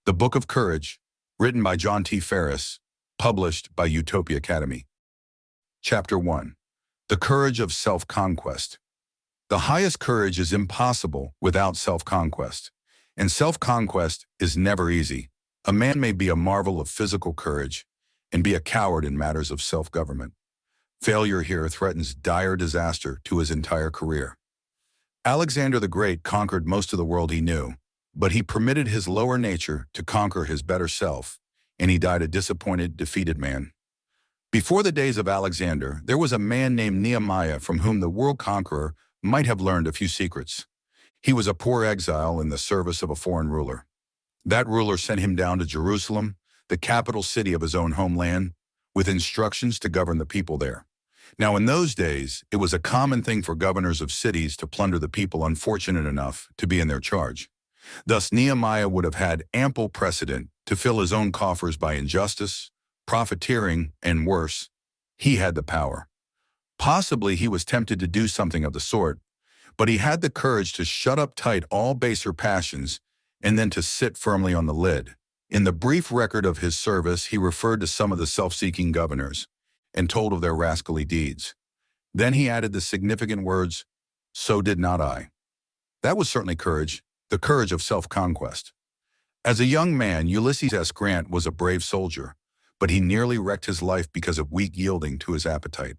The Book of Courage, written by John T. Faris, published by Utopia Academy. Chapter 1. The Courage of Self-Conquest. The highest courage is impossible without self-conquest, and self-conquest is never easy. A man may be a marvel of physical courage and be a coward in matters of self-government. Failure here threatens dire disaster to his entire career. Alexander the Great conquered most of the world he knew, but he permitted his lower nature to conquer his better self, and he died a disappointed, defeated man. Before the days of Alexander, there was a man named Nehemiah from whom the world conqueror might have learned a few secrets. He was a poor exile in the service of a foreign ruler. That ruler sent him down to Jerusalem, the capital city of his own homeland, with instructions to govern the people there. Now, in those days, it was a common thing for governors of cities to plunder the people unfortunate enough to be in their charge. Thus, Nehemiah would have had ample precedent to fill his own coffers by injustice, profiteering, and worse. He had the power. Possibly he was tempted to do something of the sort, but he had the courage to shut up tight all baser passions and then to sit firmly on the lid. In the brief record of his service, he referred to some of the self-seeking governors and told of their rascally deeds. Then he added the significant words, "So did not I." That was certainly courage, the courage of self-conquest. As a young man, Ulysses S. Grant was a brave soldier, but he nearly wrecked his life because of weak yielding to his appetite.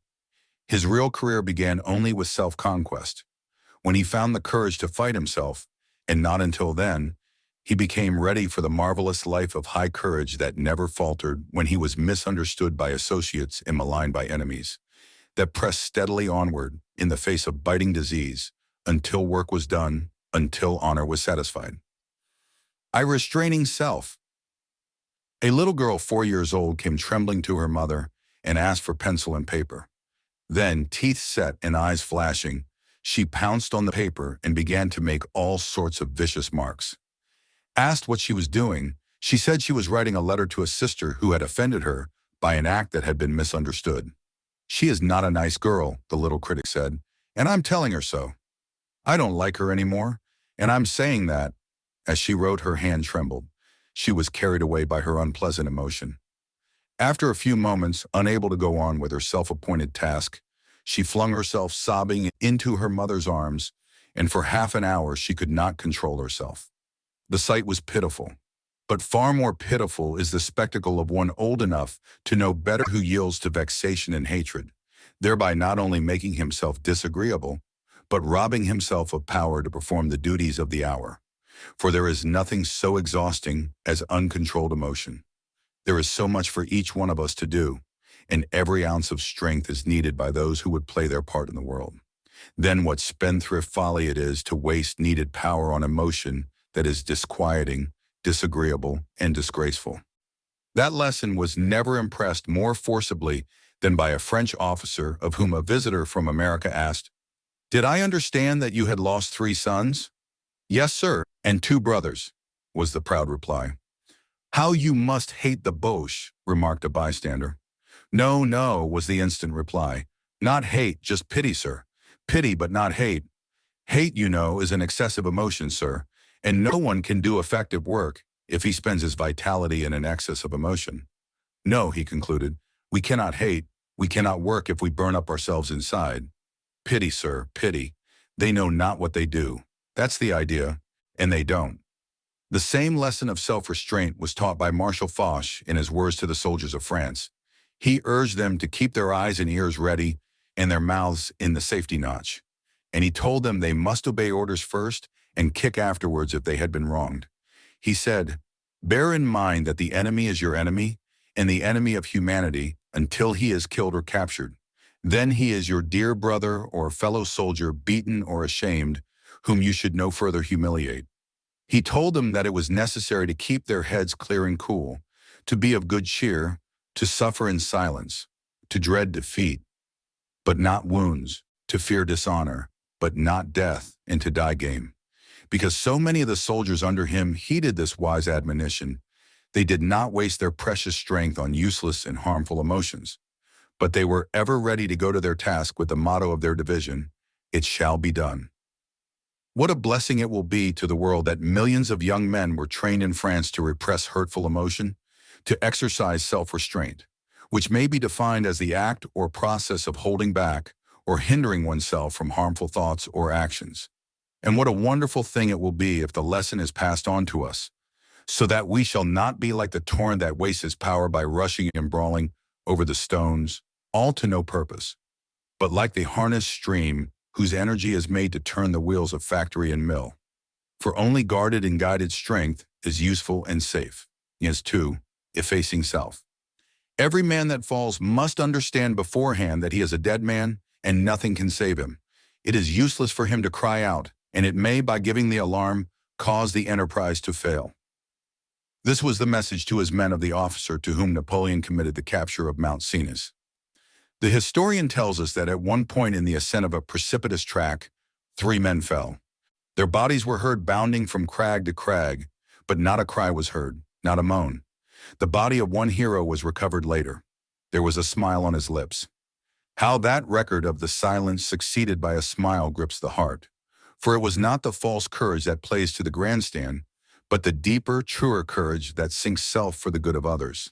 His real career began only with self-conquest. When he found the courage to fight himself, and not until then, he became ready for the marvelous life of high courage that never faltered when he was misunderstood by associates and maligned by enemies, that pressed steadily onward in the face of biting disease until work was done, until honor was satisfied. Restraining self. A little girl 4 years old came trembling to her mother and asked for pencil and paper. Then, teeth set and eyes flashing, she pounced on the paper and began to make all sorts of vicious marks. Asked what she was doing, she said she was writing a letter to a sister who had offended her by an act that had been misunderstood. "She is not a nice girl," the little critic said, "and I'm telling her so. I don't like her anymore, and I'm saying that." As she wrote, her hand trembled. She was carried away by her unpleasant emotion. After a few moments, unable to go on with her self-appointed task, she flung herself sobbing into her mother's arms, and for half an hour she could not control herself. The sight was pitiful, but far more pitiful is the spectacle of one old enough to know better who yields to vexation and hatred, thereby not only making himself disagreeable, but robbing himself of power to perform the duties of the hour. For there is nothing so exhausting as uncontrolled emotion. There is so much for each one of us to do, and every ounce of strength is needed by those who would play their part in the world. Then what spendthrift folly it is to waste needed power on emotion that is disquieting, disagreeable, and disgraceful. That lesson was never impressed more forcibly than by a French officer of whom a visitor from America asked, "Did I understand that you had lost 3 sons?" "Yes, sir, and 2 brothers," was the proud reply. "How you must hate the Boche," remarked a bystander. "No, no," was the instant reply. "Not hate, just pity, sir. Pity, but not hate. Hate, you know, is an excessive emotion, sir, and no one can do effective work if he spends his vitality in an excess of emotion. No," he concluded, "we cannot hate, we cannot work if we burn up ourselves inside. Pity, sir, pity. They know not what they do. That's the idea, and they don't." The same lesson of self-restraint was taught by Marshal Foch in his words to the soldiers of France. He urged them to keep their eyes and ears ready and their mouths in the safety notch. And he told them they must obey orders first and kick afterwards if they had been wronged. He said, "Bear in mind that the enemy is your enemy and the enemy of humanity until he is killed or captured. Then he is your dear brother or fellow soldier, beaten or ashamed, whom you should no further humiliate." He told them that it was necessary to keep their heads clear and cool, to be of good cheer, to suffer in silence, to dread defeat, but not wounds, to fear dishonor, but not death, and to die game. Because so many of the soldiers under him heeded this wise admonition, they did not waste their precious strength on useless and harmful emotions, but they were ever ready to go to their task with the motto of their division, "It shall be done." What a blessing it will be to the world that millions of young men were trained in France to repress hurtful emotion, to exercise self-restraint, which may be defined as the act or process of holding back or hindering oneself from harmful thoughts or actions. And what a wonderful thing it will be if the lesson is passed on to us, so that we shall not be like the torrent that wastes its power by rushing and brawling over the stones, all to no purpose, but like the harnessed stream whose energy is made to turn the wheels of factory and mill. For only guarded and guided strength is useful and safe. Yes, 2. Effacing self. Every man that falls must understand beforehand that he is a dead man and nothing can save him. It is useless for him to cry out, and it may, by giving the alarm, cause the enterprise to fail. This was the message to his men of the officer to whom Napoleon committed the capture of Mount Cenis. The historian tells us that at one point in the ascent of a precipitous track, 3 men fell. Their bodies were heard bounding from crag to crag, but not a cry was heard, not a moan. The body of one hero was recovered later. There was a smile on his lips. How that record of the silence succeeded by a smile grips the heart. For it was not the false courage that plays to the grandstand, but the deeper, truer courage that sinks self for the good of others,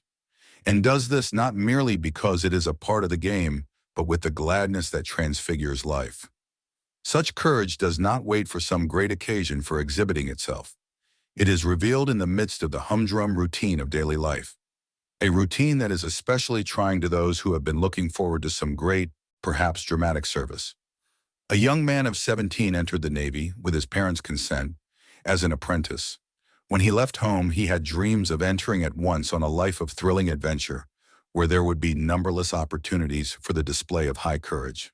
and does this not merely because it is a part of the game, but with the gladness that transfigures life. Such courage does not wait for some great occasion for exhibiting itself. It is revealed in the midst of the humdrum routine of daily life, a routine that is especially trying to those who have been looking forward to some great, perhaps dramatic service. A young man of 17 entered the Navy, with his parents' consent, as an apprentice. When he left home, he had dreams of entering at once on a life of thrilling adventure, where there would be numberless opportunities for the display of high courage.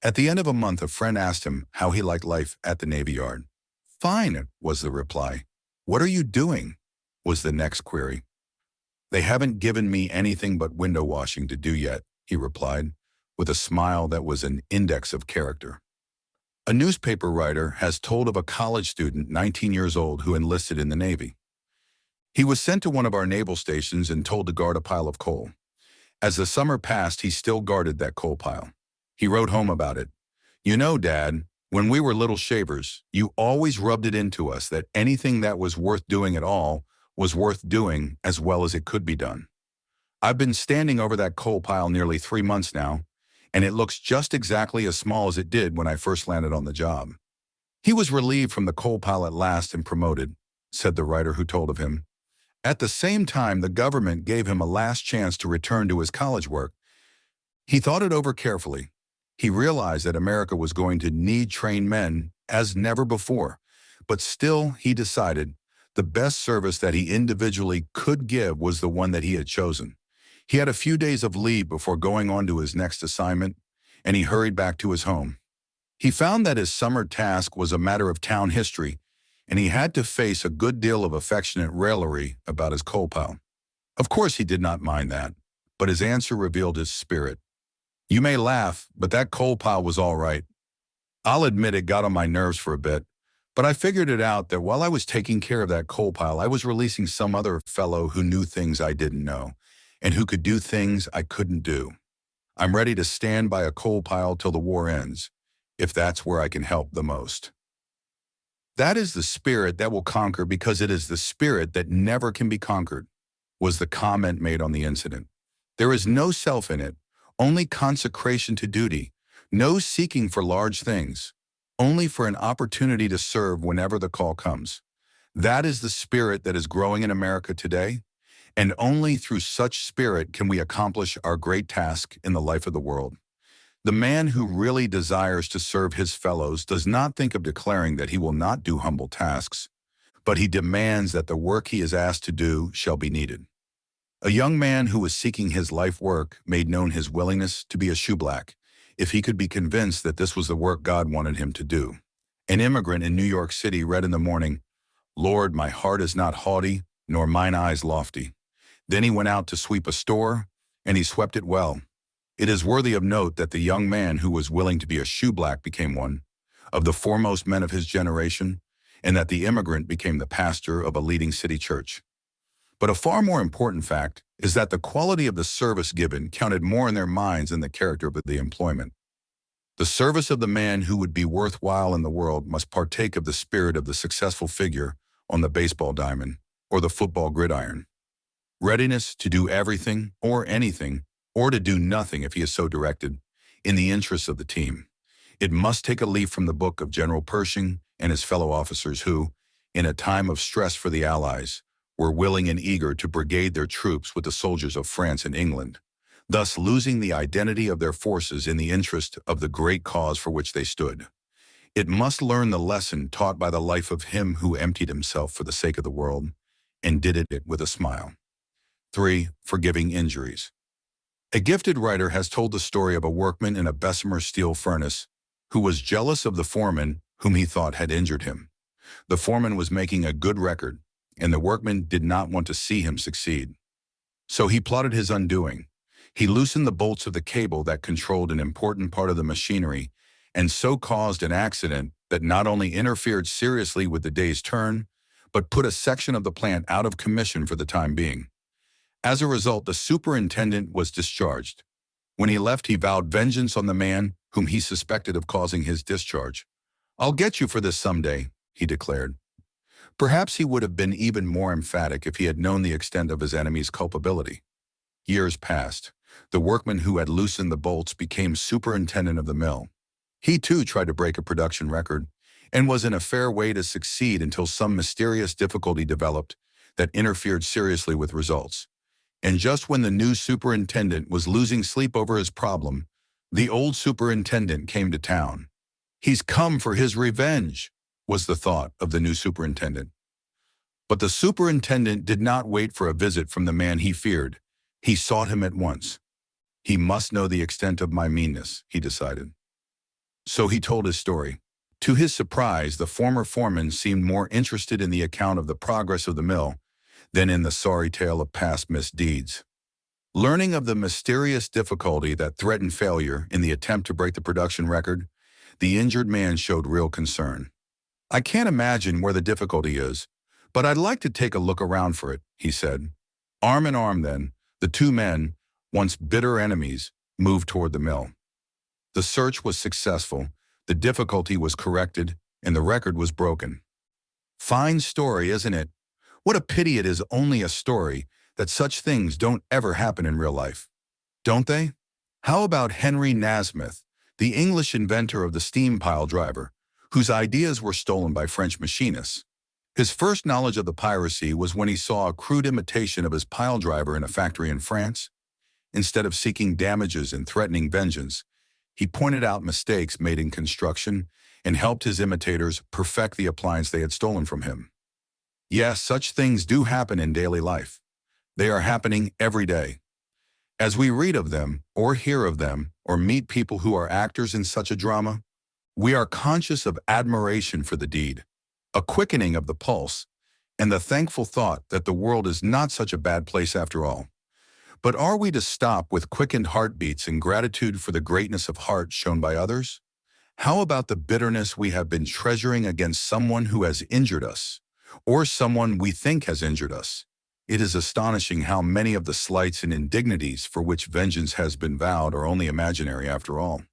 At the end of a month, a friend asked him how he liked life at the Navy Yard. "Fine," was the reply. "What are you doing?" was the next query. "They haven't given me anything but window washing to do yet," he replied, with a smile that was an index of character. A newspaper writer has told of a college student, 19 years old, who enlisted in the Navy. He was sent to one of our naval stations and told to guard a pile of coal. As the summer passed, he still guarded that coal pile. He wrote home about it. "You know, Dad, when we were little shavers, you always rubbed it into us that anything that was worth doing at all was worth doing as well as it could be done. I've been standing over that coal pile nearly 3 months now, and it looks just exactly as small as it did when I first landed on the job." He was relieved from the coal pile at last and promoted, said the writer who told of him. At the same time, the government gave him a last chance to return to his college work. He thought it over carefully. He realized that America was going to need trained men as never before, but still he decided the best service that he individually could give was the one that he had chosen. He had a few days of leave before going on to his next assignment, and he hurried back to his home. He found that his summer task was a matter of town history, and he had to face a good deal of affectionate raillery about his coal pile. Of course he did not mind that, but his answer revealed his spirit. "You may laugh, but that coal pile was all right. I'll admit it got on my nerves for a bit, but I figured it out that while I was taking care of that coal pile, I was releasing some other fellow who knew things I didn't know, and who could do things I couldn't do. I'm ready to stand by a coal pile till the war ends, if that's where I can help the most." That is the spirit that will conquer, because it is the spirit that never can be conquered, was the comment made on the incident. There is no self in it, only consecration to duty, no seeking for large things, only for an opportunity to serve whenever the call comes. That is the spirit that is growing in America today, and only through such spirit can we accomplish our great task in the life of the world. The man who really desires to serve his fellows does not think of declaring that he will not do humble tasks, but he demands that the work he is asked to do shall be needed. A young man who was seeking his life work made known his willingness to be a shoeblack, if he could be convinced that this was the work God wanted him to do. An immigrant in New York City read in the morning, "Lord, my heart is not haughty, nor mine eyes lofty." Then he went out to sweep a store, and he swept it well. It is worthy of note that the young man who was willing to be a shoeblack became one of the foremost men of his generation, and that the immigrant became the pastor of a leading city church. But a far more important fact is that the quality of the service given counted more in their minds than the character of the employment. The service of the man who would be worthwhile in the world must partake of the spirit of the successful figure on the baseball diamond or the football gridiron. Readiness to do everything or anything, or to do nothing if he is so directed, in the interests of the team. It must take a leaf from the book of General Pershing and his fellow officers who, in a time of stress for the Allies, were willing and eager to brigade their troops with the soldiers of France and England, thus losing the identity of their forces in the interest of the great cause for which they stood. It must learn the lesson taught by the life of him who emptied himself for the sake of the world, and did it with a smile. 3. Forgiving injuries. A gifted writer has told the story of a workman in a Bessemer steel furnace who was jealous of the foreman whom he thought had injured him. The foreman was making a good record, and the workman did not want to see him succeed. So he plotted his undoing. He loosened the bolts of the cable that controlled an important part of the machinery, and so caused an accident that not only interfered seriously with the day's turn, but put a section of the plant out of commission for the time being. As a result, the superintendent was discharged. When he left, he vowed vengeance on the man whom he suspected of causing his discharge. "I'll get you for this someday," he declared. Perhaps he would have been even more emphatic if he had known the extent of his enemy's culpability. Years passed. The workman who had loosened the bolts became superintendent of the mill. He too tried to break a production record and was in a fair way to succeed until some mysterious difficulty developed that interfered seriously with results. And just when the new superintendent was losing sleep over his problem, the old superintendent came to town. "He's come for his revenge," was the thought of the new superintendent. But the superintendent did not wait for a visit from the man he feared. He sought him at once. "He must know the extent of my meanness," he decided. So he told his story. To his surprise, the former foreman seemed more interested in the account of the progress of the mill than in the sorry tale of past misdeeds. Learning of the mysterious difficulty that threatened failure in the attempt to break the production record, the injured man showed real concern. "I can't imagine where the difficulty is, but I'd like to take a look around for it," he said. Arm in arm then, the two men, once bitter enemies, moved toward the mill. The search was successful, the difficulty was corrected, and the record was broken. Fine story, isn't it? What a pity it is only a story, that such things don't ever happen in real life. Don't they? How about Henry Nasmyth, the English inventor of the steam pile driver, whose ideas were stolen by French machinists? His first knowledge of the piracy was when he saw a crude imitation of his pile driver in a factory in France. Instead of seeking damages and threatening vengeance, he pointed out mistakes made in construction and helped his imitators perfect the appliance they had stolen from him. Yes, such things do happen in daily life. They are happening every day. As we read of them, or hear of them, or meet people who are actors in such a drama, we are conscious of admiration for the deed, a quickening of the pulse, and the thankful thought that the world is not such a bad place after all. But are we to stop with quickened heartbeats and gratitude for the greatness of heart shown by others? How about the bitterness we have been treasuring against someone who has injured us, or someone we think has injured us? It is astonishing how many of the slights and indignities for which vengeance has been vowed are only imaginary after all.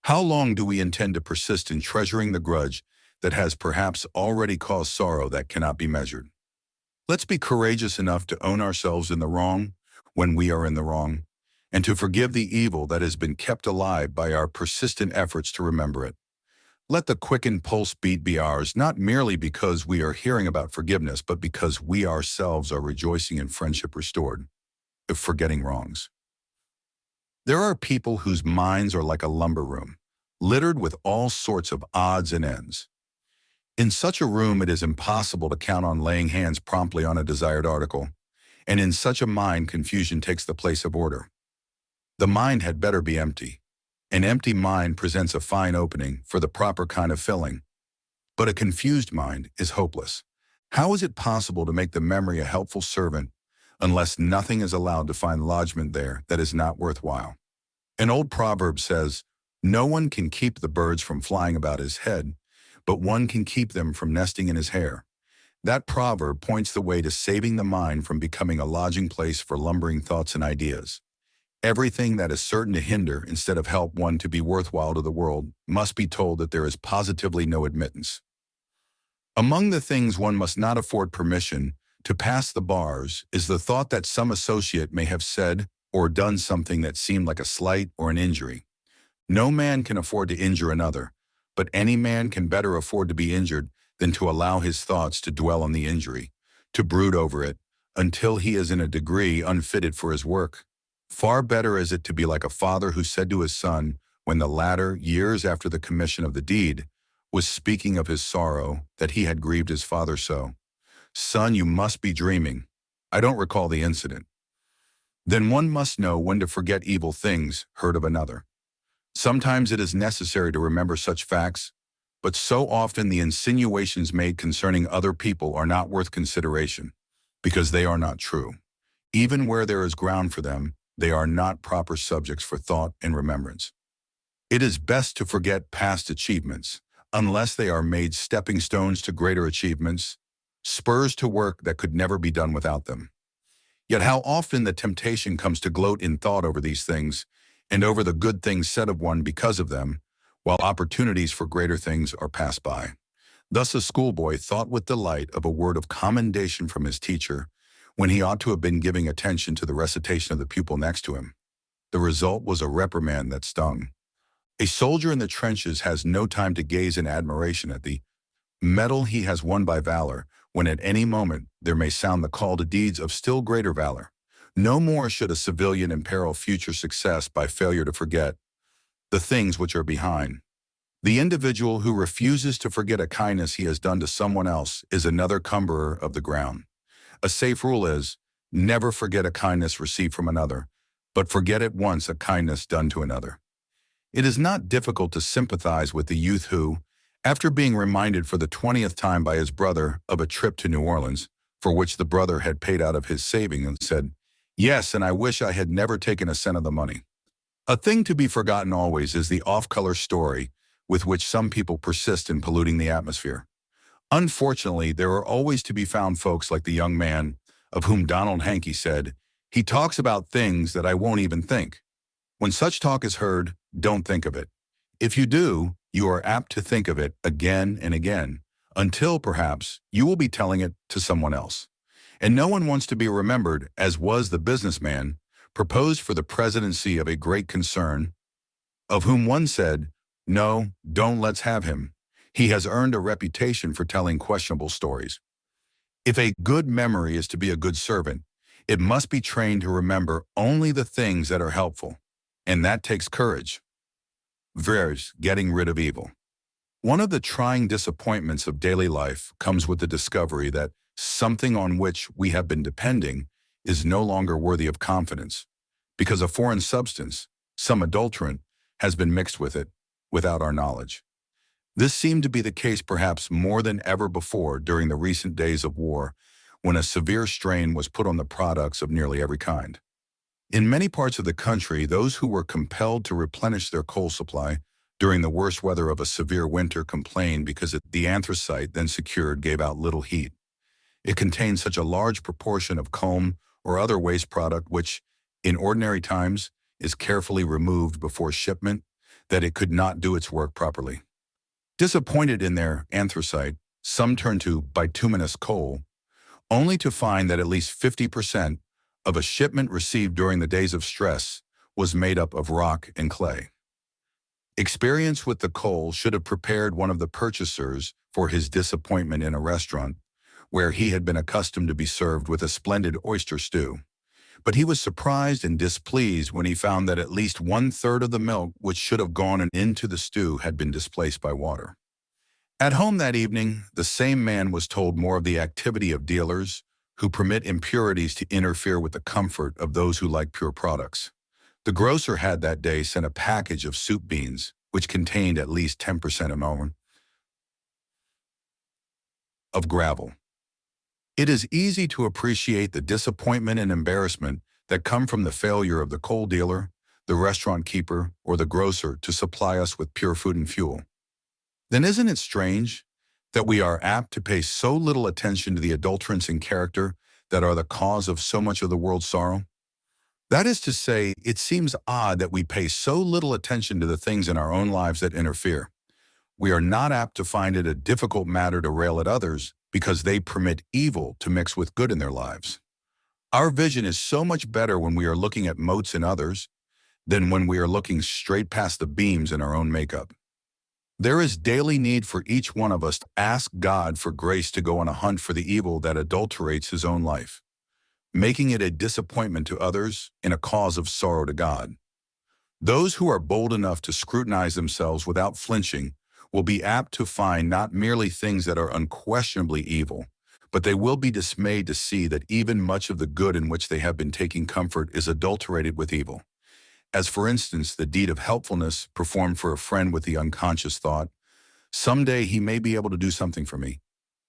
How long do we intend to persist in treasuring the grudge that has perhaps already caused sorrow that cannot be measured? Let's be courageous enough to own ourselves in the wrong when we are in the wrong, and to forgive the evil that has been kept alive by our persistent efforts to remember it. Let the quickened pulse beat be ours, not merely because we are hearing about forgiveness, but because we ourselves are rejoicing in friendship restored, if forgetting wrongs. There are people whose minds are like a lumber room, littered with all sorts of odds and ends. In such a room, it is impossible to count on laying hands promptly on a desired article, and in such a mind, confusion takes the place of order. The mind had better be empty. An empty mind presents a fine opening for the proper kind of filling, but a confused mind is hopeless. How is it possible to make the memory a helpful servant unless nothing is allowed to find lodgment there that is not worthwhile? An old proverb says, "No one can keep the birds from flying about his head, but one can keep them from nesting in his hair." That proverb points the way to saving the mind from becoming a lodging place for lumbering thoughts and ideas. Everything that is certain to hinder instead of help one to be worthwhile to the world must be told that there is positively no admittance. Among the things one must not afford permission to pass the bars is the thought that some associate may have said or done something that seemed like a slight or an injury. No man can afford to injure another, but any man can better afford to be injured than to allow his thoughts to dwell on the injury, to brood over it, until he is in a degree unfitted for his work. Far better is it to be like a father who said to his son, when the latter, years after the commission of the deed, was speaking of his sorrow that he had grieved his father so, "Son, you must be dreaming. I don't recall the incident." Then one must know when to forget evil things heard of another. Sometimes it is necessary to remember such facts, but so often the insinuations made concerning other people are not worth consideration, because they are not true. Even where there is ground for them, they are not proper subjects for thought and remembrance. It is best to forget past achievements, unless they are made stepping stones to greater achievements, spurs to work that could never be done without them. Yet how often the temptation comes to gloat in thought over these things, and over the good things said of one because of them, while opportunities for greater things are passed by. Thus a schoolboy thought with delight of a word of commendation from his teacher, when he ought to have been giving attention to the recitation of the pupil next to him. The result was a reprimand that stung. A soldier in the trenches has no time to gaze in admiration at the medal he has won by valor, when at any moment there may sound the call to deeds of still greater valor. No more should a civilian imperil future success by failure to forget the things which are behind. The individual who refuses to forget a kindness he has done to someone else is another cumberer of the ground. A safe rule is, never forget a kindness received from another, but forget at once a kindness done to another. It is not difficult to sympathize with the youth who, after being reminded for the 20th time by his brother of a trip to New Orleans, for which the brother had paid out of his savings, said, "Yes, and I wish I had never taken a cent of the money." A thing to be forgotten always is the off-color story with which some people persist in polluting the atmosphere. Unfortunately, there are always to be found folks like the young man of whom Donald Hankey said, "He talks about things that I won't even think." When such talk is heard, don't think of it. If you do, you are apt to think of it again and again, until perhaps you will be telling it to someone else. And no one wants to be remembered as was the businessman proposed for the presidency of a great concern, of whom one said, "No, don't let's have him. He has earned a reputation for telling questionable stories." If a good memory is to be a good servant, it must be trained to remember only the things that are helpful, and that takes courage. Vers, getting rid of evil. One of the trying disappointments of daily life comes with the discovery that something on which we have been depending is no longer worthy of confidence, because a foreign substance, some adulterant, has been mixed with it without our knowledge. This seemed to be the case perhaps more than ever before during the recent days of war, when a severe strain was put on the products of nearly every kind. In many parts of the country, those who were compelled to replenish their coal supply during the worst weather of a severe winter complained because the anthracite then secured gave out little heat. It contained such a large proportion of coal or other waste product which, in ordinary times, is carefully removed before shipment, that it could not do its work properly. Disappointed in their anthracite, some turned to bituminous coal, only to find that at least 50% of a shipment received during the days of stress was made up of rock and clay. Experience with the coal should have prepared one of the purchasers for his disappointment in a restaurant where he had been accustomed to be served with a splendid oyster stew. But he was surprised and displeased when he found that at least 1/3 of the milk which should have gone into the stew had been displaced by water. At home that evening, the same man was told more of the activity of dealers who permit impurities to interfere with the comfort of those who like pure products. The grocer had that day sent a package of soup beans, which contained at least 10% of gravel. It is easy to appreciate the disappointment and embarrassment that come from the failure of the coal dealer, the restaurant keeper, or the grocer to supply us with pure food and fuel. Then isn't it strange that we are apt to pay so little attention to the adulterants in character that are the cause of so much of the world's sorrow? That is to say, it seems odd that we pay so little attention to the things in our own lives that interfere. We are not apt to find it a difficult matter to rail at others because they permit evil to mix with good in their lives. Our vision is so much better when we are looking at motes in others than when we are looking straight past the beams in our own makeup. There is daily need for each one of us to ask God for grace to go on a hunt for the evil that adulterates his own life, making it a disappointment to others and a cause of sorrow to God. Those who are bold enough to scrutinize themselves without flinching will be apt to find not merely things that are unquestionably evil, but they will be dismayed to see that even much of the good in which they have been taking comfort is adulterated with evil. As for instance, the deed of helpfulness performed for a friend with the unconscious thought, someday he may be able to do something for me,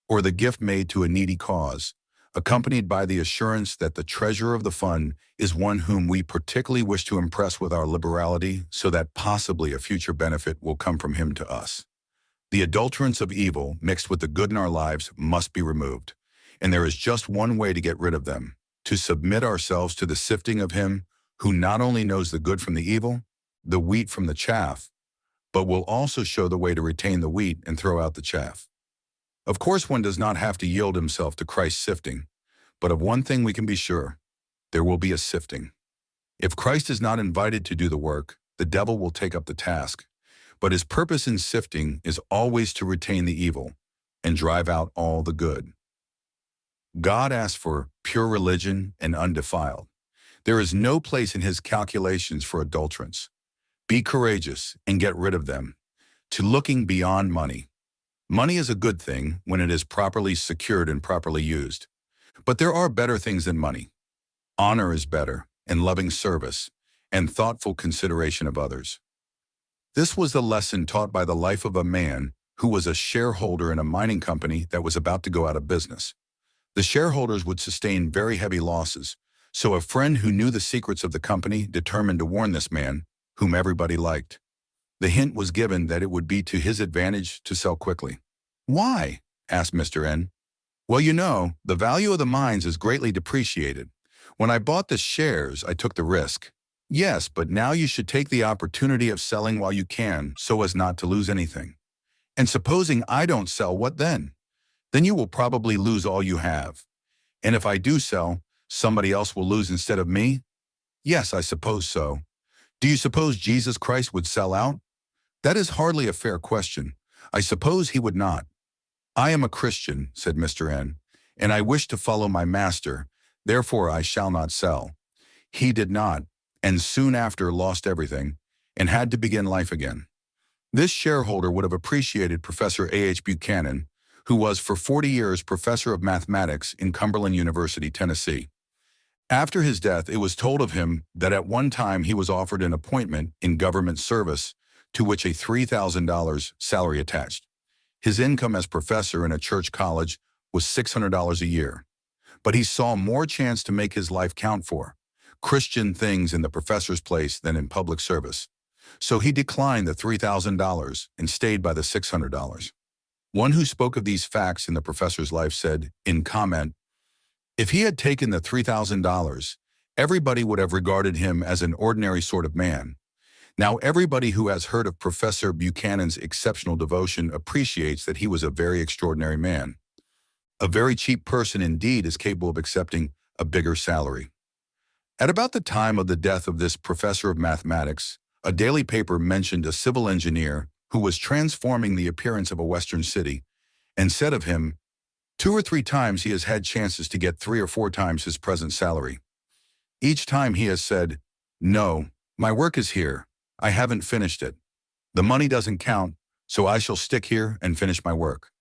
or the gift made to a needy cause, accompanied by the assurance that the treasurer of the fund is one whom we particularly wish to impress with our liberality so that possibly a future benefit will come from him to us. The adulterants of evil mixed with the good in our lives must be removed, and there is just one way to get rid of them, to submit ourselves to the sifting of him who not only knows the good from the evil, the wheat from the chaff, but will also show the way to retain the wheat and throw out the chaff. Of course, one does not have to yield himself to Christ's sifting, but of one thing we can be sure, there will be a sifting. If Christ is not invited to do the work, the devil will take up the task, but his purpose in sifting is always to retain the evil and drive out all the good. God asks for pure religion and undefiled. There is no place in his calculations for adulterants. Be courageous and get rid of them. To looking beyond money. Money is a good thing when it is properly secured and properly used. But there are better things than money. Honor is better, and loving service, and thoughtful consideration of others. This was the lesson taught by the life of a man who was a shareholder in a mining company that was about to go out of business. The shareholders would sustain very heavy losses, so a friend who knew the secrets of the company determined to warn this man, whom everybody liked. The hint was given that it would be to his advantage to sell quickly. "Why?" asked Mr. N. "Well, you know, the value of the mines is greatly depreciated. When I bought the shares, I took the risk." "Yes, but now you should take the opportunity of selling while you can so as not to lose anything." "And supposing I don't sell, what then?" "Then you will probably lose all you have." "And if I do sell, somebody else will lose instead of me?" "Yes, I suppose so." "Do you suppose Jesus Christ would sell out?" "That is hardly a fair question. I suppose he would not." "I am a Christian," said Mr. N., "and I wish to follow my master, therefore I shall not sell." He did not, and soon after lost everything, and had to begin life again. This shareholder would have appreciated Professor A.H. Buchanan, who was for 40 years professor of mathematics in Cumberland University, Tennessee. After his death, it was told of him that at one time he was offered an appointment in government service to which a $3,000 salary attached. His income as professor in a church college was $600 a year. But he saw more chance to make his life count for Christian things in the professor's place than in public service. So he declined the $3,000 and stayed by the $600. One who spoke of these facts in the professor's life said, in comment, "If he had taken the $3,000, everybody would have regarded him as an ordinary sort of man. Now everybody who has heard of Professor Buchanan's exceptional devotion appreciates that he was a very extraordinary man. A very cheap person indeed is capable of accepting a bigger salary." At about the time of the death of this professor of mathematics, a daily paper mentioned a civil engineer who was transforming the appearance of a western city, and said of him, "2 or 3 times he has had chances to get 3 or 4 times his present salary. Each time he has said, 'No, my work is here. I haven't finished it. The money doesn't count, so I shall stick here and finish my work.'"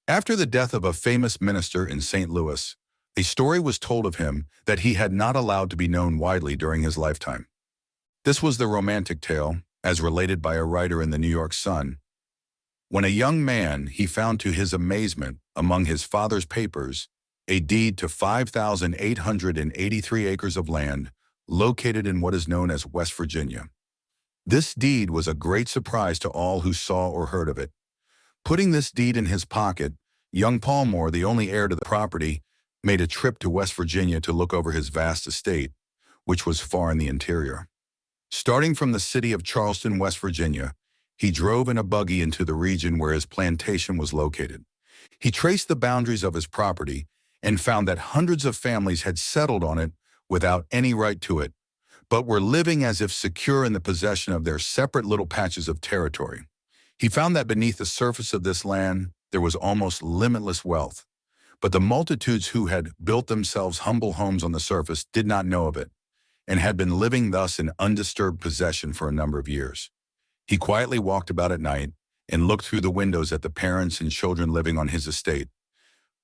After the death of a famous minister in St. Louis, a story was told of him that he had not allowed to be known widely during his lifetime. This was the romantic tale, as related by a writer in the New York Sun. When a young man, he found to his amazement, among his father's papers, a deed to 5,883 acres of land located in what is known as West Virginia. This deed was a great surprise to all who saw or heard of it. Putting this deed in his pocket, young Palmore, the only heir to the property, made a trip to West Virginia to look over his vast estate, which was far in the interior. Starting from the city of Charleston, West Virginia, he drove in a buggy into the region where his plantation was located. He traced the boundaries of his property and found that hundreds of families had settled on it without any right to it, but were living as if secure in the possession of their separate little patches of territory. He found that beneath the surface of this land, there was almost limitless wealth. But the multitudes who had built themselves humble homes on the surface did not know of it, and had been living thus in undisturbed possession for a number of years. He quietly walked about at night and looked through the windows at the parents and children living on his estate.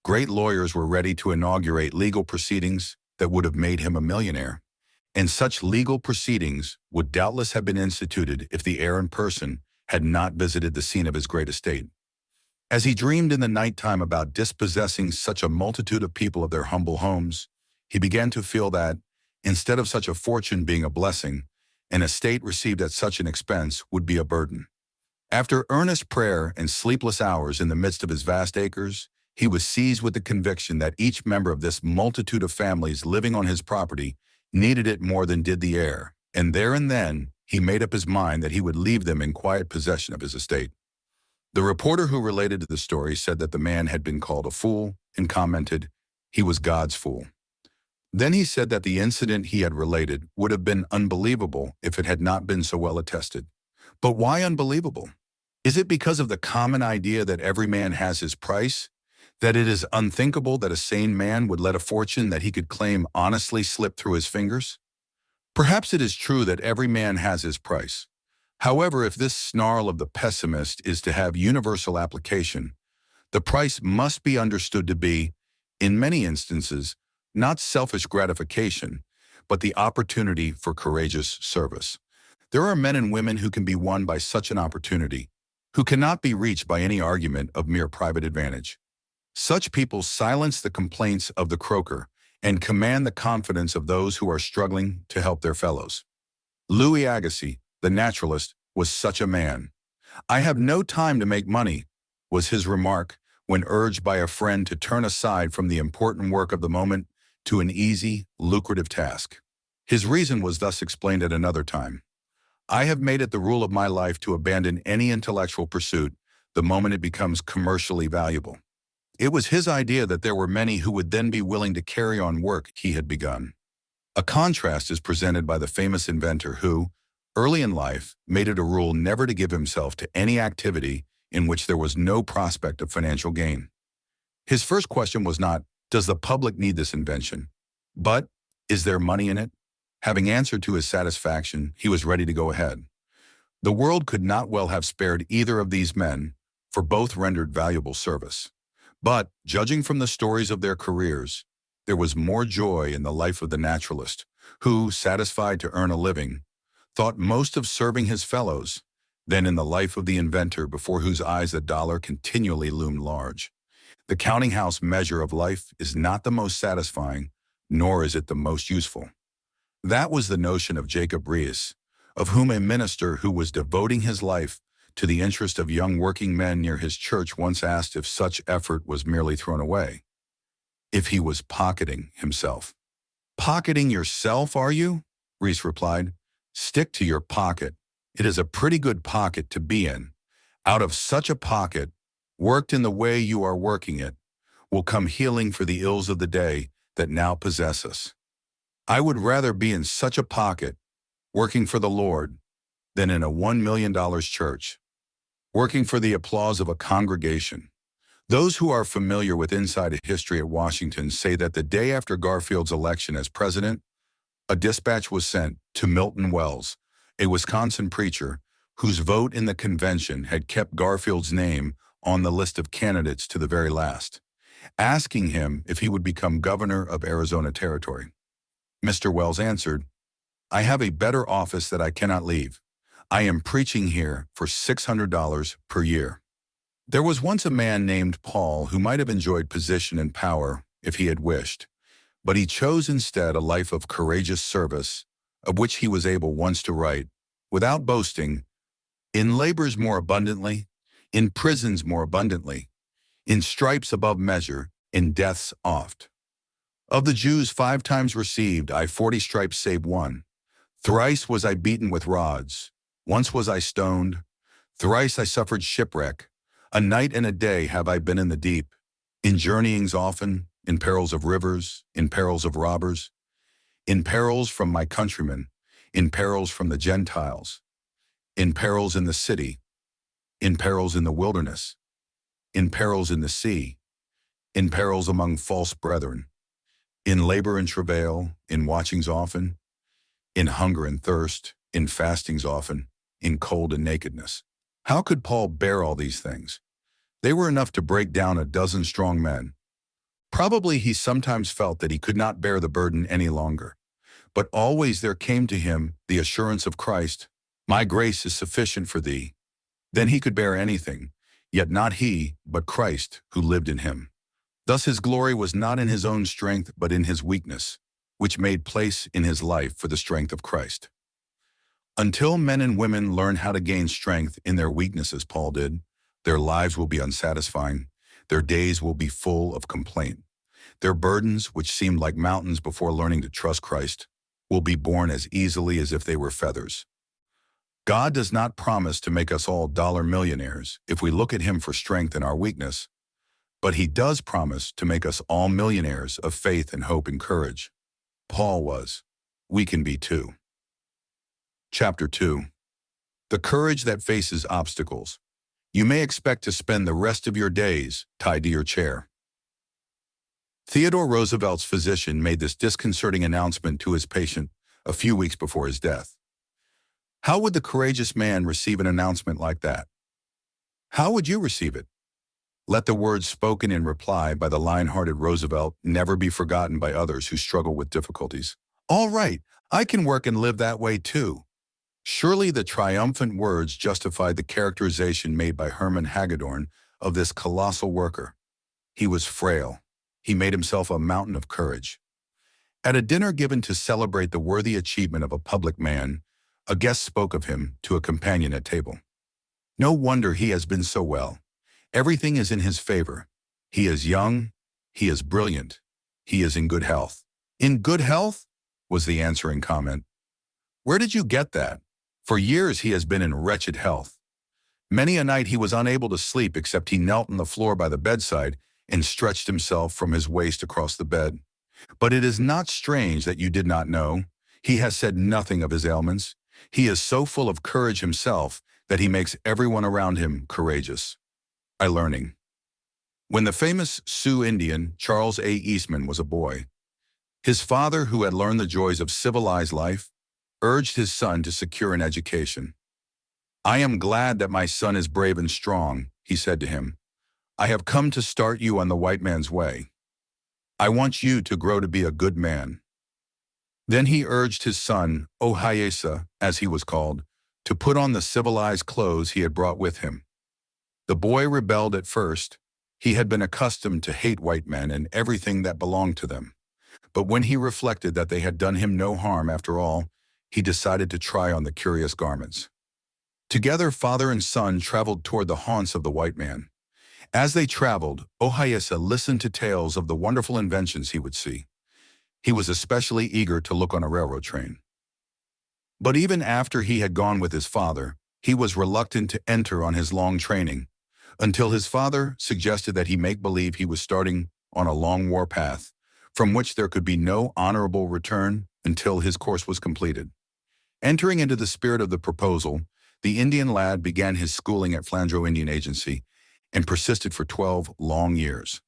Great lawyers were ready to inaugurate legal proceedings that would have made him a millionaire, and such legal proceedings would doubtless have been instituted if the heir in person had not visited the scene of his great estate. As he dreamed in the nighttime about dispossessing such a multitude of people of their humble homes, he began to feel that, instead of such a fortune being a blessing, an estate received at such an expense would be a burden. After earnest prayer and sleepless hours in the midst of his vast acres, he was seized with the conviction that each member of this multitude of families living on his property needed it more than did the heir, and there and then he made up his mind that he would leave them in quiet possession of his estate. The reporter who related the story said that the man had been called a fool and commented, "He was God's fool." Then he said that the incident he had related would have been unbelievable if it had not been so well attested. But why unbelievable? Is it because of the common idea that every man has his price? That it is unthinkable that a sane man would let a fortune that he could claim honestly slip through his fingers? Perhaps it is true that every man has his price. However, if this snarl of the pessimist is to have universal application, the price must be understood to be, in many instances, not selfish gratification, but the opportunity for courageous service. There are men and women who can be won by such an opportunity, who cannot be reached by any argument of mere private advantage. Such people silence the complaints of the croaker and command the confidence of those who are struggling to help their fellows. Louis Agassiz, the naturalist, was such a man. "I have no time to make money," was his remark when urged by a friend to turn aside from the important work of the moment to an easy, lucrative task. His reason was thus explained at another time. "I have made it the rule of my life to abandon any intellectual pursuit the moment it becomes commercially valuable." It was his idea that there were many who would then be willing to carry on work he had begun. A contrast is presented by the famous inventor who, early in life, made it a rule never to give himself to any activity in which there was no prospect of financial gain. His first question was not, "Does the public need this invention?" but, "Is there money in it?" Having answered to his satisfaction, he was ready to go ahead. The world could not well have spared either of these men, for both rendered valuable service. But, judging from the stories of their careers, there was more joy in the life of the naturalist, who, satisfied to earn a living, thought most of serving his fellows than in the life of the inventor before whose eyes the dollar continually loomed large. The counting house measure of life is not the most satisfying, nor is it the most useful. That was the notion of Jacob Riis, of whom a minister who was devoting his life to the interest of young working men near his church once asked if such effort was merely thrown away, if he was pocketing himself. "Pocketing yourself, are you?" Riis replied. "Stick to your pocket. It is a pretty good pocket to be in. Out of such a pocket, worked in the way you are working it, will come healing for the ills of the day that now possess us. I would rather be in such a pocket, working for the Lord, than in a $1 million church, working for the applause of a congregation." Those who are familiar with inside history at Washington say that the day after Garfield's election as president, a dispatch was sent to Milton Wells, a Wisconsin preacher whose vote in the convention had kept Garfield's name on the list of candidates to the very last, asking him if he would become governor of Arizona Territory. Mr. Wells answered, "I have a better office that I cannot leave. I am preaching here for $600 per year." There was once a man named Paul who might have enjoyed position and power if he had wished, but he chose instead a life of courageous service, of which he was able once to write, without boasting, "In labors more abundantly, in prisons more abundantly, in stripes above measure, in deaths oft." Of the Jews 5 times received I 40 stripes save one. Thrice was I beaten with rods. Once was I stoned. Thrice I suffered shipwreck. A night and a day have I been in the deep. In journeyings often, in perils of rivers, in perils of robbers, in perils from my countrymen, in perils from the Gentiles, in perils in the city, in perils in the wilderness, in perils in the sea, in perils among false brethren, in labor and travail, in watchings often, in hunger and thirst, in fastings often, in cold and nakedness. How could Paul bear all these things? They were enough to break down a dozen strong men. Probably he sometimes felt that he could not bear the burden any longer. But always there came to him the assurance of Christ, "My grace is sufficient for thee." Then he could bear anything, yet not he, but Christ, who lived in him. Thus his glory was not in his own strength, but in his weakness, which made place in his life for the strength of Christ. Until men and women learn how to gain strength in their weakness as Paul did, their lives will be unsatisfying, their days will be full of complaint. Their burdens, which seemed like mountains before learning to trust Christ, will be borne as easily as if they were feathers. God does not promise to make us all dollar millionaires if we look at him for strength in our weakness, but he does promise to make us all millionaires of faith and hope and courage. Paul was. We can be too. Chapter 2. The courage that faces obstacles. You may expect to spend the rest of your days tied to your chair. Theodore Roosevelt's physician made this disconcerting announcement to his patient a few weeks before his death. How would the courageous man receive an announcement like that? How would you receive it? Let the words spoken in reply by the lion-hearted Roosevelt never be forgotten by others who struggle with difficulties. All right, I can work and live that way too. Surely the triumphant words justified the characterization made by Herman Hagedorn of this colossal worker. He was frail. He made himself a mountain of courage. At a dinner given to celebrate the worthy achievement of a public man, a guest spoke of him to a companion at table. No wonder he has been so well. Everything is in his favor. He is young. He is brilliant. He is in good health. In good health? Was the answering comment. Where did you get that? For years he has been in wretched health. Many a night he was unable to sleep except he knelt on the floor by the bedside and stretched himself from his waist across the bed. But it is not strange that you did not know. He has said nothing of his ailments. He is so full of courage himself that he makes everyone around him courageous. Learning. When the famous Sioux Indian Charles A. Eastman was a boy, his father, who had learned the joys of civilized life, urged his son to secure an education. "I am glad that my son is brave and strong," he said to him. "I have come to start you on the white man's way. I want you to grow to be a good man." Then he urged his son, Ohayesa, as he was called, to put on the civilized clothes he had brought with him. The boy rebelled at first. He had been accustomed to hate white men and everything that belonged to them. But when he reflected that they had done him no harm after all, he decided to try on the curious garments. Together, father and son traveled toward the haunts of the white man. As they traveled, Ohayesa listened to tales of the wonderful inventions he would see. He was especially eager to look on a railroad train. But even after he had gone with his father, he was reluctant to enter on his long training, until his father suggested that he make believe he was starting on a long war path, from which there could be no honorable return until his course was completed. Entering into the spirit of the proposal, the Indian lad began his schooling at Flandreau Indian Agency and persisted for 12 long years.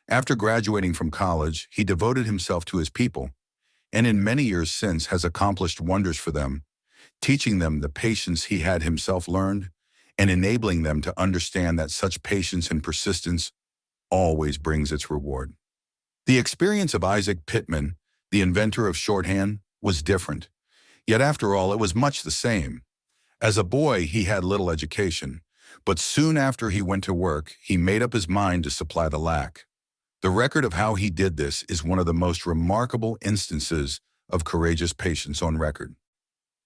After graduating from college, he devoted himself to his people, and in many years since has accomplished wonders for them, teaching them the patience he had himself learned and enabling them to understand that such patience and persistence always brings its reward. The experience of Isaac Pittman, the inventor of shorthand, was different. Yet after all, it was much the same. As a boy, he had little education, but soon after he went to work, he made up his mind to supply the lack. The record of how he did this is one of the most remarkable instances of courageous patience on record.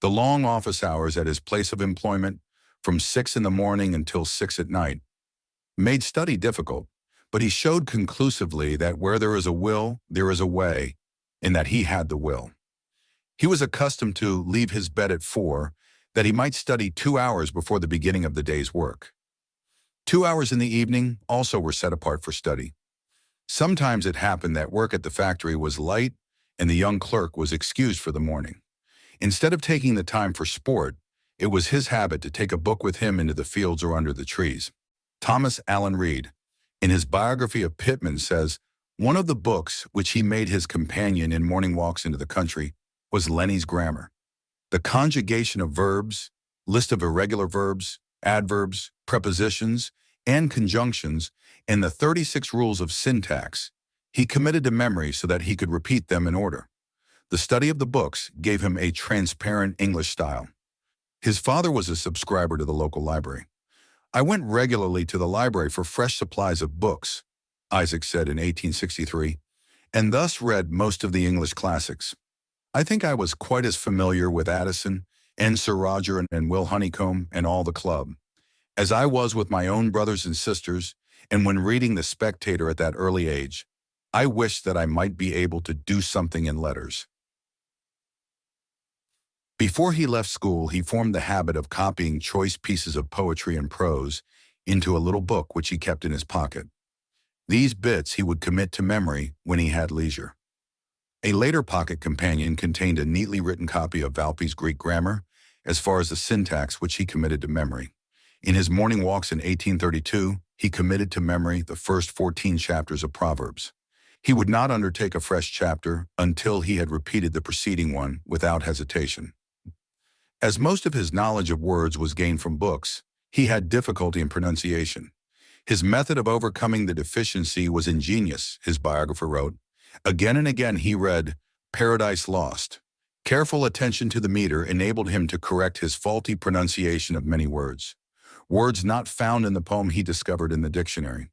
The long office hours at his place of employment, from 6 in the morning until 6 at night, made study difficult, but he showed conclusively that where there is a will, there is a way, and that he had the will. He was accustomed to leave his bed at 4, that he might study 2 hours before the beginning of the day's work. 2 hours in the evening also were set apart for study. Sometimes it happened that work at the factory was light and the young clerk was excused for the morning. Instead of taking the time for sport, it was his habit to take a book with him into the fields or under the trees. Thomas Allen Reed, in his biography of Pittman, says, one of the books which he made his companion in morning walks into the country was Lennie's Grammar. The conjugation of verbs, list of irregular verbs, adverbs, prepositions, and conjunctions, and the 36 rules of syntax, he committed to memory so that he could repeat them in order. The study of the books gave him a transparent English style. His father was a subscriber to the local library. I went regularly to the library for fresh supplies of books, Isaac said in 1863, and thus read most of the English classics. I think I was quite as familiar with Addison and Sir Roger and Will Honeycomb and all the club as I was with my own brothers and sisters, and when reading The Spectator at that early age, I wished that I might be able to do something in letters. Before he left school, he formed the habit of copying choice pieces of poetry and prose into a little book which he kept in his pocket. These bits he would commit to memory when he had leisure. A later pocket companion contained a neatly written copy of Valpy's Greek grammar, as far as the syntax, which he committed to memory. In his morning walks in 1832, he committed to memory the first 14 chapters of Proverbs. He would not undertake a fresh chapter until he had repeated the preceding one without hesitation. As most of his knowledge of words was gained from books, he had difficulty in pronunciation. His method of overcoming the deficiency was ingenious, his biographer wrote. Again and again he read Paradise Lost. Careful attention to the meter enabled him to correct his faulty pronunciation of many words. Words not found in the poem he discovered in the dictionary.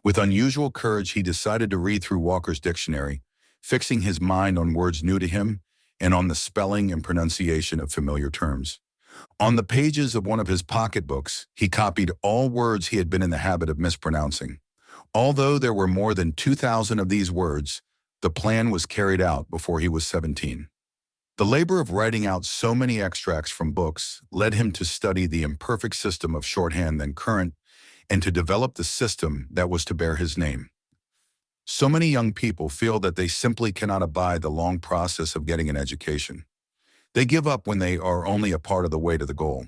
With unusual courage, he decided to read through Walker's dictionary, fixing his mind on words new to him and on the spelling and pronunciation of familiar terms. On the pages of one of his pocketbooks, he copied all words he had been in the habit of mispronouncing. Although there were more than 2,000 of these words, the plan was carried out before he was 17. The labor of writing out so many extracts from books led him to study the imperfect system of shorthand then current and to develop the system that was to bear his name. So many young people feel that they simply cannot abide the long process of getting an education. They give up when they are only a part of the way to the goal.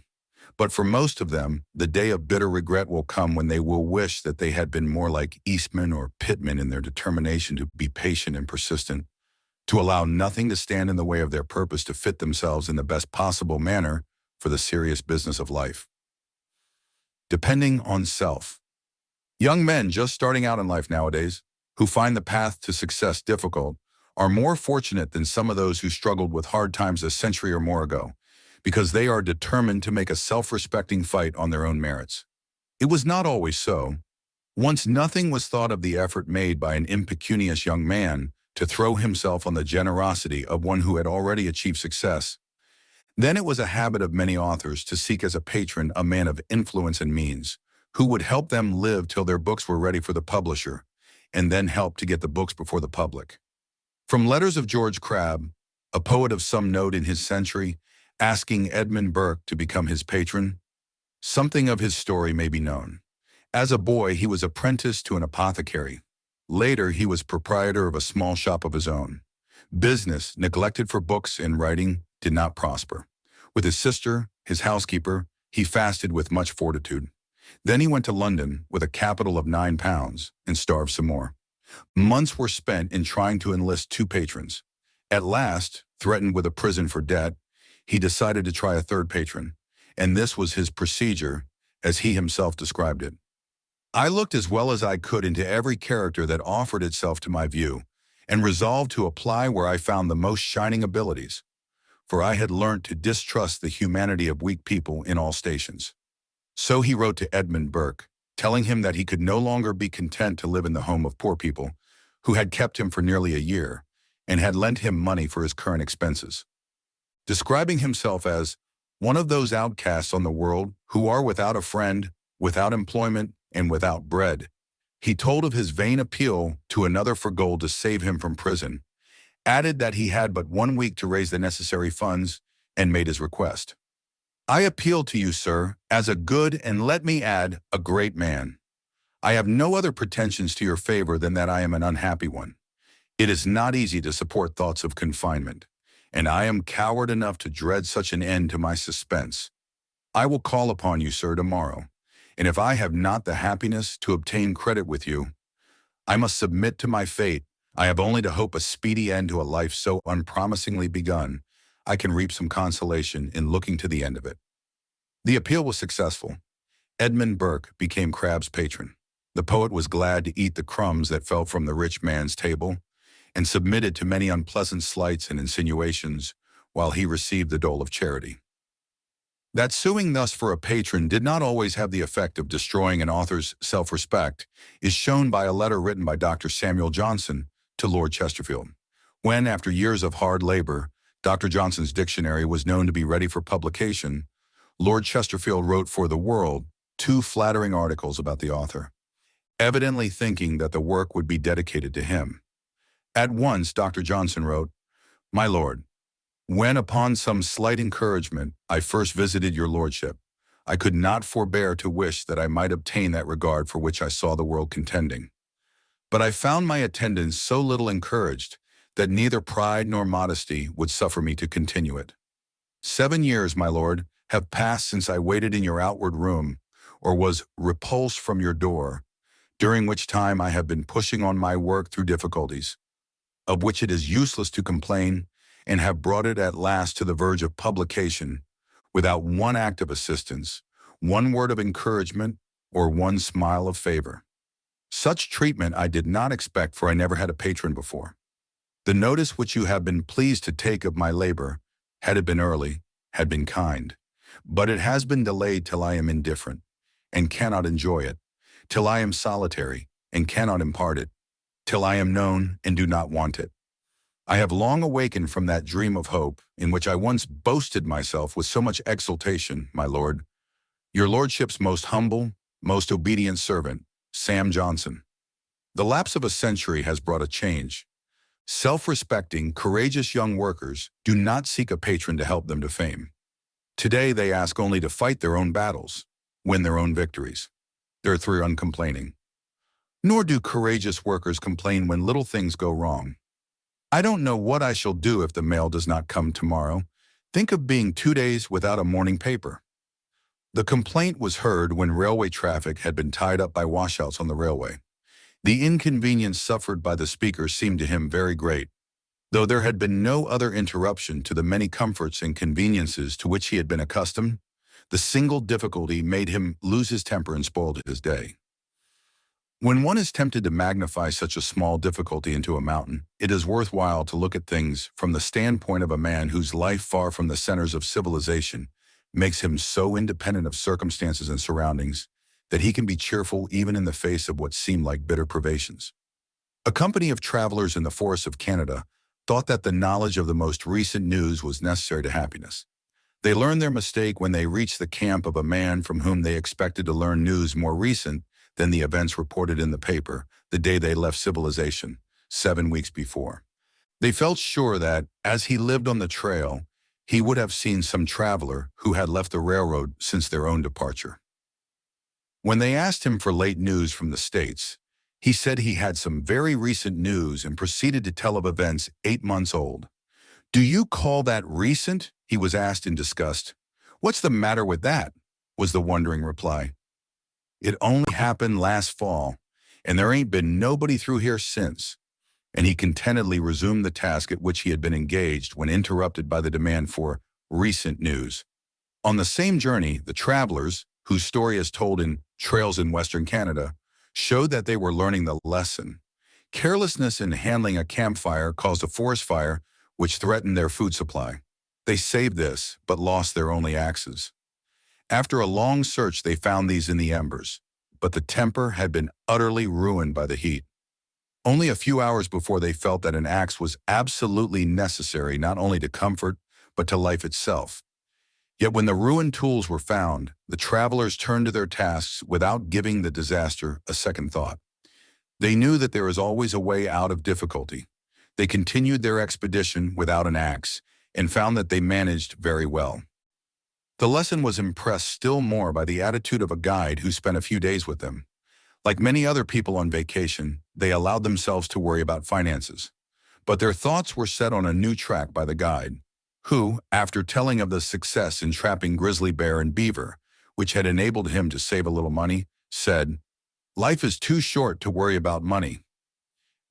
But for most of them, the day of bitter regret will come when they will wish that they had been more like Eastman or Pittman in their determination to be patient and persistent, to allow nothing to stand in the way of their purpose to fit themselves in the best possible manner for the serious business of life. Depending on self. Young men just starting out in life nowadays, who find the path to success difficult, are more fortunate than some of those who struggled with hard times a century or more ago, because they are determined to make a self-respecting fight on their own merits. It was not always so. Once nothing was thought of the effort made by an impecunious young man to throw himself on the generosity of one who had already achieved success. Then it was a habit of many authors to seek as a patron a man of influence and means, who would help them live till their books were ready for the publisher, and then help to get the books before the public. From letters of George Crabbe, a poet of some note in his century, asking Edmund Burke to become his patron, something of his story may be known. As a boy, he was apprenticed to an apothecary. Later, he was proprietor of a small shop of his own. Business, neglected for books and writing, did not prosper. With his sister, his housekeeper, he fasted with much fortitude. Then he went to London with a capital of £9 and starved some more. Months were spent in trying to enlist 2 patrons. At last, threatened with a prison for debt, he decided to try a third patron, and this was his procedure, as he himself described it. I looked as well as I could into every character that offered itself to my view, and resolved to apply where I found the most shining abilities, for I had learnt to distrust the humanity of weak people in all stations. So he wrote to Edmund Burke, telling him that he could no longer be content to live in the home of poor people, who had kept him for nearly a year, and had lent him money for his current expenses. Describing himself as one of those outcasts on the world who are without a friend, without employment, and without bread, He told of his vain appeal to another for gold to save him from prison, added that he had but 1 week to raise the necessary funds, and made his request. I appeal to you, sir, as a good and, let me add, a great man. I have no other pretensions to your favor than that I am an unhappy one. It is not easy to support thoughts of confinement, and I am coward enough to dread such an end to my suspense. I will call upon you, sir, tomorrow, and if I have not the happiness to obtain credit with you, I must submit to my fate. I have only to hope a speedy end to a life so unpromisingly begun. I can reap some consolation in looking to the end of it. The appeal was successful. Edmund Burke became Crabbe's patron. The poet was glad to eat the crumbs that fell from the rich man's table, and submitted to many unpleasant slights and insinuations while he received the dole of charity. That suing thus for a patron did not always have the effect of destroying an author's self-respect is shown by a letter written by Dr. Samuel Johnson to Lord Chesterfield. When, after years of hard labor, Dr. Johnson's dictionary was known to be ready for publication, Lord Chesterfield wrote for The World 2 flattering articles about the author, evidently thinking that the work would be dedicated to him. At once, Dr. Johnson wrote, "My Lord, when upon some slight encouragement I first visited your lordship, I could not forbear to wish that I might obtain that regard for which I saw the world contending. But I found my attendance so little encouraged that neither pride nor modesty would suffer me to continue it. 7 years, my lord, have passed since I waited in your outward room, or was repulsed from your door, during which time I have been pushing on my work through difficulties, of which it is useless to complain, and have brought it at last to the verge of publication, without one act of assistance, one word of encouragement, or one smile of favor. Such treatment I did not expect, for I never had a patron before. The notice which you have been pleased to take of my labor, had it been early, had been kind, but it has been delayed till I am indifferent, and cannot enjoy it, till I am solitary, and cannot impart it, till I am known and do not want it. I have long awakened from that dream of hope, in which I once boasted myself with so much exultation, my lord. Your lordship's most humble, most obedient servant, Sam Johnson." The lapse of a century has brought a change. Self-respecting, courageous young workers do not seek a patron to help them to fame. Today they ask only to fight their own battles, win their own victories. They're through uncomplaining. Nor do courageous workers complain when little things go wrong. "I don't know what I shall do if the mail does not come tomorrow. Think of being 2 days without a morning paper." The complaint was heard when railway traffic had been tied up by washouts on the railway. The inconvenience suffered by the speaker seemed to him very great, though there had been no other interruption to the many comforts and conveniences to which he had been accustomed. The single difficulty made him lose his temper and spoiled his day. When one is tempted to magnify such a small difficulty into a mountain, it is worthwhile to look at things from the standpoint of a man whose life far from the centers of civilization makes him so independent of circumstances and surroundings that he can be cheerful even in the face of what seem like bitter privations. A company of travelers in the forests of Canada thought that the knowledge of the most recent news was necessary to happiness. They learned their mistake when they reached the camp of a man from whom they expected to learn news more recent than the events reported in the paper the day they left civilization, 7 weeks before. They felt sure that, as he lived on the trail, he would have seen some traveler who had left the railroad since their own departure. When they asked him for late news from the States, he said he had some very recent news and proceeded to tell of events 8 months old. "Do you call that recent?" he was asked in disgust. "What's the matter with that?" was the wondering reply. "It only happened last fall, and there ain't been nobody through here since." And he contentedly resumed the task at which he had been engaged when interrupted by the demand for recent news. On the same journey, the travelers, whose story is told in Trails in Western Canada, showed that they were learning the lesson. Carelessness in handling a campfire caused a forest fire which threatened their food supply. They saved this, but lost their only axes. After a long search, they found these in the embers, but the temper had been utterly ruined by the heat. Only a few hours before, they felt that an axe was absolutely necessary not only to comfort, but to life itself. Yet when the ruined tools were found, the travelers turned to their tasks without giving the disaster a second thought. They knew that there is always a way out of difficulty. They continued their expedition without an axe and found that they managed very well. The lesson was impressed still more by the attitude of a guide who spent a few days with them. Like many other people on vacation, they allowed themselves to worry about finances. But their thoughts were set on a new track by the guide, who, after telling of the success in trapping grizzly bear and beaver, which had enabled him to save a little money, said, "Life is too short to worry about money.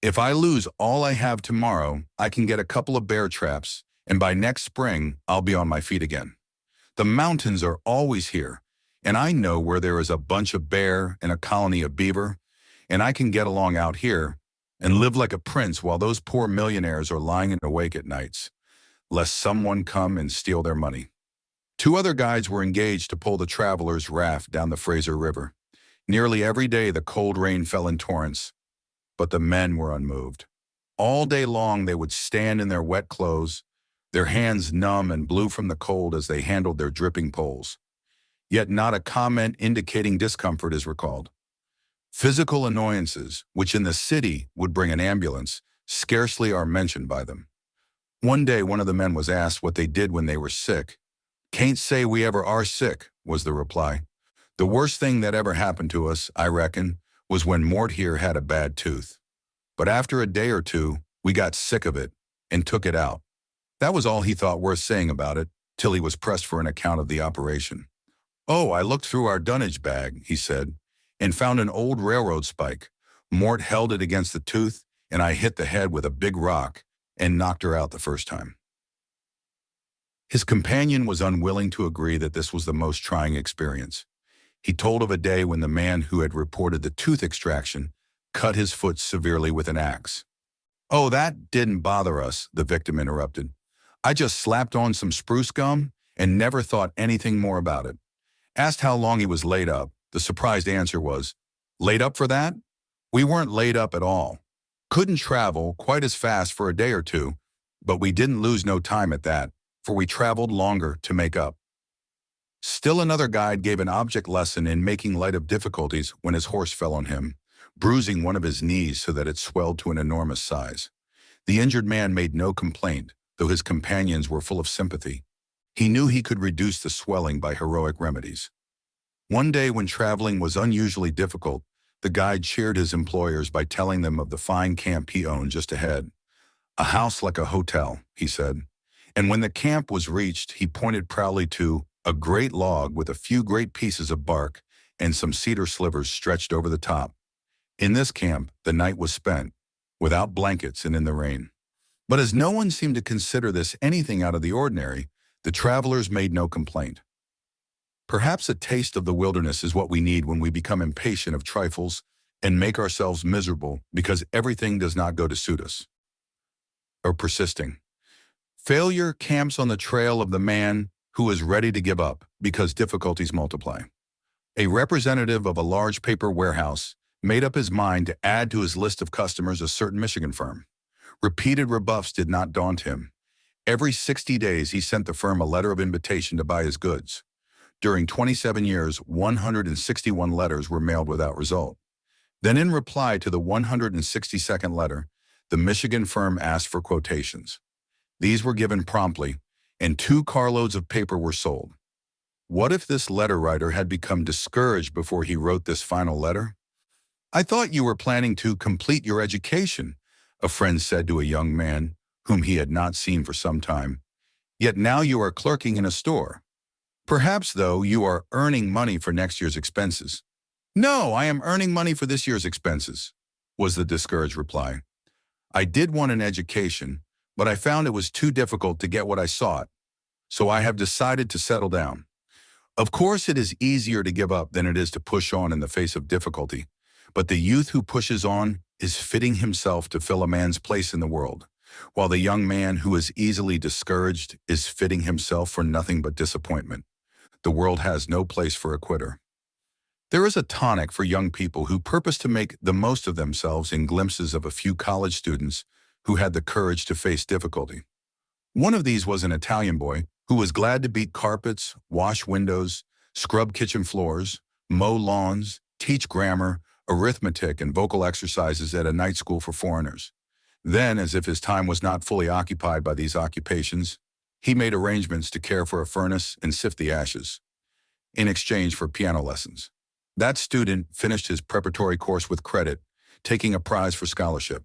If I lose all I have tomorrow, I can get a couple of bear traps, and by next spring, I'll be on my feet again. The mountains are always here, and I know where there is a bunch of bear and a colony of beaver, and I can get along out here and live like a prince while those poor millionaires are lying awake at nights, lest someone come and steal their money." Two other guides were engaged to pull the travelers' raft down the Fraser River. Nearly every day the cold rain fell in torrents, but the men were unmoved. All day long they would stand in their wet clothes, their hands numb and blue from the cold as they handled their dripping poles. Yet not a comment indicating discomfort is recalled. Physical annoyances, which in the city would bring an ambulance, scarcely are mentioned by them. One day one of the men was asked what they did when they were sick. "Can't say we ever are sick," was the reply. "The worst thing that ever happened to us, I reckon, was when Mort here had a bad tooth. But after a day or two, we got sick of it and took it out." That was all he thought worth saying about it, till he was pressed for an account of the operation. "Oh, I looked through our dunnage bag," he said, "and found an old railroad spike. Mort held it against the tooth, and I hit the head with a big rock and knocked her out the first time." His companion was unwilling to agree that this was the most trying experience. He told of a day when the man who had reported the tooth extraction cut his foot severely with an axe. "Oh, that didn't bother us," the victim interrupted. "I just slapped on some spruce gum and never thought anything more about it." Asked how long he was laid up, the surprised answer was, "Laid up for that? We weren't laid up at all. Couldn't travel quite as fast for a day or two, but we didn't lose no time at that, for we traveled longer to make up." Still another guide gave an object lesson in making light of difficulties when his horse fell on him, bruising one of his knees so that it swelled to an enormous size. The injured man made no complaint, though his companions were full of sympathy. He knew he could reduce the swelling by heroic remedies. One day when traveling was unusually difficult, the guide cheered his employers by telling them of the fine camp he owned just ahead. "A house like a hotel," he said. And when the camp was reached, he pointed proudly to a great log with a few great pieces of bark and some cedar slivers stretched over the top. In this camp, the night was spent, without blankets and in the rain. But as no one seemed to consider this anything out of the ordinary, the travelers made no complaint. Perhaps a taste of the wilderness is what we need when we become impatient of trifles and make ourselves miserable because everything does not go to suit us. Or persisting. Failure camps on the trail of the man who is ready to give up because difficulties multiply. A representative of a large paper warehouse made up his mind to add to his list of customers a certain Michigan firm. Repeated rebuffs did not daunt him. Every 60 days he sent the firm a letter of invitation to buy his goods. During 27 years, 161 letters were mailed without result. Then in reply to the 162nd letter, the Michigan firm asked for quotations. These were given promptly, and 2 carloads of paper were sold. What if this letter writer had become discouraged before he wrote this final letter? "I thought you were planning to complete your education," a friend said to a young man whom he had not seen for some time. "Yet now you are clerking in a store. Perhaps, though, you are earning money for next year's expenses." "No, I am earning money for this year's expenses," was the discouraged reply. "I did want an education, but I found it was too difficult to get what I sought, so I have decided to settle down." Of course, it is easier to give up than it is to push on in the face of difficulty, but the youth who pushes on is fitting himself to fill a man's place in the world, while the young man who is easily discouraged is fitting himself for nothing but disappointment. The world has no place for a quitter. There is a tonic for young people who purpose to make the most of themselves in glimpses of a few college students who had the courage to face difficulty. One of these was an Italian boy who was glad to beat carpets, wash windows, scrub kitchen floors, mow lawns, teach grammar, arithmetic, and vocal exercises at a night school for foreigners. Then, as if his time was not fully occupied by these occupations, he made arrangements to care for a furnace and sift the ashes, in exchange for piano lessons. That student finished his preparatory course with credit, taking a prize for scholarship.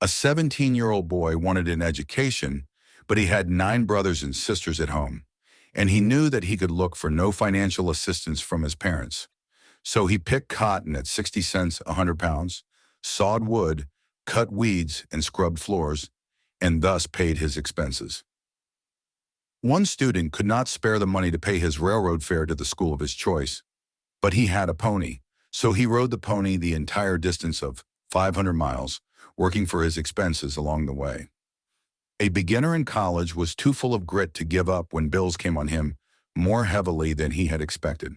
A 17-year-old boy wanted an education, but he had 9 brothers and sisters at home, and he knew that he could look for no financial assistance from his parents. So he picked cotton at 60 cents 100 pounds, sawed wood, cut weeds, and scrubbed floors, and thus paid his expenses. One student could not spare the money to pay his railroad fare to the school of his choice, but he had a pony, so he rode the pony the entire distance of 500 miles, working for his expenses along the way. A beginner in college was too full of grit to give up when bills came on him more heavily than he had expected.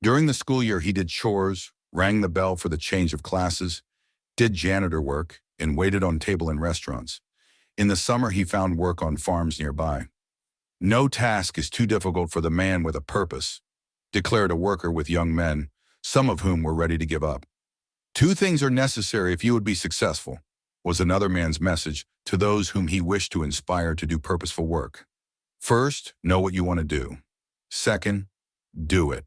During the school year, he did chores, rang the bell for the change of classes, did janitor work, and waited on table in restaurants. In the summer, he found work on farms nearby. "No task is too difficult for the man with a purpose," declared a worker with young men, some of whom were ready to give up. "2 things are necessary if you would be successful," was another man's message to those whom he wished to inspire to do purposeful work. "First, know what you want to do. Second, do it."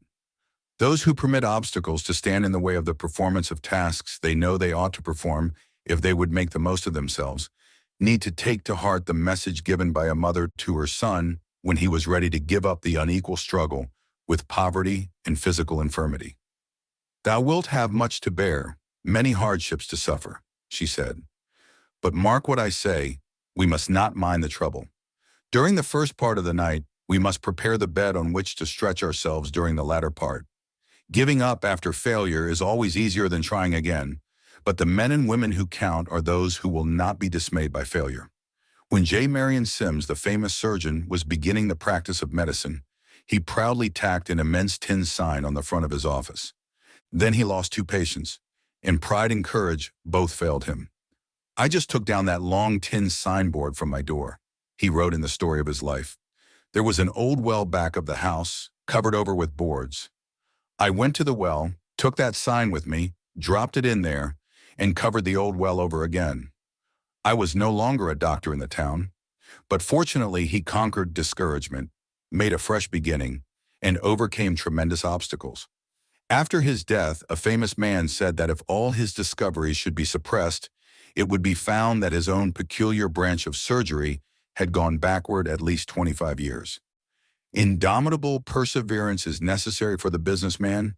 Those who permit obstacles to stand in the way of the performance of tasks they know they ought to perform if they would make the most of themselves need to take to heart the message given by a mother to her son when he was ready to give up the unequal struggle with poverty and physical infirmity. "Thou wilt have much to bear, many hardships to suffer," she said. "But mark what I say, we must not mind the trouble. During the first part of the night, we must prepare the bed on which to stretch ourselves during the latter part. Giving up after failure is always easier than trying again, but the men and women who count are those who will not be dismayed by failure." When J. Marion Sims, the famous surgeon, was beginning the practice of medicine, he proudly tacked an immense tin sign on the front of his office. Then he lost 2 patients, and pride and courage both failed him. "I just took down that long tin signboard from my door," he wrote in the story of his life. "There was an old well back of the house, covered over with boards. I went to the well, took that sign with me, dropped it in there, and covered the old well over again. I was no longer a doctor in the town, but fortunately he conquered discouragement, made a fresh beginning, and overcame tremendous obstacles. After his death, a famous man said that if all his discoveries should be suppressed, it would be found that his own peculiar branch of surgery had gone backward at least 25 years. Indomitable perseverance is necessary for the businessman,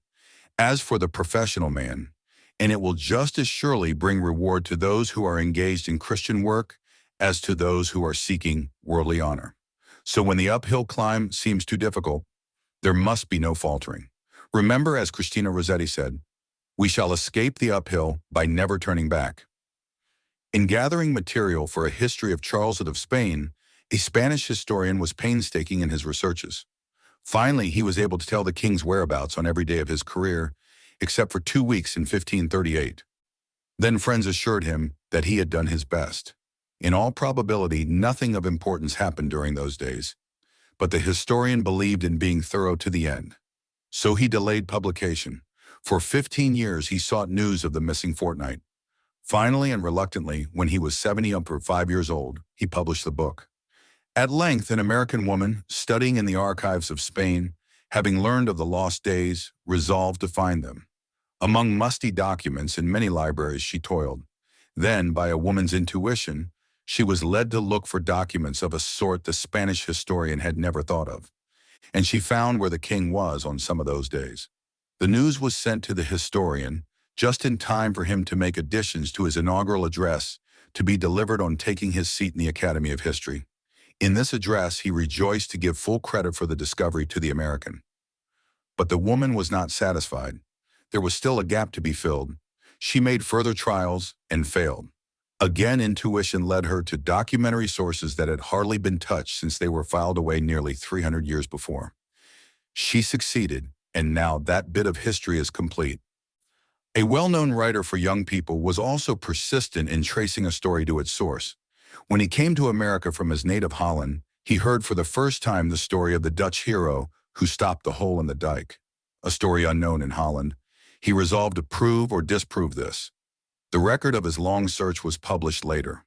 as for the professional man, and it will just as surely bring reward to those who are engaged in Christian work as to those who are seeking worldly honor. So when the uphill climb seems too difficult, there must be no faltering. Remember, as Christina Rossetti said, "We shall escape the uphill by never turning back." In gathering material for a history of Charles of Spain, a Spanish historian was painstaking in his researches. Finally, he was able to tell the king's whereabouts on every day of his career, except for 2 weeks in 1538. Then friends assured him that he had done his best. In all probability, nothing of importance happened during those days, but the historian believed in being thorough to the end. So he delayed publication. For 15 years, he sought news of the missing fortnight. Finally and reluctantly, when he was 75 years old, he published the book. At length, an American woman, studying in the archives of Spain, having learned of the lost days, resolved to find them. Among musty documents in many libraries she toiled. Then, by a woman's intuition, she was led to look for documents of a sort the Spanish historian had never thought of. And she found where the king was on some of those days. The news was sent to the historian, just in time for him to make additions to his inaugural address to be delivered on taking his seat in the Academy of History. In this address, he rejoiced to give full credit for the discovery to the American. But the woman was not satisfied. There was still a gap to be filled. She made further trials and failed. Again, intuition led her to documentary sources that had hardly been touched since they were filed away nearly 300 years before. She succeeded, and now that bit of history is complete. A well-known writer for young people was also persistent in tracing a story to its source. When he came to America from his native Holland, he heard for the first time the story of the Dutch hero who stopped the hole in the dike, a story unknown in Holland. He resolved to prove or disprove this. The record of his long search was published later.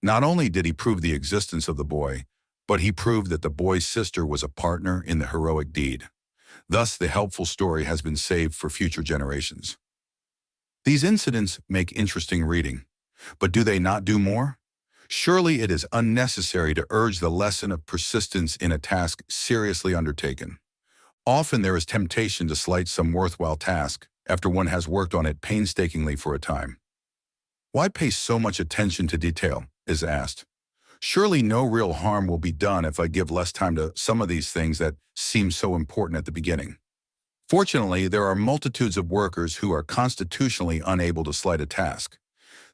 Not only did he prove the existence of the boy, but he proved that the boy's sister was a partner in the heroic deed. Thus, the helpful story has been saved for future generations. These incidents make interesting reading, but do they not do more? Surely it is unnecessary to urge the lesson of persistence in a task seriously undertaken. Often there is temptation to slight some worthwhile task after one has worked on it painstakingly for a time. Why pay so much attention to detail, is asked. Surely no real harm will be done if I give less time to some of these things that seem so important at the beginning. Fortunately, there are multitudes of workers who are constitutionally unable to slight a task.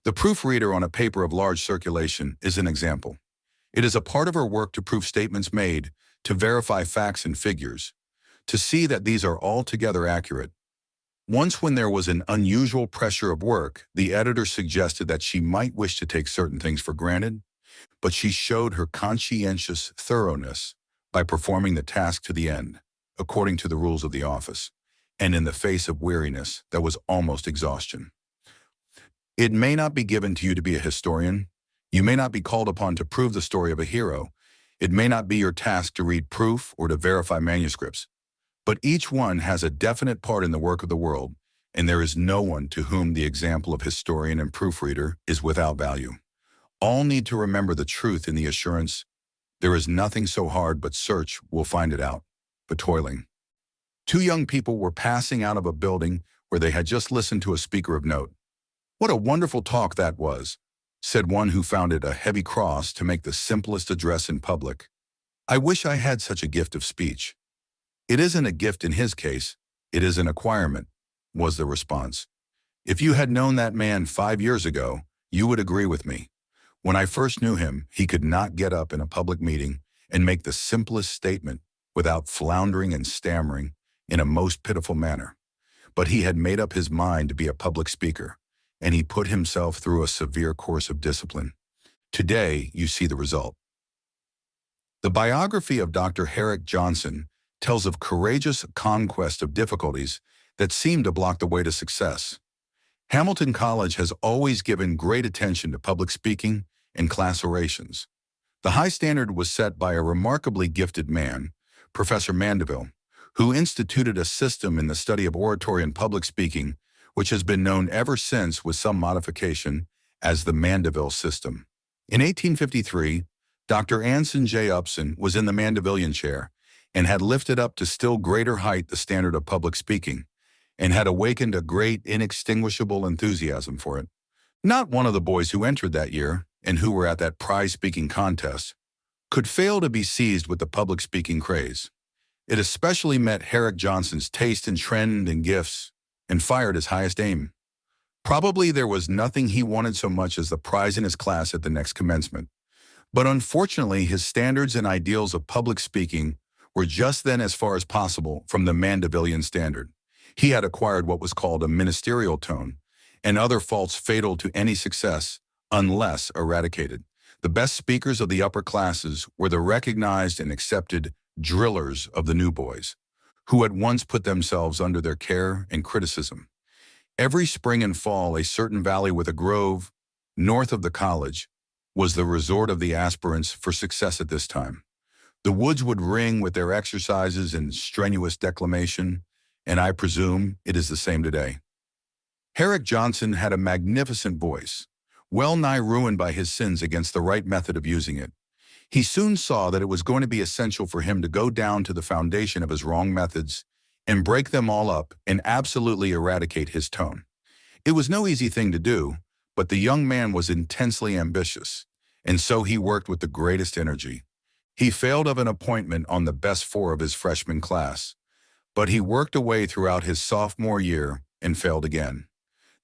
The proofreader on a paper of large circulation is an example. It is a part of her work to proof statements made, to verify facts and figures, to see that these are altogether accurate. Once when there was an unusual pressure of work, the editor suggested that she might wish to take certain things for granted, but she showed her conscientious thoroughness by performing the task to the end, according to the rules of the office, and in the face of weariness that was almost exhaustion. It may not be given to you to be a historian. You may not be called upon to prove the story of a hero. It may not be your task to read proof or to verify manuscripts. But each one has a definite part in the work of the world, and there is no one to whom the example of historian and proofreader is without value. All need to remember the truth in the assurance, there is nothing so hard but search will find it out, but toiling. Two young people were passing out of a building where they had just listened to a speaker of note. "What a wonderful talk that was," said one who found it a heavy cross to make the simplest address in public. "I wish I had such a gift of speech." "It isn't a gift in his case, it is an acquirement," was the response. "If you had known that man 5 years ago, you would agree with me. When I first knew him, he could not get up in a public meeting and make the simplest statement without floundering and stammering in a most pitiful manner. But he had made up his mind to be a public speaker, and he put himself through a severe course of discipline. Today, you see the result." The biography of Dr. Herrick Johnson tells of courageous conquest of difficulties that seem to block the way to success. Hamilton College has always given great attention to public speaking and class orations. The high standard was set by a remarkably gifted man, Professor Mandeville, who instituted a system in the study of oratory and public speaking, which has been known ever since with some modification as the Mandeville system. In 1853, Dr. Anson J. Upson was in the Mandevillian chair and had lifted up to still greater height the standard of public speaking, and had awakened a great inextinguishable enthusiasm for it. Not one of the boys who entered that year, and who were at that prize-speaking contest, could fail to be seized with the public speaking craze. It especially met Herrick Johnson's taste and trend and gifts, and fired his highest aim. Probably there was nothing he wanted so much as the prize in his class at the next commencement. But unfortunately, his standards and ideals of public speaking were just then as far as possible from the Mandevillian standard. He had acquired what was called a ministerial tone, and other faults fatal to any success unless eradicated. The best speakers of the upper classes were the recognized and accepted drillers of the new boys, who at once put themselves under their care and criticism. Every spring and fall, a certain valley with a grove, north of the college, was the resort of the aspirants for success at this time. The woods would ring with their exercises and strenuous declamation, and I presume it is the same today. Herrick Johnson had a magnificent voice, well nigh ruined by his sins against the right method of using it. He soon saw that it was going to be essential for him to go down to the foundation of his wrong methods and break them all up and absolutely eradicate his tone. It was no easy thing to do, but the young man was intensely ambitious, and so he worked with the greatest energy. He failed of an appointment on the best 4 of his freshman class, but he worked away throughout his sophomore year and failed again.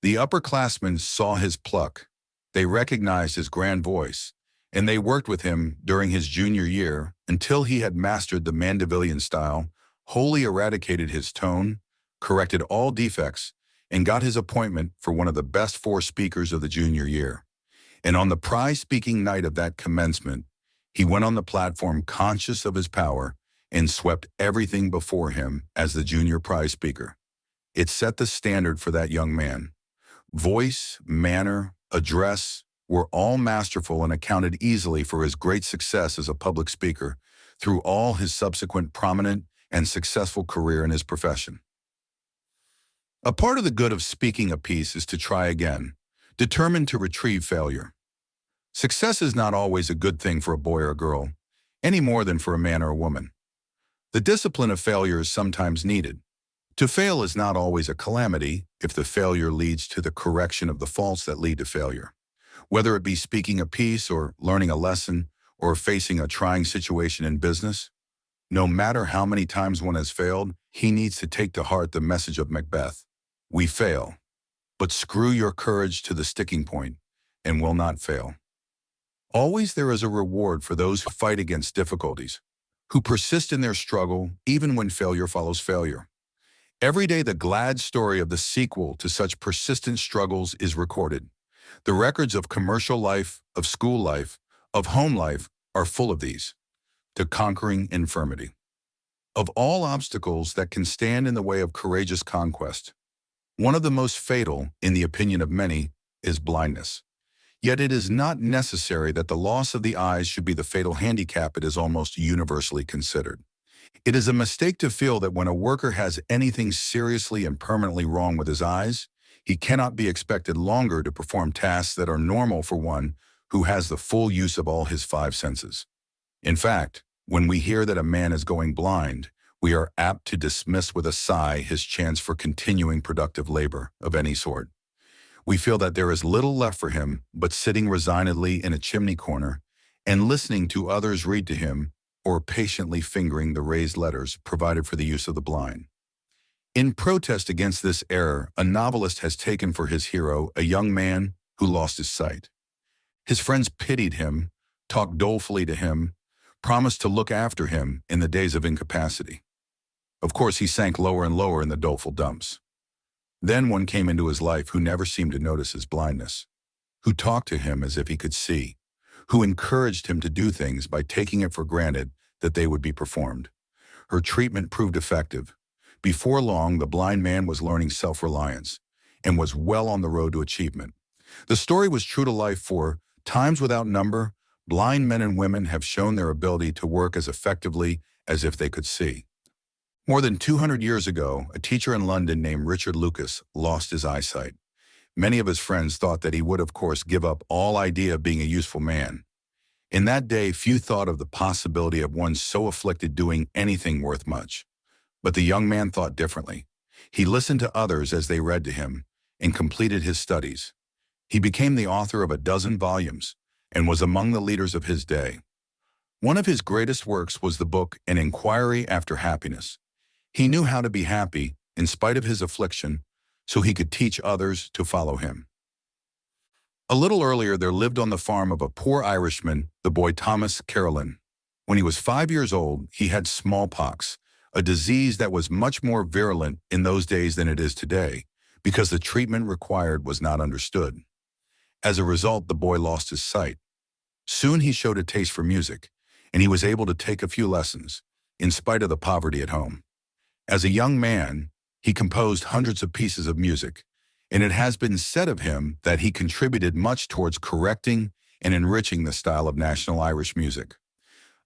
The upperclassmen saw his pluck, they recognized his grand voice, and they worked with him during his junior year until he had mastered the Mandevillian style, wholly eradicated his tone, corrected all defects, and got his appointment for one of the best 4 speakers of the junior year. And on the prize-speaking night of that commencement, he went on the platform conscious of his power and swept everything before him as the junior prize speaker. It set the standard for that young man. Voice, manner, address were all masterful and accounted easily for his great success as a public speaker through all his subsequent prominent and successful career in his profession. A part of the good of speaking a piece is to try again, determined to retrieve failure. Success is not always a good thing for a boy or a girl, any more than for a man or a woman. The discipline of failure is sometimes needed. To fail is not always a calamity if the failure leads to the correction of the faults that lead to failure. Whether it be speaking a piece or learning a lesson or facing a trying situation in business, no matter how many times one has failed, he needs to take to heart the message of Macbeth. We fail, but screw your courage to the sticking point and will not fail. Always there is a reward for those who fight against difficulties, who persist in their struggle even when failure follows failure. Every day the glad story of the sequel to such persistent struggles is recorded. The records of commercial life, of school life, of home life are full of these. To conquering infirmity. Of all obstacles that can stand in the way of courageous conquest, one of the most fatal, in the opinion of many, is blindness. Yet it is not necessary that the loss of the eyes should be the fatal handicap it is almost universally considered. It is a mistake to feel that when a worker has anything seriously and permanently wrong with his eyes, he cannot be expected longer to perform tasks that are normal for one who has the full use of all his five senses. In fact, when we hear that a man is going blind, we are apt to dismiss with a sigh his chance for continuing productive labor of any sort. We feel that there is little left for him but sitting resignedly in a chimney corner and listening to others read to him or patiently fingering the raised letters provided for the use of the blind. In protest against this error, a novelist has taken for his hero a young man who lost his sight. His friends pitied him, talked dolefully to him, promised to look after him in the days of incapacity. Of course, he sank lower and lower in the doleful dumps. Then one came into his life who never seemed to notice his blindness, who talked to him as if he could see, who encouraged him to do things by taking it for granted that they would be performed. Her treatment proved effective. Before long, the blind man was learning self-reliance and was well on the road to achievement. The story was true to life, for times without number, blind men and women have shown their ability to work as effectively as if they could see. More than 200 years ago, a teacher in London named Richard Lucas lost his eyesight. Many of his friends thought that he would, of course, give up all idea of being a useful man. In that day, few thought of the possibility of one so afflicted doing anything worth much. But the young man thought differently. He listened to others as they read to him and completed his studies. He became the author of a dozen volumes and was among the leaders of his day. One of his greatest works was the book An Inquiry After Happiness. He knew how to be happy in spite of his affliction, so he could teach others to follow him. A little earlier, there lived on the farm of a poor Irishman the boy Thomas Carolan. When he was 5 years old, he had smallpox, a disease that was much more virulent in those days than it is today, because the treatment required was not understood. As a result, the boy lost his sight. Soon he showed a taste for music, and he was able to take a few lessons, in spite of the poverty at home. As a young man, he composed hundreds of pieces of music, and it has been said of him that he contributed much towards correcting and enriching the style of national Irish music.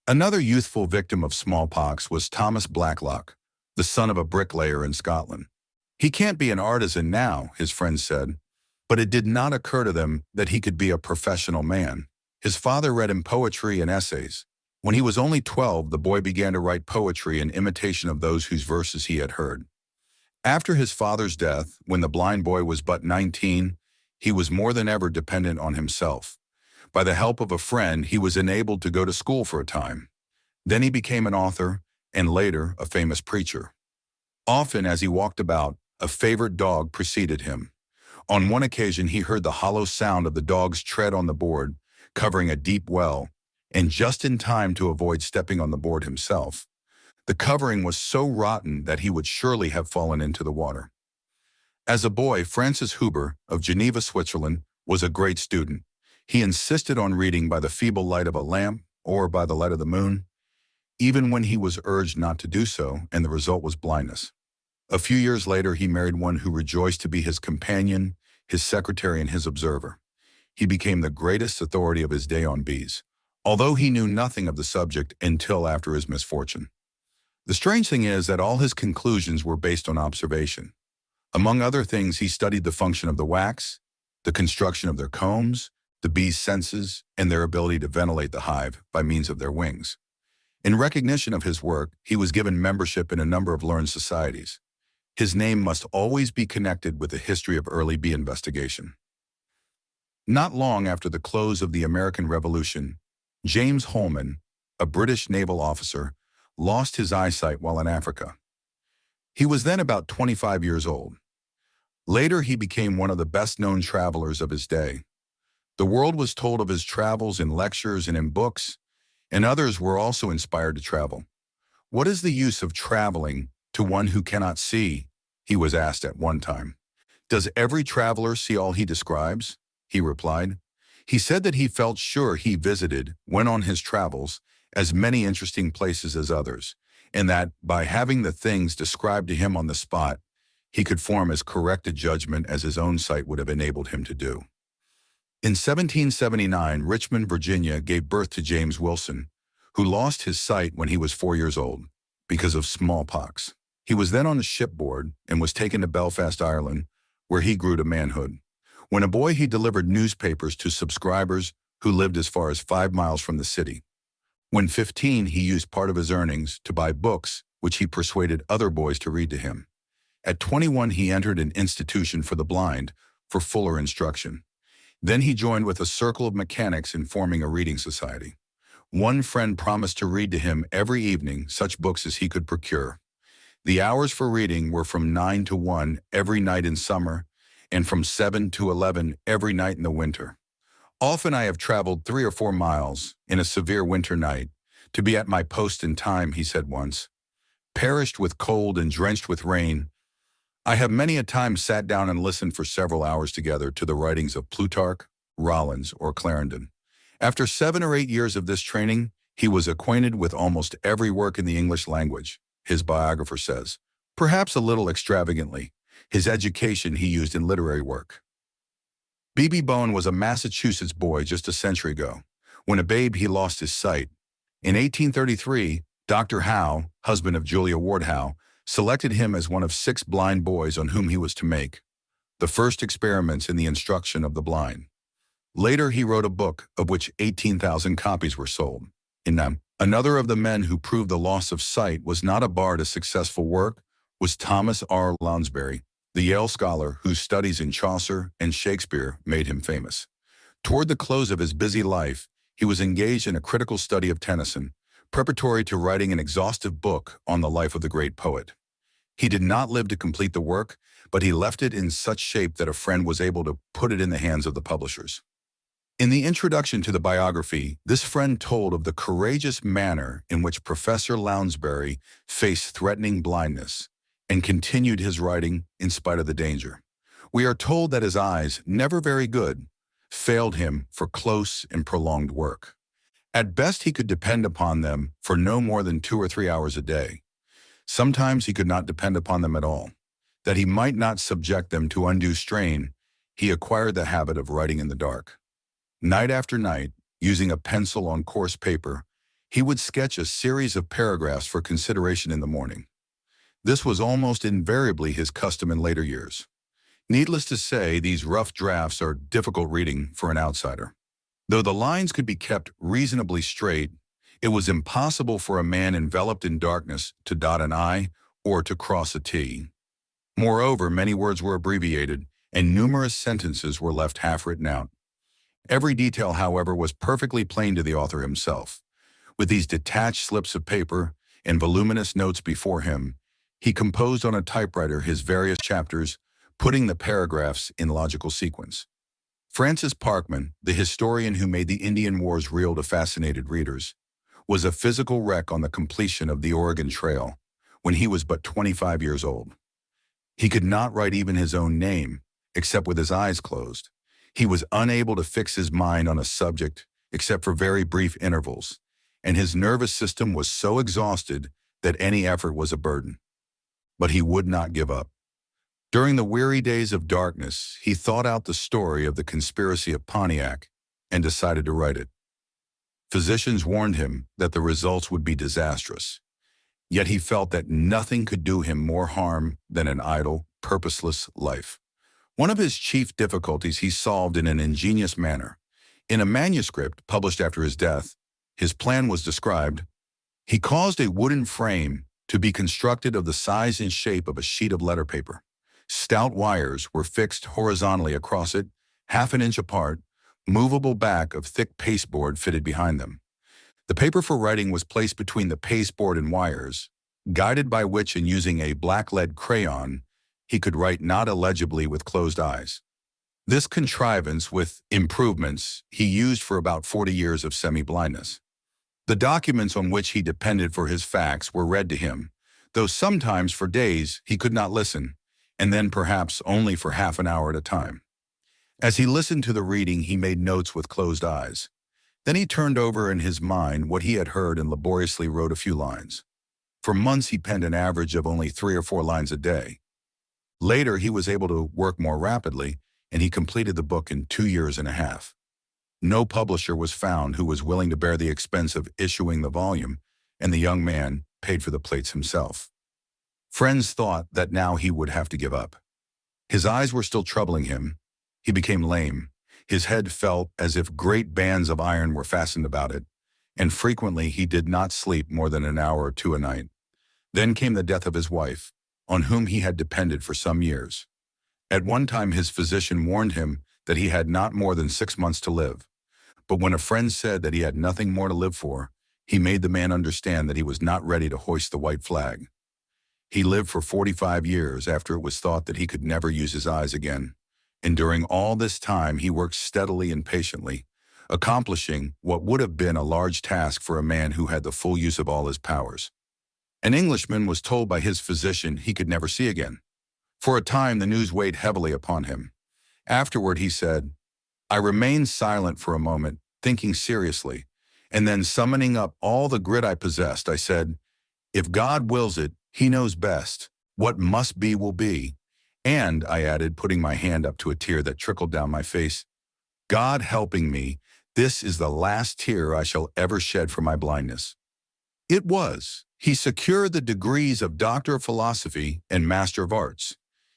Another youthful victim of smallpox was Thomas Blacklock, the son of a bricklayer in Scotland. He can't be an artisan now, his friends said, but it did not occur to them that he could be a professional man. His father read him poetry and essays. When he was only 12, the boy began to write poetry in imitation of those whose verses he had heard. After his father's death, when the blind boy was but 19, he was more than ever dependent on himself. By the help of a friend, he was enabled to go to school for a time. Then he became an author, and later a famous preacher. Often as he walked about, a favorite dog preceded him. On one occasion, he heard the hollow sound of the dog's tread on the board, covering a deep well, and just in time to avoid stepping on the board himself. The covering was so rotten that he would surely have fallen into the water. As a boy, Francis Huber of Geneva, Switzerland, was a great student. He insisted on reading by the feeble light of a lamp or by the light of the moon, even when he was urged not to do so, and the result was blindness. A few years later, he married one who rejoiced to be his companion, his secretary, and his observer. He became the greatest authority of his day on bees, although he knew nothing of the subject until after his misfortune. The strange thing is that all his conclusions were based on observation. Among other things, he studied the function of the wax, the construction of their combs, the bees' senses, and their ability to ventilate the hive by means of their wings. In recognition of his work, he was given membership in a number of learned societies. His name must always be connected with the history of early bee investigation. Not long after the close of the American Revolution, James Holman, a British naval officer, lost his eyesight while in Africa. He was then about 25 years old. Later, he became one of the best-known travelers of his day. The world was told of his travels in lectures and in books, and others were also inspired to travel. "What is the use of traveling to one who cannot see?" he was asked at one time. "Does every traveler see all he describes?" he replied. He said that he felt sure he visited, when on his travels, as many interesting places as others, and that by having the things described to him on the spot, he could form as correct a judgment as his own sight would have enabled him to do. In 1779, Richmond, Virginia, gave birth to James Wilson, who lost his sight when he was 4 years old because of smallpox. He was then on a shipboard and was taken to Belfast, Ireland, where he grew to manhood. When a boy, he delivered newspapers to subscribers who lived as far as 5 miles from the city. When 15, he used part of his earnings to buy books, which he persuaded other boys to read to him. At 21, he entered an institution for the blind for fuller instruction. Then he joined with a circle of mechanics in forming a reading society. One friend promised to read to him every evening such books as he could procure. The hours for reading were from 9 to 1 every night in summer, and from 7 to 11 every night in the winter. "Often I have traveled 3 or 4 miles in a severe winter night to be at my post in time," he said once. "Perished with cold and drenched with rain, I have many a time sat down and listened for several hours together to the writings of Plutarch, Rollins, or Clarendon. After 7 or 8 years of this training, he was acquainted with almost every work in the English language," his biographer says. Perhaps a little extravagantly, his education he used in literary work. B.B. Bowen was a Massachusetts boy just a century ago. When a babe, he lost his sight. In 1833, Dr. Howe, husband of Julia Ward Howe, selected him as one of 6 blind boys on whom he was to make the first experiments in the instruction of the blind. Later, he wrote a book of which 18,000 copies were sold. In them, another of the men who proved the loss of sight was not a bar to successful work was Thomas R. Lounsbury, the Yale scholar whose studies in Chaucer and Shakespeare made him famous. Toward the close of his busy life, he was engaged in a critical study of Tennyson, preparatory to writing an exhaustive book on the life of the great poet. He did not live to complete the work, but he left it in such shape that a friend was able to put it in the hands of the publishers. In the introduction to the biography, this friend told of the courageous manner in which Professor Lounsbury faced threatening blindness and continued his writing in spite of the danger. We are told that his eyes, never very good, failed him for close and prolonged work. At best, he could depend upon them for no more than 2 or 3 hours a day. Sometimes he could not depend upon them at all. That he might not subject them to undue strain, he acquired the habit of writing in the dark. Night after night, using a pencil on coarse paper, he would sketch a series of paragraphs for consideration in the morning. This was almost invariably his custom in later years. Needless to say, these rough drafts are difficult reading for an outsider. Though the lines could be kept reasonably straight, it was impossible for a man enveloped in darkness to dot an I or to cross a T. Moreover, many words were abbreviated, and numerous sentences were left half-written out. Every detail, however, was perfectly plain to the author himself. With these detached slips of paper and voluminous notes before him, he composed on a typewriter his various chapters, putting the paragraphs in logical sequence. Francis Parkman, the historian who made the Indian Wars real to fascinated readers, was a physical wreck on the completion of the Oregon Trail when he was but 25 years old. He could not write even his own name, except with his eyes closed. He was unable to fix his mind on a subject except for very brief intervals, and his nervous system was so exhausted that any effort was a burden. But he would not give up. During the weary days of darkness, he thought out the story of the conspiracy of Pontiac and decided to write it. Physicians warned him that the results would be disastrous. Yet he felt that nothing could do him more harm than an idle, purposeless life. One of his chief difficulties he solved in an ingenious manner. In a manuscript published after his death, his plan was described. He caused a wooden frame to be constructed of the size and shape of a sheet of letter paper. Stout wires were fixed horizontally across it, half an inch apart, movable back of thick pasteboard fitted behind them. The paper for writing was placed between the pasteboard and wires, guided by which and using a black lead crayon, he could write not illegibly with closed eyes. This contrivance, with improvements, he used for about 40 years of semi-blindness. The documents on which he depended for his facts were read to him, though sometimes for days he could not listen, and then perhaps only for half an hour at a time. As he listened to the reading, he made notes with closed eyes. Then he turned over in his mind what he had heard and laboriously wrote a few lines. For months he penned an average of only 3 or 4 lines a day. Later he was able to work more rapidly, and he completed the book in 2 years and a half. No publisher was found who was willing to bear the expense of issuing the volume, and the young man paid for the plates himself. Friends thought that now he would have to give up. His eyes were still troubling him. He became lame. His head felt as if great bands of iron were fastened about it, and frequently he did not sleep more than an hour or 2 a night. Then came the death of his wife, on whom he had depended for some years. At one time his physician warned him that he had not more than 6 months to live. But when a friend said that he had nothing more to live for, he made the man understand that he was not ready to hoist the white flag. He lived for 45 years after it was thought that he could never use his eyes again. And during all this time he worked steadily and patiently, accomplishing what would have been a large task for a man who had the full use of all his powers. An Englishman was told by his physician he could never see again. For a time the news weighed heavily upon him. Afterward he said, "I remained silent for a moment, thinking seriously, and then summoning up all the grit I possessed, I said, 'If God wills it, He knows best. What must be will be.' And," I added, putting my hand up to a tear that trickled down my face, "God helping me, this is the last tear I shall ever shed for my blindness." It was. He secured the degrees of Doctor of Philosophy and Master of Arts.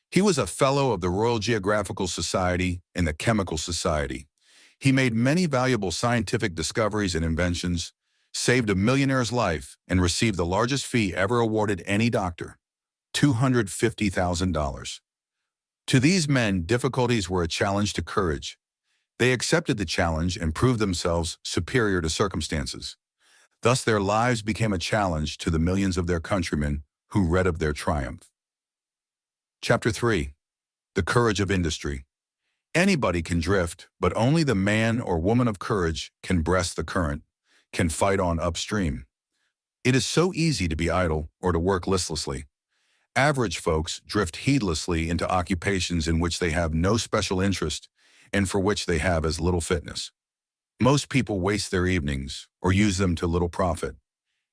He was a Fellow of the Royal Geographical Society and the Chemical Society. He made many valuable scientific discoveries and inventions, saved a millionaire's life, and received the largest fee ever awarded any doctor, $250,000. To these men, difficulties were a challenge to courage. They accepted the challenge and proved themselves superior to circumstances. Thus their lives became a challenge to the millions of their countrymen who read of their triumph. Chapter 3. The Courage of Industry. Anybody can drift, but only the man or woman of courage can breast the current, can fight on upstream. It is so easy to be idle or to work listlessly. Average folks drift heedlessly into occupations in which they have no special interest and for which they have as little fitness. Most people waste their evenings or use them to little profit.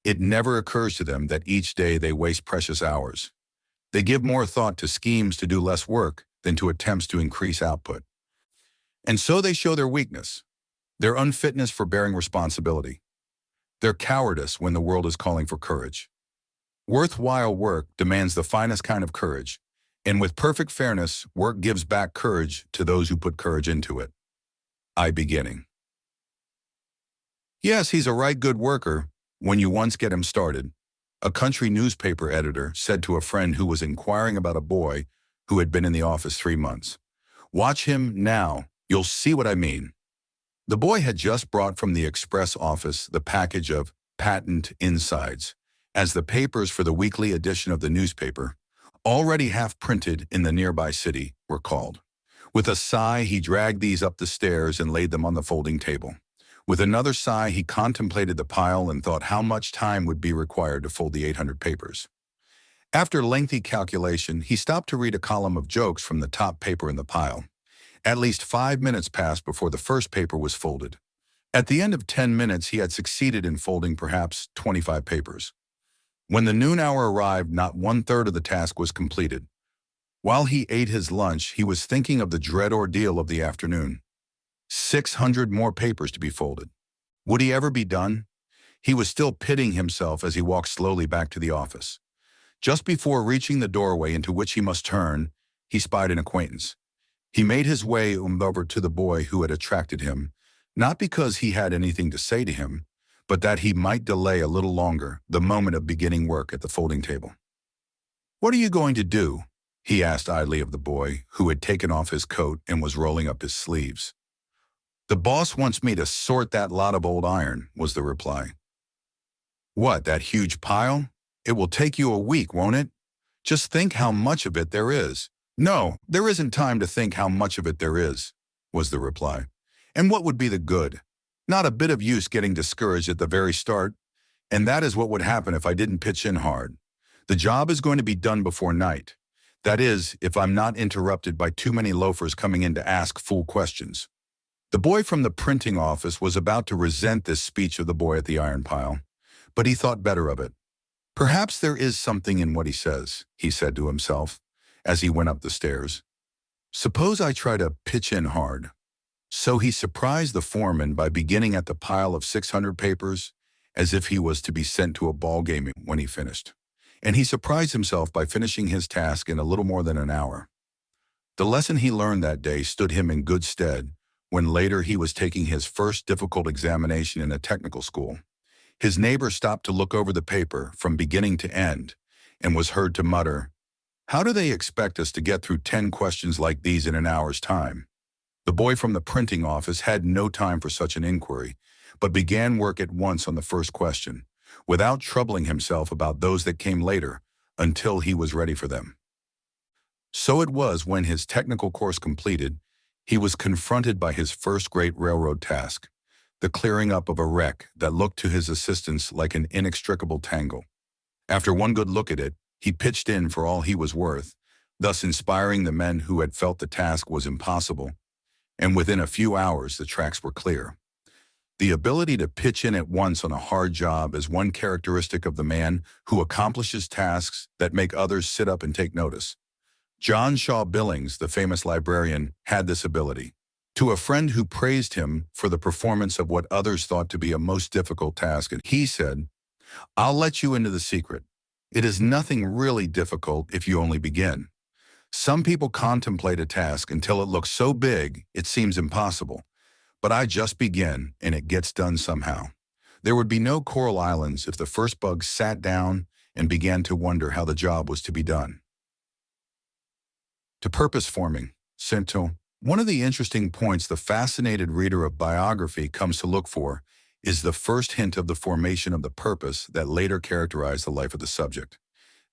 It never occurs to them that each day they waste precious hours. They give more thought to schemes to do less work than to attempts to increase output. And so they show their weakness, their unfitness for bearing responsibility, their cowardice when the world is calling for courage. Worthwhile work demands the finest kind of courage, and with perfect fairness, work gives back courage to those who put courage into it. Beginning. Yes, he's a right good worker when you once get him started, a country newspaper editor said to a friend who was inquiring about a boy who had been in the office 3 months. "Watch him now, you'll see what I mean." The boy had just brought from the express office the package of patent insides, as the papers for the weekly edition of the newspaper, already half printed in the nearby city, were called. With a sigh, he dragged these up the stairs and laid them on the folding table. With another sigh, he contemplated the pile and thought how much time would be required to fold the 800 papers. After lengthy calculation, he stopped to read a column of jokes from the top paper in the pile. At least 5 minutes passed before the first paper was folded. At the end of 10 minutes, he had succeeded in folding perhaps 25 papers. When the noon hour arrived, not one-third of the task was completed. While he ate his lunch, he was thinking of the dread ordeal of the afternoon. 600 more papers to be folded. Would he ever be done? He was still pitying himself as he walked slowly back to the office. Just before reaching the doorway into which he must turn, he spied an acquaintance. He made his way over to the boy who had attracted him, not because he had anything to say to him, but that he might delay a little longer the moment of beginning work at the folding table. "What are you going to do?" he asked idly of the boy, who had taken off his coat and was rolling up his sleeves. "The boss wants me to sort that lot of old iron," was the reply. "What, that huge pile? It will take you a week, won't it? Just think how much of it there is." "No, there isn't time to think how much of it there is," was the reply. "And what would be the good? Not a bit of use getting discouraged at the very start. And that is what would happen if I didn't pitch in hard. The job is going to be done before night. That is, if I'm not interrupted by too many loafers coming in to ask fool questions." The boy from the printing office was about to resent this speech of the boy at the iron pile, but he thought better of it. "Perhaps there is something in what he says," he said to himself as he went up the stairs. "Suppose I try to pitch in hard." So he surprised the foreman by beginning at the pile of 600 papers, as if he was to be sent to a ball game when he finished. And he surprised himself by finishing his task in a little more than an hour. The lesson he learned that day stood him in good stead when later he was taking his first difficult examination in a technical school. His neighbor stopped to look over the paper from beginning to end and was heard to mutter, "How do they expect us to get through 10 questions like these in an hour's time?" The boy from the printing office had no time for such an inquiry, but began work at once on the first question, without troubling himself about those that came later, until he was ready for them. So it was when his technical course completed, he was confronted by his first great railroad task, the clearing up of a wreck that looked to his assistants like an inextricable tangle. After one good look at it, he pitched in for all he was worth, thus inspiring the men who had felt the task was impossible, and within a few hours the tracks were clear. The ability to pitch in at once on a hard job is one characteristic of the man who accomplishes tasks that make others sit up and take notice. John Shaw Billings, the famous librarian, had this ability. To a friend who praised him for the performance of what others thought to be a most difficult task, and he said, "I'll let you into the secret. It is nothing really difficult if you only begin. Some people contemplate a task until it looks so big it seems impossible. But I just begin, and it gets done somehow. There would be no coral islands if the first bug sat down and began to wonder how the job was to be done." To purpose forming, Cinto. One of the interesting points the fascinated reader of biography comes to look for is the first hint of the formation of the purpose that later characterized the life of the subject.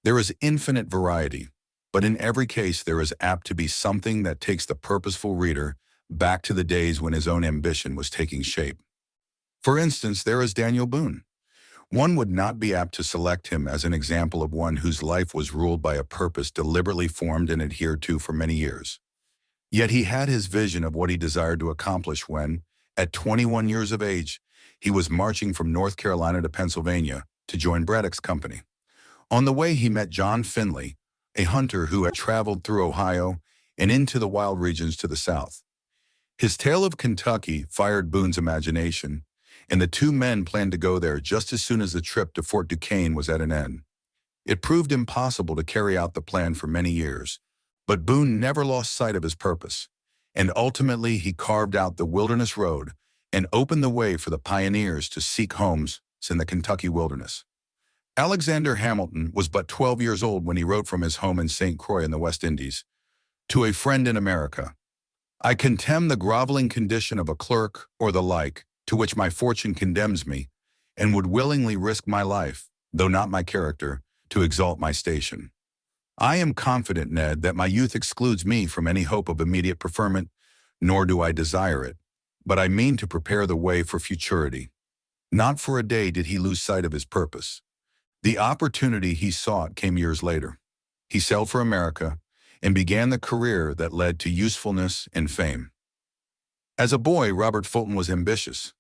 There is infinite variety, but in every case there is apt to be something that takes the purposeful reader back to the days when his own ambition was taking shape. For instance, there is Daniel Boone. One would not be apt to select him as an example of one whose life was ruled by a purpose deliberately formed and adhered to for many years. Yet he had his vision of what he desired to accomplish when, at 21 years of age, he was marching from North Carolina to Pennsylvania to join Braddock's company. On the way, he met John Finley, a hunter who had traveled through Ohio and into the wild regions to the south. His tale of Kentucky fired Boone's imagination, and the two men planned to go there just as soon as the trip to Fort Duquesne was at an end. It proved impossible to carry out the plan for many years, but Boone never lost sight of his purpose, and ultimately he carved out the wilderness road and opened the way for the pioneers to seek homes in the Kentucky wilderness. Alexander Hamilton was but 12 years old when he wrote from his home in St. Croix in the West Indies, "To a friend in America, I contemn the groveling condition of a clerk or the like, to which my fortune condemns me, and would willingly risk my life, though not my character, to exalt my station. I am confident, Ned, that my youth excludes me from any hope of immediate preferment, nor do I desire it, but I mean to prepare the way for futurity." Not for a day did he lose sight of his purpose. The opportunity he sought came years later. He sailed for America and began the career that led to usefulness and fame. As a boy, Robert Fulton was ambitious.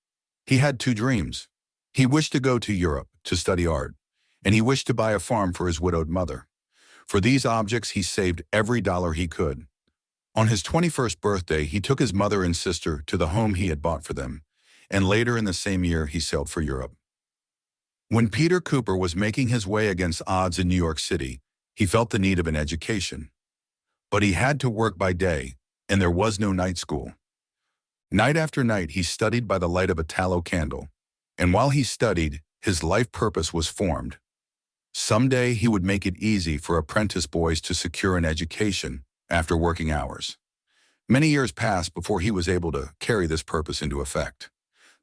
He had two dreams. He wished to go to Europe to study art, and he wished to buy a farm for his widowed mother. For these objects, he saved every dollar he could. On his 21st birthday, he took his mother and sister to the home he had bought for them, and later in the same year, he sailed for Europe. When Peter Cooper was making his way against odds in New York City, he felt the need of an education. But he had to work by day, and there was no night school. Night after night, he studied by the light of a tallow candle, and while he studied, his life purpose was formed. Someday, he would make it easy for apprentice boys to secure an education after working hours. Many years passed before he was able to carry this purpose into effect.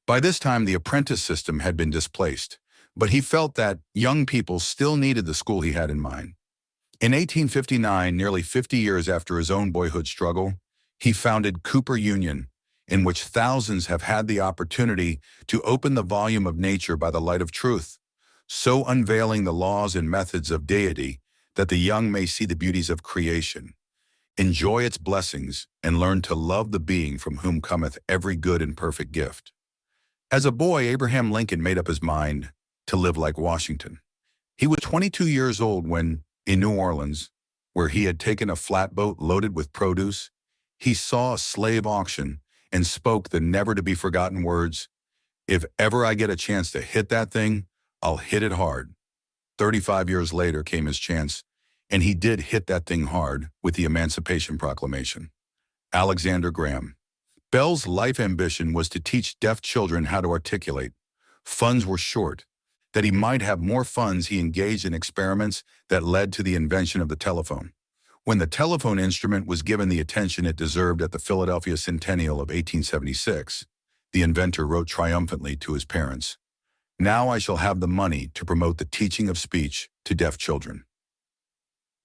By this time, the apprentice system had been displaced, but he felt that young people still needed the school he had in mind. In 1859, nearly 50 years after his own boyhood struggle, he founded Cooper Union, in which thousands have had the opportunity to open the volume of nature by the light of truth, so unveiling the laws and methods of deity that the young may see the beauties of creation, enjoy its blessings, and learn to love the being from whom cometh every good and perfect gift. As a boy, Abraham Lincoln made up his mind to live like Washington. He was 22 years old when, in New Orleans, where he had taken a flatboat loaded with produce, he saw a slave auction and spoke the never-to-be-forgotten words, "If ever I get a chance to hit that thing, I'll hit it hard." 35 years later came his chance, and he did hit that thing hard with the Emancipation Proclamation. Alexander Graham. Bell's life ambition was to teach deaf children how to articulate. Funds were short. That he might have more funds, he engaged in experiments that led to the invention of the telephone. When the telephone instrument was given the attention it deserved at the Philadelphia Centennial of 1876, the inventor wrote triumphantly to his parents, "Now I shall have the money to promote the teaching of speech to deaf children."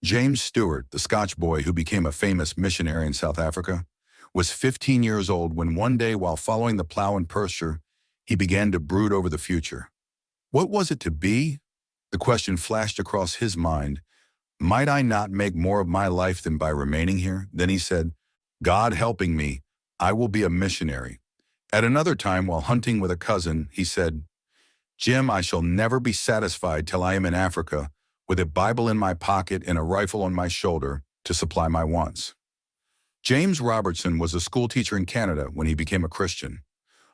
James Stewart, the Scotch boy who became a famous missionary in South Africa, was 15 years old when one day, while following the plow in Perthshire, he began to brood over the future. What was it to be? The question flashed across his mind. Might I not make more of my life than by remaining here? Then he said, "God helping me, I will be a missionary." At another time, while hunting with a cousin, he said, "Jim, I shall never be satisfied till I am in Africa, with a Bible in my pocket and a rifle on my shoulder to supply my wants." James Robertson was a schoolteacher in Canada when he became a Christian.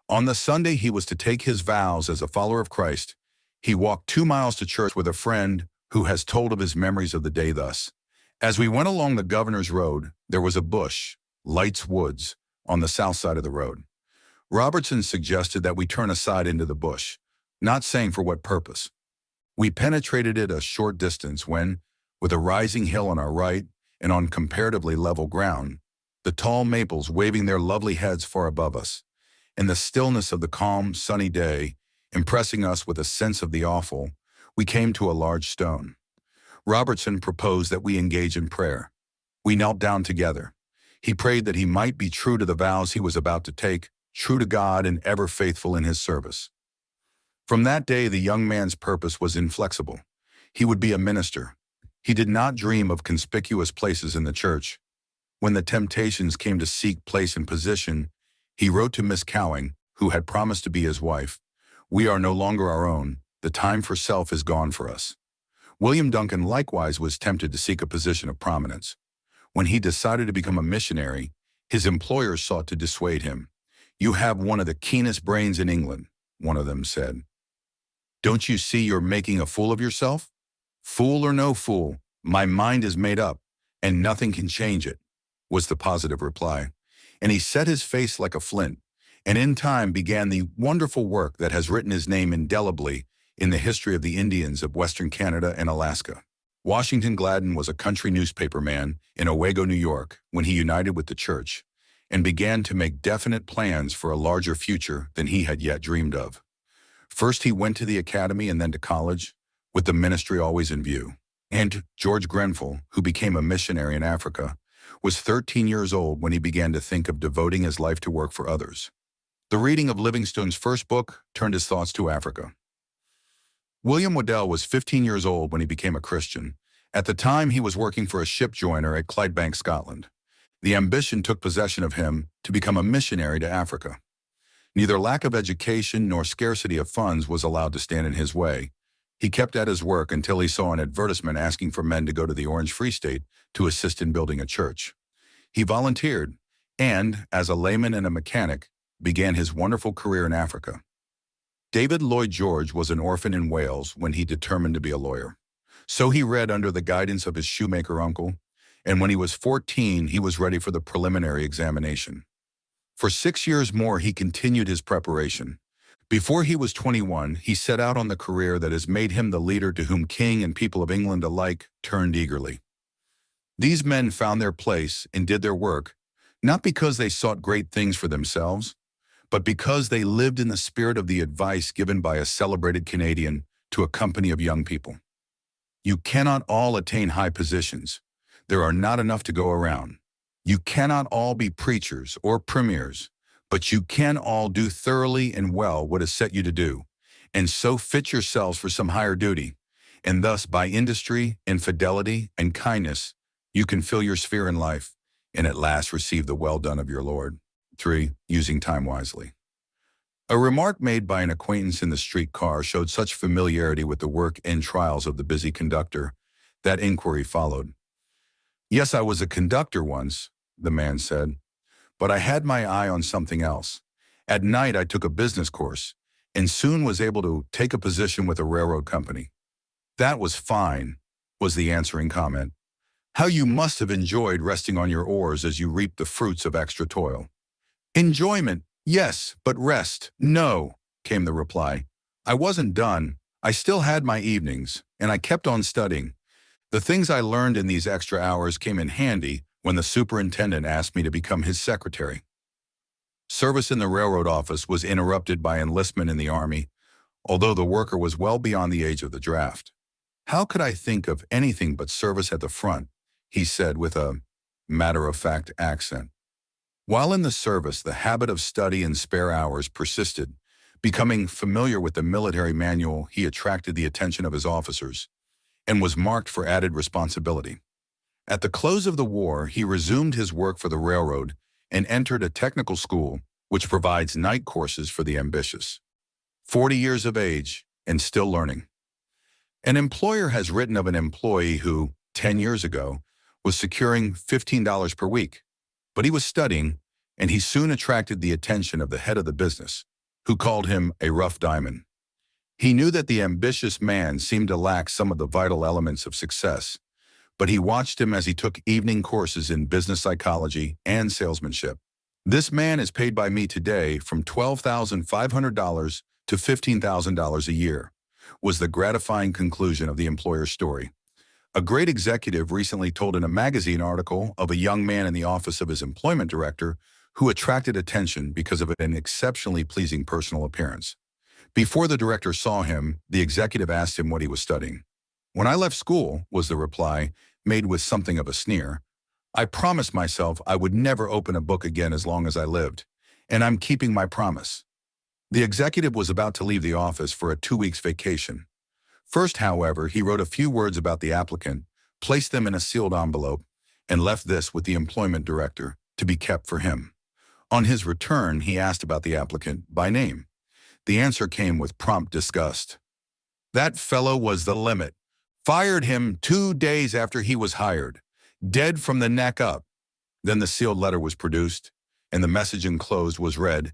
On the Sunday he was to take his vows as a follower of Christ, he walked 2 miles to church with a friend who has told of his memories of the day thus. "As we went along the Governor's Road, there was a bush, Light's Woods, on the south side of the road. Robertson suggested that we turn aside into the bush, not saying for what purpose. We penetrated it a short distance when, with a rising hill on our right and on comparatively level ground, the tall maples waving their lovely heads far above us, and the stillness of the calm, sunny day impressing us with a sense of the awful, we came to a large stone. Robertson proposed that we engage in prayer. We knelt down together. He prayed that he might be true to the vows he was about to take, true to God and ever faithful in his service. From that day, the young man's purpose was inflexible. He would be a minister. He did not dream of conspicuous places in the church. When the temptations came to seek place and position, he wrote to Miss Cowing, who had promised to be his wife, "We are no longer our own. The time for self is gone for us." William Duncan likewise was tempted to seek a position of prominence. When he decided to become a missionary, his employers sought to dissuade him. "You have one of the keenest brains in England," one of them said. "Don't you see you're making a fool of yourself?" "Fool or no fool, my mind is made up, and nothing can change it," was the positive reply. And he set his face like a flint, and in time began the wonderful work that has written his name indelibly in the history of the Indians of Western Canada and Alaska. Washington Gladden was a country newspaper man in Owego, New York, when he united with the church and began to make definite plans for a larger future than he had yet dreamed of. First, he went to the academy and then to college, with the ministry always in view. And George Grenfell, who became a missionary in Africa, was 13 years old when he began to think of devoting his life to work for others. The reading of Livingstone's first book turned his thoughts to Africa. William Waddell was 15 years old when he became a Christian. At the time, he was working for a ship joiner at Clydebank, Scotland. The ambition took possession of him to become a missionary to Africa. Neither lack of education nor scarcity of funds was allowed to stand in his way. He kept at his work until he saw an advertisement asking for men to go to the Orange Free State to assist in building a church. He volunteered, and, as a layman and a mechanic, began his wonderful career in Africa. David Lloyd George was an orphan in Wales when he determined to be a lawyer. So he read under the guidance of his shoemaker uncle, and when he was 14, he was ready for the preliminary examination. For 6 years more, he continued his preparation. Before he was 21, he set out on the career that has made him the leader to whom king and people of England alike turned eagerly. These men found their place and did their work, not because they sought great things for themselves, but because they lived in the spirit of the advice given by a celebrated Canadian to a company of young people. You cannot all attain high positions. There are not enough to go around. You cannot all be preachers or premiers, but you can all do thoroughly and well what is set you to do, and so fit yourselves for some higher duty, and thus by industry and fidelity and kindness, you can fill your sphere in life, and at last receive the well done of your Lord. 3. Using time wisely. A remark made by an acquaintance in the streetcar showed such familiarity with the work and trials of the busy conductor that inquiry followed. "Yes, I was a conductor once," the man said, "but I had my eye on something else. At night I took a business course and soon was able to take a position with a railroad company." "That was fine," was the answering comment. "How you must have enjoyed resting on your oars as you reaped the fruits of extra toil." "Enjoyment, yes, but rest, no," came the reply. "I wasn't done. I still had my evenings, and I kept on studying. The things I learned in these extra hours came in handy when the superintendent asked me to become his secretary." Service in the railroad office was interrupted by enlistment in the Army, although the worker was well beyond the age of the draft. "How could I think of anything but service at the front?" he said with a matter-of-fact accent. While in the service, the habit of study and spare hours persisted. Becoming familiar with the military manual, he attracted the attention of his officers and was marked for added responsibility. At the close of the war, he resumed his work for the railroad and entered a technical school which provides night courses for the ambitious. 40 years of age and still learning. An employer has written of an employee who, 10 years ago, was securing $15 per week. But he was studying, and he soon attracted the attention of the head of the business, who called him a rough diamond. He knew that the ambitious man seemed to lack some of the vital elements of success, but he watched him as he took evening courses in business psychology and salesmanship. "This man is paid by me today from $12,500 to $15,000 a year," was the gratifying conclusion of the employer's story. A great executive recently told in a magazine article of a young man in the office of his employment director who attracted attention because of an exceptionally pleasing personal appearance. Before the director saw him, the executive asked him what he was studying. "When I left school," was the reply, made with something of a sneer, "I promised myself I would never open a book again as long as I lived, and I'm keeping my promise." The executive was about to leave the office for a 2 weeks vacation. First, however, he wrote a few words about the applicant, placed them in a sealed envelope, and left this with the employment director to be kept for him. On his return, he asked about the applicant by name. The answer came with prompt disgust. "That fellow was the limit. Fired him 2 days after he was hired. Dead from the neck up." Then the sealed letter was produced, and the message enclosed was read,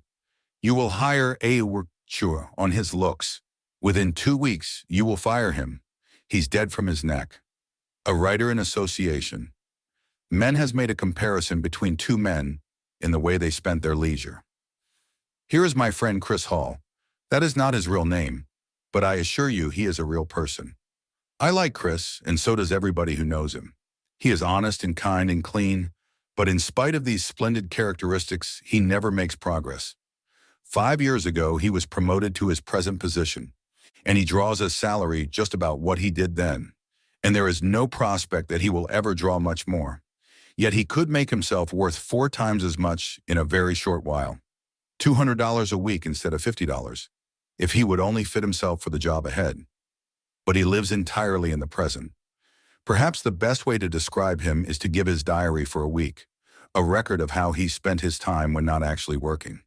"You will hire a worker on his looks. Within 2 weeks, you will fire him. He's dead from his neck." A writer in association. Men has made a comparison between two men in the way they spent their leisure. "Here is my friend Chris Hall. That is not his real name, but I assure you he is a real person. I like Chris, and so does everybody who knows him. He is honest and kind and clean, but in spite of these splendid characteristics, he never makes progress. 5 years ago, he was promoted to his present position, and he draws a salary just about what he did then, and there is no prospect that he will ever draw much more. Yet he could make himself worth 4 times as much in a very short while, $200 a week instead of $50, if he would only fit himself for the job ahead. But he lives entirely in the present. Perhaps the best way to describe him is to give his diary for a week, a record of how he spent his time when not actually working.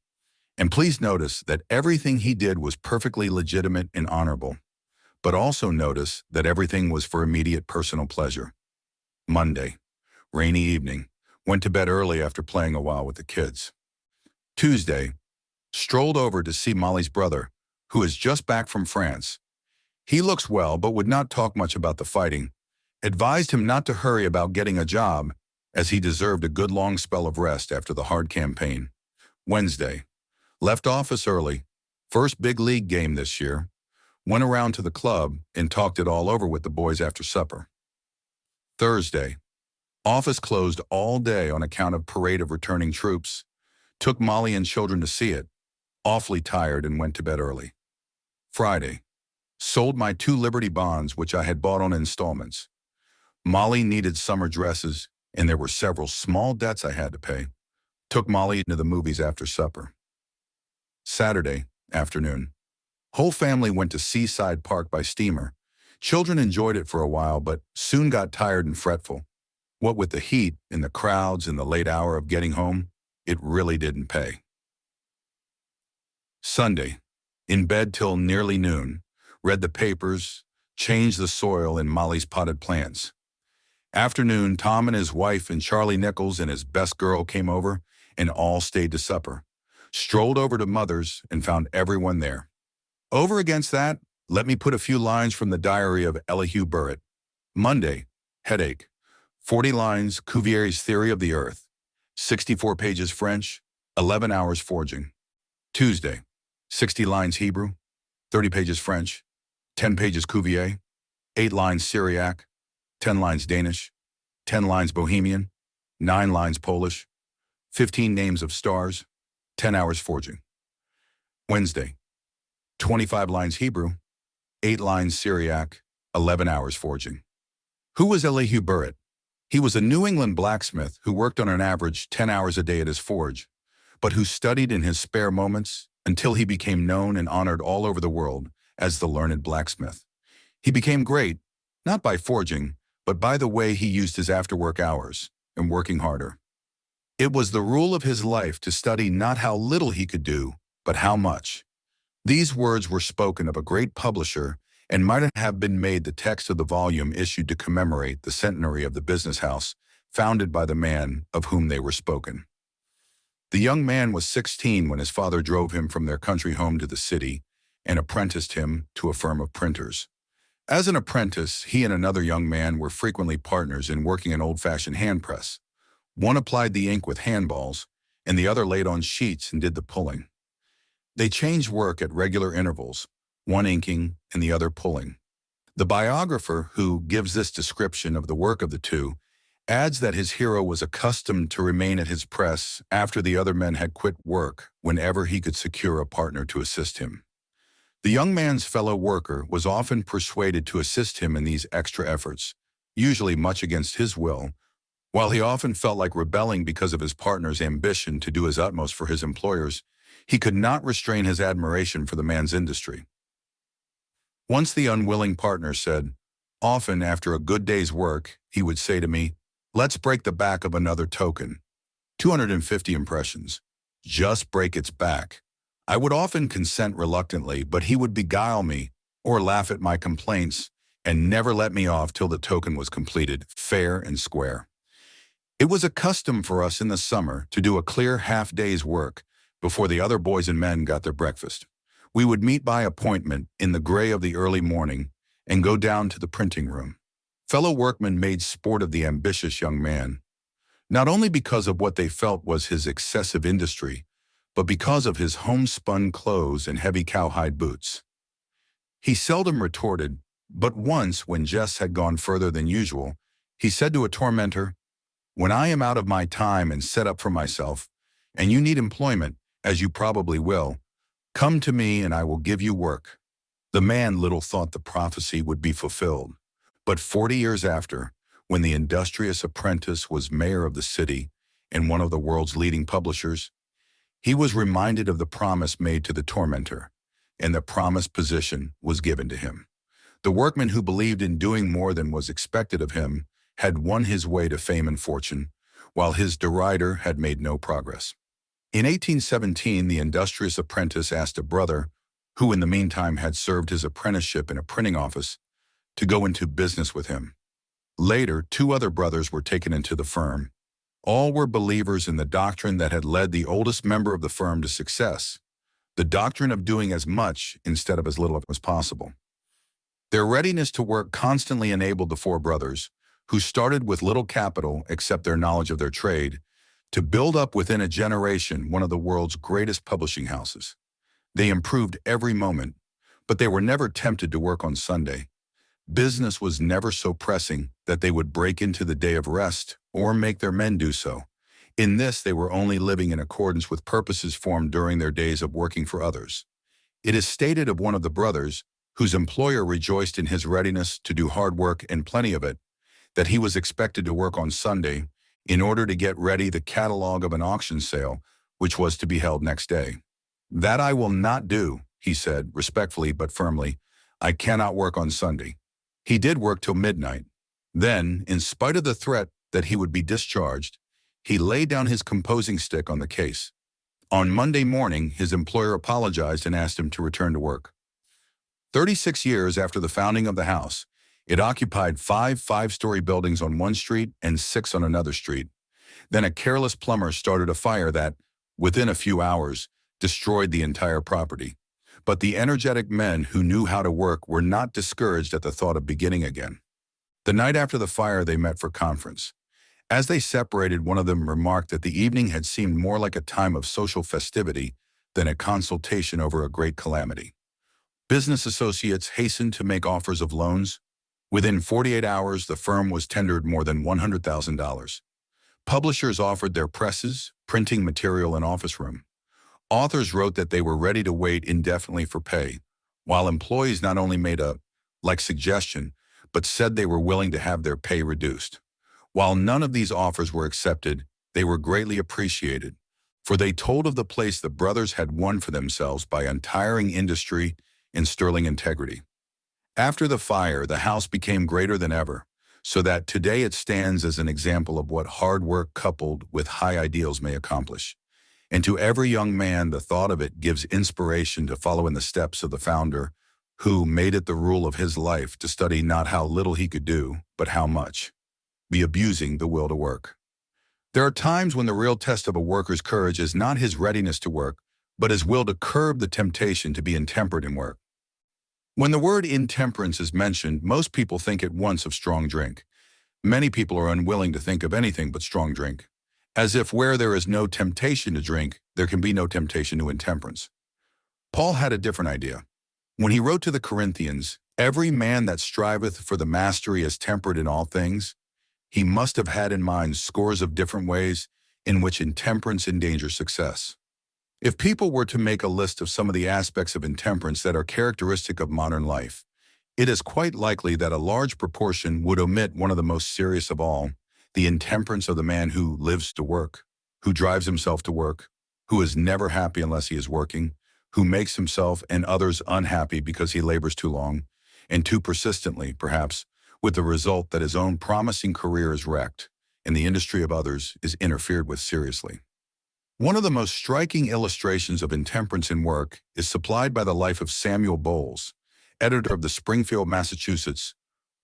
And please notice that everything he did was perfectly legitimate and honorable. but also notice that everything was for immediate personal pleasure. Monday, rainy evening, went to bed early after playing a while with the kids. Tuesday, strolled over to see Molly's brother, who is just back from France. He looks well but would not talk much about the fighting. Advised him not to hurry about getting a job, as he deserved a good long spell of rest after the hard campaign. Wednesday, left office early. First big league game this year. Went around to the club and talked it all over with the boys after supper. Thursday, office closed all day on account of parade of returning troops. Took Molly and children to see it. Awfully tired and went to bed early. Friday, sold my 2 Liberty bonds which I had bought on installments. Molly needed summer dresses, and there were several small debts I had to pay. Took Molly into the movies after supper. Saturday afternoon, whole family went to Seaside Park by steamer. Children enjoyed it for a while, but soon got tired and fretful. What with the heat and the crowds and the late hour of getting home, it really didn't pay. Sunday, in bed till nearly noon, read the papers, changed the soil in Molly's potted plants. Afternoon, Tom and his wife and Charlie Nichols and his best girl came over and all stayed to supper. Strolled over to Mother's and found everyone there. Over against that, let me put a few lines from the diary of Elihu Burritt. Monday, headache. 40 lines, Cuvier's Theory of the Earth. 64 pages French, 11 hours forging. Tuesday, 60 lines Hebrew, 30 pages French, 10 pages Cuvier, 8 lines Syriac, 10 lines Danish, 10 lines Bohemian, 9 lines Polish, 15 names of stars, 10 hours forging. Wednesday, 25 lines Hebrew, 8 lines Syriac, 11 hours forging. Who was Elihu Burritt? He was a New England blacksmith who worked on an average 10 hours a day at his forge, but who studied in his spare moments until he became known and honored all over the world as the learned blacksmith. He became great, not by forging, but by the way he used his after-work hours and working harder. It was the rule of his life to study not how little he could do, but how much. These words were spoken of a great publisher and might have been made the text of the volume issued to commemorate the centenary of the business house founded by the man of whom they were spoken. The young man was 16 when his father drove him from their country home to the city and apprenticed him to a firm of printers. As an apprentice, he and another young man were frequently partners in working an old-fashioned hand press. One applied the ink with handballs, and the other laid on sheets and did the pulling. They changed work at regular intervals, one inking and the other pulling. The biographer who gives this description of the work of the two adds that his hero was accustomed to remain at his press after the other men had quit work whenever he could secure a partner to assist him. The young man's fellow worker was often persuaded to assist him in these extra efforts, usually much against his will, while he often felt like rebelling because of his partner's ambition to do his utmost for his employers. He could not restrain his admiration for the man's industry. Once the unwilling partner said, often after a good day's work, he would say to me, "Let's break the back of another token. 250 impressions. Just break its back." I would often consent reluctantly, but he would beguile me or laugh at my complaints and never let me off till the token was completed, fair and square. It was a custom for us in the summer to do a clear half-day's work before the other boys and men got their breakfast. We would meet by appointment in the gray of the early morning and go down to the printing room. Fellow workmen made sport of the ambitious young man, not only because of what they felt was his excessive industry, but because of his homespun clothes and heavy cowhide boots. He seldom retorted, but once, when Jess had gone further than usual, he said to a tormentor, "When I am out of my time and set up for myself, and you need employment, as you probably will, come to me and I will give you work." The man little thought the prophecy would be fulfilled. But 40 years after, when the industrious apprentice was mayor of the city and one of the world's leading publishers, he was reminded of the promise made to the tormentor, and the promised position was given to him. The workman who believed in doing more than was expected of him had won his way to fame and fortune, while his derider had made no progress. In 1817, the industrious apprentice asked a brother, who in the meantime had served his apprenticeship in a printing office, to go into business with him. Later, 2 other brothers were taken into the firm. All were believers in the doctrine that had led the oldest member of the firm to success, the doctrine of doing as much instead of as little as possible. Their readiness to work constantly enabled the 4 brothers, who started with little capital except their knowledge of their trade, to build up within a generation one of the world's greatest publishing houses. They improved every moment, but they were never tempted to work on Sunday. Business was never so pressing that they would break into the day of rest or make their men do so. In this, they were only living in accordance with purposes formed during their days of working for others. It is stated of one of the brothers, whose employer rejoiced in his readiness to do hard work and plenty of it, that he was expected to work on Sunday in order to get ready the catalog of an auction sale, which was to be held next day. "That I will not do," he said, respectfully but firmly. "I cannot work on Sunday." He did work till midnight. Then, in spite of the threat that he would be discharged, he laid down his composing stick on the case. On Monday morning, his employer apologized and asked him to return to work. 36 years after the founding of the house, it occupied 5 five-story buildings on one street and 6 on another street. Then a careless plumber started a fire that, within a few hours, destroyed the entire property. But the energetic men who knew how to work were not discouraged at the thought of beginning again. The night after the fire, they met for conference. As they separated, one of them remarked that the evening had seemed more like a time of social festivity than a consultation over a great calamity. Business associates hastened to make offers of loans. Within 48 hours, the firm was tendered more than $100,000. Publishers offered their presses, printing material, and office room. Authors wrote that they were ready to wait indefinitely for pay, while employees not only made a suggestion, but said they were willing to have their pay reduced. While none of these offers were accepted, they were greatly appreciated, for they told of the place the brothers had won for themselves by untiring industry and sterling integrity. After the fire, the house became greater than ever, so that today it stands as an example of what hard work coupled with high ideals may accomplish. And to every young man, the thought of it gives inspiration to follow in the steps of the founder, who made it the rule of his life to study not how little he could do, but how much. Be abusing the will to work. There are times when the real test of a worker's courage is not his readiness to work, but his will to curb the temptation to be intemperate in work. When the word intemperance is mentioned, most people think at once of strong drink. Many people are unwilling to think of anything but strong drink, as if where there is no temptation to drink, there can be no temptation to intemperance. Paul had a different idea. When he wrote to the Corinthians, "Every man that striveth for the mastery is temperate in all things," he must have had in mind scores of different ways in which intemperance endangers success. If people were to make a list of some of the aspects of intemperance that are characteristic of modern life, it is quite likely that a large proportion would omit one of the most serious of all, the intemperance of the man who lives to work, who drives himself to work, who is never happy unless he is working, who makes himself and others unhappy because he labors too long, and too persistently, perhaps, with the result that his own promising career is wrecked, and the industry of others is interfered with seriously. One of the most striking illustrations of intemperance in work is supplied by the life of Samuel Bowles, editor of the Springfield, Massachusetts,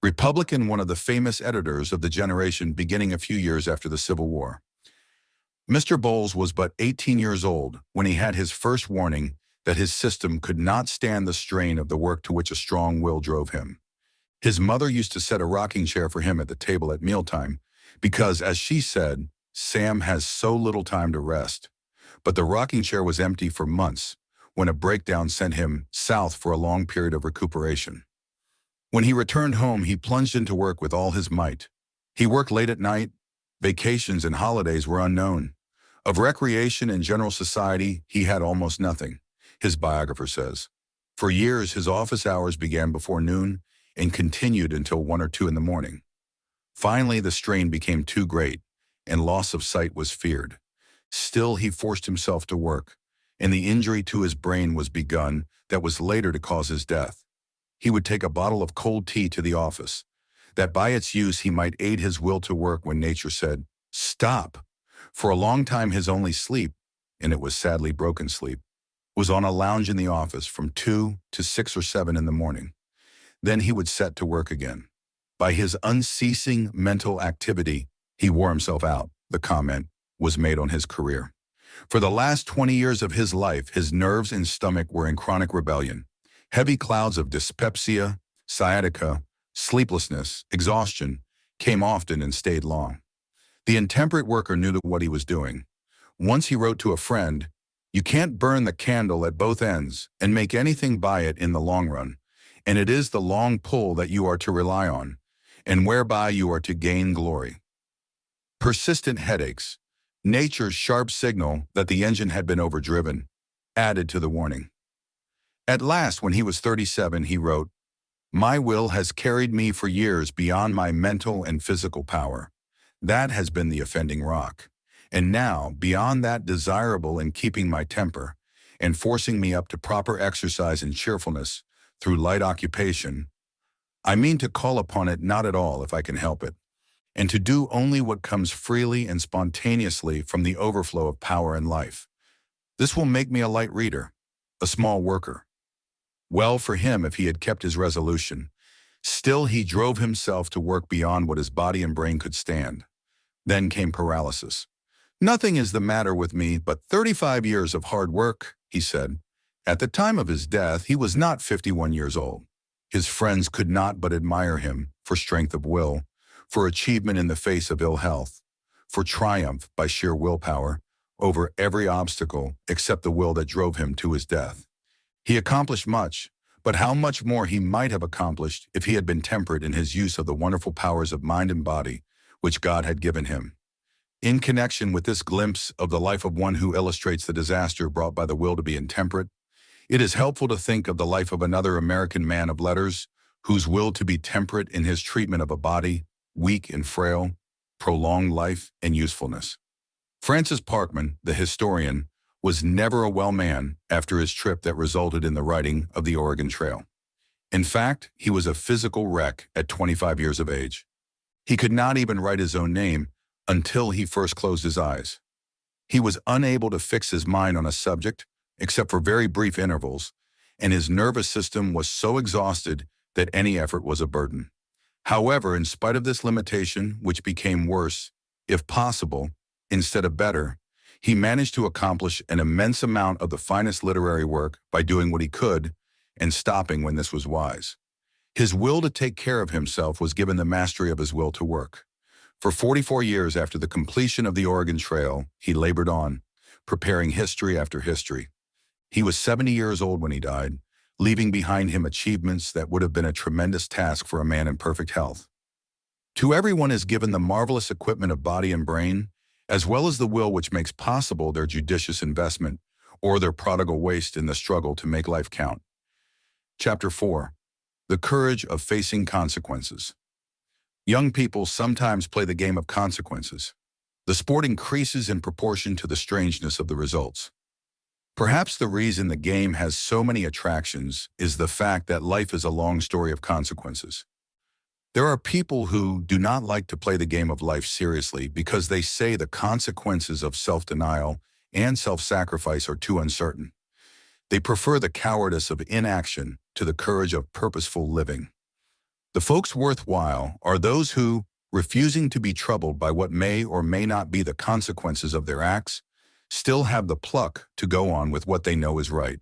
Republican, one of the famous editors of the generation beginning a few years after the Civil War. Mr. Bowles was but 18 years old when he had his first warning that his system could not stand the strain of the work to which a strong will drove him. His mother used to set a rocking chair for him at the table at mealtime because, as she said, Sam has so little time to rest. But the rocking chair was empty for months when a breakdown sent him south for a long period of recuperation. When he returned home, he plunged into work with all his might. He worked late at night. Vacations and holidays were unknown. Of recreation and general society, he had almost nothing, his biographer says. For years, his office hours began before noon and continued until 1 or 2 in the morning. Finally, the strain became too great, and loss of sight was feared. Still, he forced himself to work, and the injury to his brain was begun that was later to cause his death. He would take a bottle of cold tea to the office, that by its use he might aid his will to work when nature said, "Stop." For a long time his only sleep, and it was sadly broken sleep, was on a lounge in the office from 2 to 6 or 7 in the morning. Then he would set to work again. By his unceasing mental activity, he wore himself out, the comment was made on his career. For the last 20 years of his life, his nerves and stomach were in chronic rebellion. Heavy clouds of dyspepsia, sciatica, sleeplessness, exhaustion came often and stayed long. The intemperate worker knew what he was doing. Once he wrote to a friend, "You can't burn the candle at both ends and make anything by it in the long run, and it is the long pull that you are to rely on, and whereby you are to gain glory." Persistent headaches, nature's sharp signal that the engine had been overdriven, added to the warning. At last, when he was 37, he wrote, "My will has carried me for years beyond my mental and physical power. That has been the offending rock. And now, beyond that desirable in keeping my temper and forcing me up to proper exercise and cheerfulness through light occupation, I mean to call upon it not at all if I can help it, and to do only what comes freely and spontaneously from the overflow of power and life. This will make me a light reader, a small worker." Well for him if he had kept his resolution. Still, he drove himself to work beyond what his body and brain could stand. Then came paralysis. "Nothing is the matter with me but 35 years of hard work," he said. At the time of his death, he was not 51 years old. His friends could not but admire him for strength of will, for achievement in the face of ill health, for triumph by sheer willpower over every obstacle except the will that drove him to his death. He accomplished much, but how much more he might have accomplished if he had been temperate in his use of the wonderful powers of mind and body which God had given him. In connection with this glimpse of the life of one who illustrates the disaster brought by the will to be intemperate, it is helpful to think of the life of another American man of letters whose will to be temperate in his treatment of a body, weak and frail, prolonged life and usefulness. Francis Parkman, the historian, was never a well man after his trip that resulted in the writing of the Oregon Trail. In fact, he was a physical wreck at 25 years of age. He could not even write his own name until he first closed his eyes. He was unable to fix his mind on a subject, except for very brief intervals, and his nervous system was so exhausted that any effort was a burden. However, in spite of this limitation, which became worse, if possible, instead of better, he managed to accomplish an immense amount of the finest literary work by doing what he could and stopping when this was wise. His will to take care of himself was given the mastery of his will to work. For 44 years after the completion of the Oregon Trail, he labored on, preparing history after history. He was 70 years old when he died, leaving behind him achievements that would have been a tremendous task for a man in perfect health. To everyone is given the marvelous equipment of body and brain, as well as the will which makes possible their judicious investment or their prodigal waste in the struggle to make life count. Chapter 4. The Courage of Facing Consequences. Young people sometimes play the game of consequences. The sport increases in proportion to the strangeness of the results. Perhaps the reason the game has so many attractions is the fact that life is a long story of consequences. There are people who do not like to play the game of life seriously because they say the consequences of self-denial and self-sacrifice are too uncertain. They prefer the cowardice of inaction to the courage of purposeful living. The folks worthwhile are those who, refusing to be troubled by what may or may not be the consequences of their acts, still have the pluck to go on with what they know is right.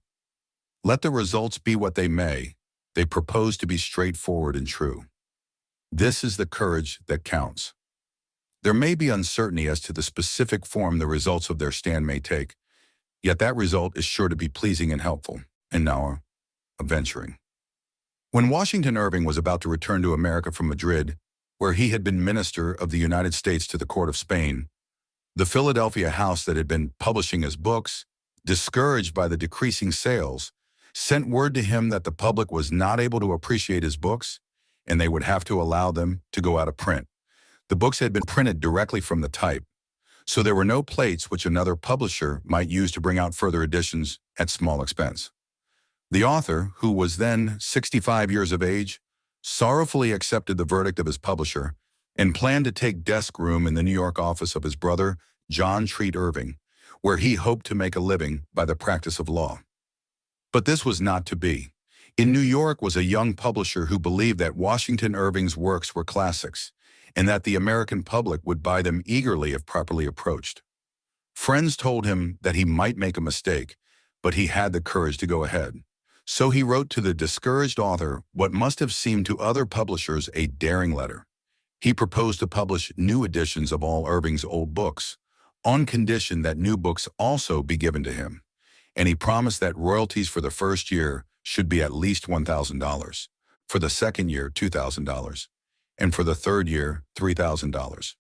Let the results be what they may, they propose to be straightforward and true. This is the courage that counts. There may be uncertainty as to the specific form the results of their stand may take, yet that result is sure to be pleasing and helpful. And now, adventuring. When Washington Irving was about to return to America from Madrid, where he had been Minister of the United States to the Court of Spain, the Philadelphia house that had been publishing his books, discouraged by the decreasing sales, sent word to him that the public was not able to appreciate his books, and they would have to allow them to go out of print. The books had been printed directly from the type, so there were no plates which another publisher might use to bring out further editions at small expense. The author, who was then 65 years of age, sorrowfully accepted the verdict of his publisher and planned to take desk room in the New York office of his brother, John Treat Irving, where he hoped to make a living by the practice of law. But this was not to be. In New York was a young publisher who believed that Washington Irving's works were classics, and that the American public would buy them eagerly if properly approached. Friends told him that he might make a mistake, but he had the courage to go ahead. So he wrote to the discouraged author what must have seemed to other publishers a daring letter. He proposed to publish new editions of all Irving's old books, on condition that new books also be given to him, and he promised that royalties for the first year should be at least $1,000, for the second year $2,000, and for the third year $3,000.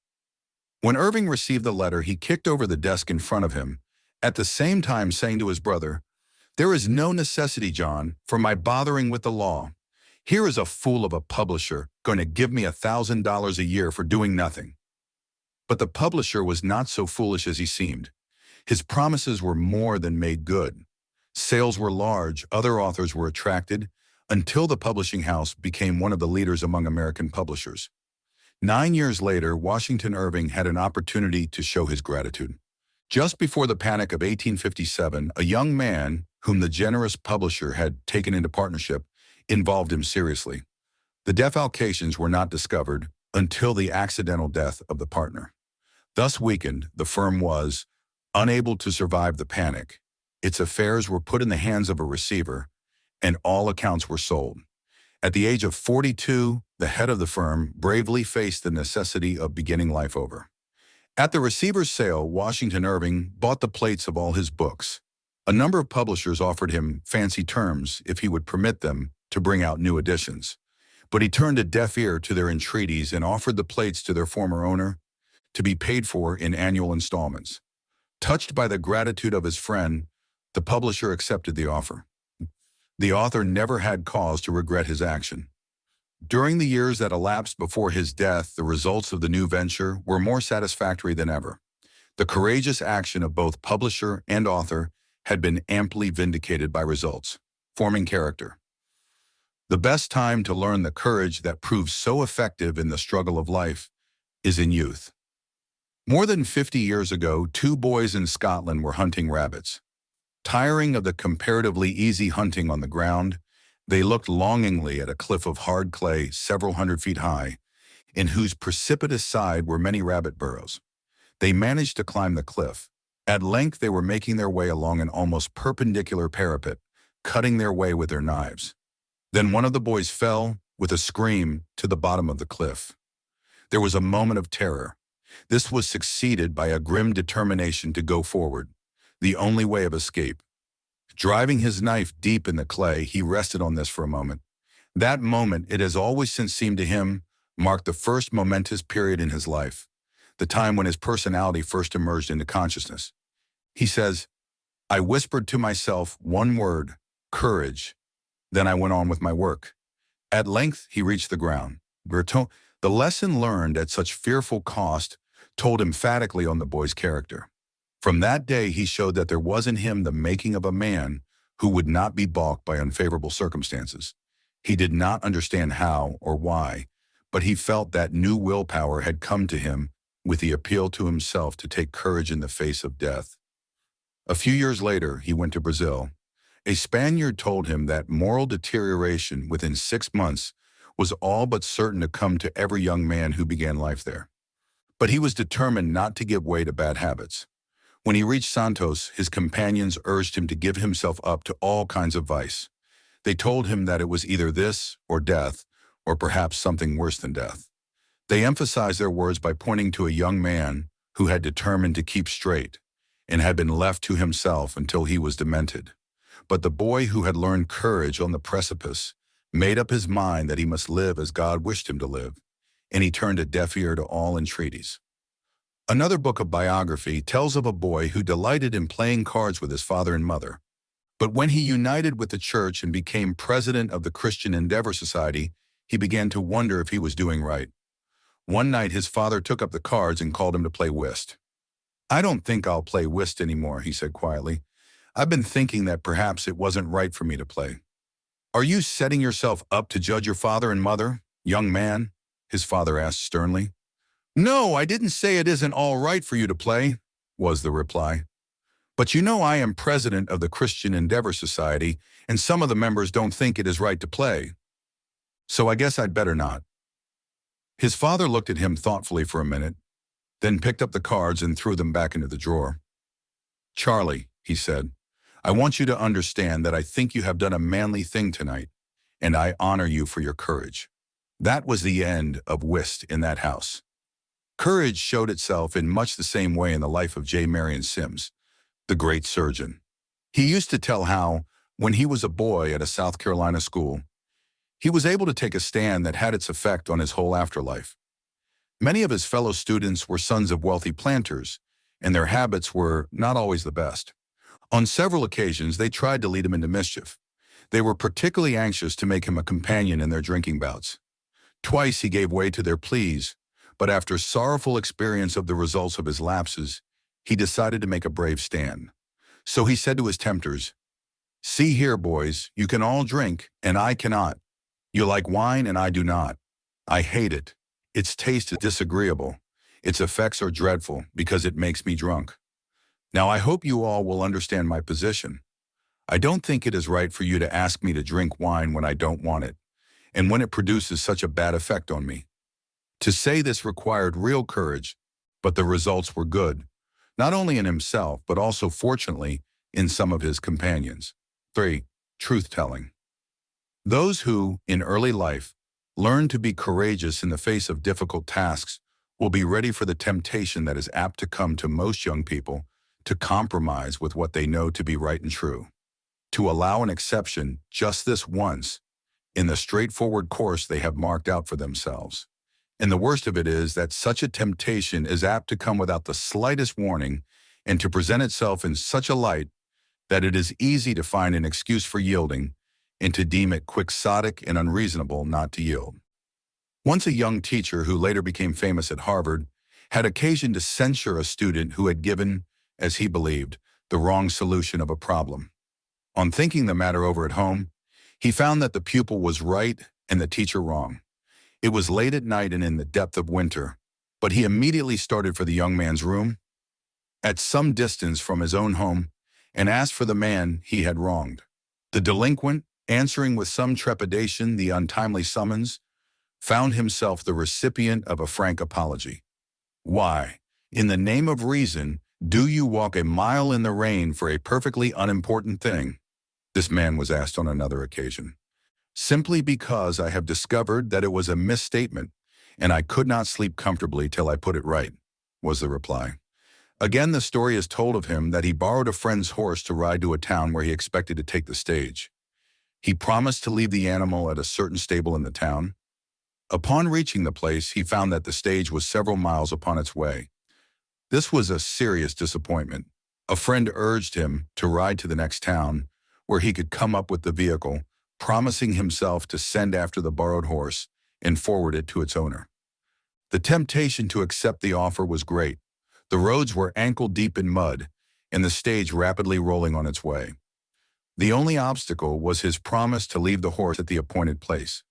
When Irving received the letter, he kicked over the desk in front of him, at the same time saying to his brother, "There is no necessity, John, for my bothering with the law. Here is a fool of a publisher going to give me $1,000 a year for doing nothing." But the publisher was not so foolish as he seemed. His promises were more than made good. Sales were large, other authors were attracted, until the publishing house became one of the leaders among American publishers. 9 years later, Washington Irving had an opportunity to show his gratitude. Just before the Panic of 1857, a young man, whom the generous publisher had taken into partnership, involved him seriously. The defalcations were not discovered until the accidental death of the partner. Thus weakened, the firm was unable to survive the panic. Its affairs were put in the hands of a receiver, and all accounts were sold. At the age of 42, the head of the firm bravely faced the necessity of beginning life over. At the receiver's sale, Washington Irving bought the plates of all his books. A number of publishers offered him fancy terms if he would permit them to bring out new editions. But he turned a deaf ear to their entreaties and offered the plates to their former owner to be paid for in annual installments. Touched by the gratitude of his friend, the publisher accepted the offer. The author never had cause to regret his action. During the years that elapsed before his death, the results of the new venture were more satisfactory than ever. The courageous action of both publisher and author had been amply vindicated by results, forming character. The best time to learn the courage that proves so effective in the struggle of life is in youth. More than 50 years ago, two boys in Scotland were hunting rabbits. Tiring of the comparatively easy hunting on the ground, they looked longingly at a cliff of hard clay several hundred feet high, in whose precipitous side were many rabbit burrows. They managed to climb the cliff. At length they were making their way along an almost perpendicular parapet, cutting their way with their knives. Then one of the boys fell, with a scream, to the bottom of the cliff. There was a moment of terror. This was succeeded by a grim determination to go forward, the only way of escape. Driving his knife deep in the clay, he rested on this for a moment. That moment, it has always since seemed to him, marked the first momentous period in his life, the time when his personality first emerged into consciousness. He says, "I whispered to myself one word, courage. Then I went on with my work." At length, he reached the ground. The lesson learned at such fearful cost told emphatically on the boy's character. From that day, he showed that there was in him the making of a man who would not be balked by unfavorable circumstances. He did not understand how or why, but he felt that new willpower had come to him with the appeal to himself to take courage in the face of death. A few years later, he went to Brazil. A Spaniard told him that moral deterioration within 6 months was all but certain to come to every young man who began life there. But he was determined not to give way to bad habits. When he reached Santos, his companions urged him to give himself up to all kinds of vice. They told him that it was either this or death, or perhaps something worse than death. They emphasized their words by pointing to a young man who had determined to keep straight and had been left to himself until he was demented. But the boy who had learned courage on the precipice made up his mind that he must live as God wished him to live, and he turned a deaf ear to all entreaties. Another book of biography tells of a boy who delighted in playing cards with his father and mother. But when he united with the church and became president of the Christian Endeavor Society, he began to wonder if he was doing right. One night, his father took up the cards and called him to play whist. "I don't think I'll play whist anymore," he said quietly. "I've been thinking that perhaps it wasn't right for me to play." "Are you setting yourself up to judge your father and mother, young man?" his father asked sternly. "No, I didn't say it isn't all right for you to play," was the reply. But you know I am president of the Christian Endeavor Society, and some of the members don't think it is right to play. So I guess I'd better not." His father looked at him thoughtfully for a minute, then picked up the cards and threw them back into the drawer. "Charlie," he said, "I want you to understand that I think you have done a manly thing tonight, and I honor you for your courage." That was the end of whist in that house. Courage showed itself in much the same way in the life of J. Marion Sims, the great surgeon. He used to tell how, when he was a boy at a South Carolina school, he was able to take a stand that had its effect on his whole afterlife. Many of his fellow students were sons of wealthy planters, and their habits were not always the best. On several occasions, they tried to lead him into mischief. They were particularly anxious to make him a companion in their drinking bouts. Twice he gave way to their pleas, but after sorrowful experience of the results of his lapses, he decided to make a brave stand. So he said to his tempters, "See here, boys, you can all drink, and I cannot. You like wine, and I do not. I hate it. Its taste is disagreeable. Its effects are dreadful, because it makes me drunk. Now I hope you all will understand my position. I don't think it is right for you to ask me to drink wine when I don't want it, and when it produces such a bad effect on me." To say this required real courage, but the results were good, not only in himself, but also, fortunately, in some of his companions. 3. Truth-telling. Those who, in early life, learn to be courageous in the face of difficult tasks will be ready for the temptation that is apt to come to most young people to compromise with what they know to be right and true, to allow an exception just this once in the straightforward course they have marked out for themselves. And the worst of it is that such a temptation is apt to come without the slightest warning and to present itself in such a light that it is easy to find an excuse for yielding and to deem it quixotic and unreasonable not to yield. Once a young teacher who later became famous at Harvard had occasion to censure a student who had given, as he believed, the wrong solution of a problem. On thinking the matter over at home, he found that the pupil was right and the teacher wrong. It was late at night and in the depth of winter, but he immediately started for the young man's room, at some distance from his own home, and asked for the man he had wronged. The delinquent, answering with some trepidation the untimely summons, found himself the recipient of a frank apology. "Why, in the name of reason, do you walk a mile in the rain for a perfectly unimportant thing?" this man was asked on another occasion. "Simply because I have discovered that it was a misstatement, and I could not sleep comfortably till I put it right," was the reply. Again, the story is told of him that he borrowed a friend's horse to ride to a town where he expected to take the stage. He promised to leave the animal at a certain stable in the town. Upon reaching the place, he found that the stage was several miles upon its way. This was a serious disappointment. A friend urged him to ride to the next town, where he could come up with the vehicle, promising himself to send after the borrowed horse and forward it to its owner. The temptation to accept the offer was great. The roads were ankle-deep in mud, and the stage rapidly rolling on its way. The only obstacle was his promise to leave the horse at the appointed place.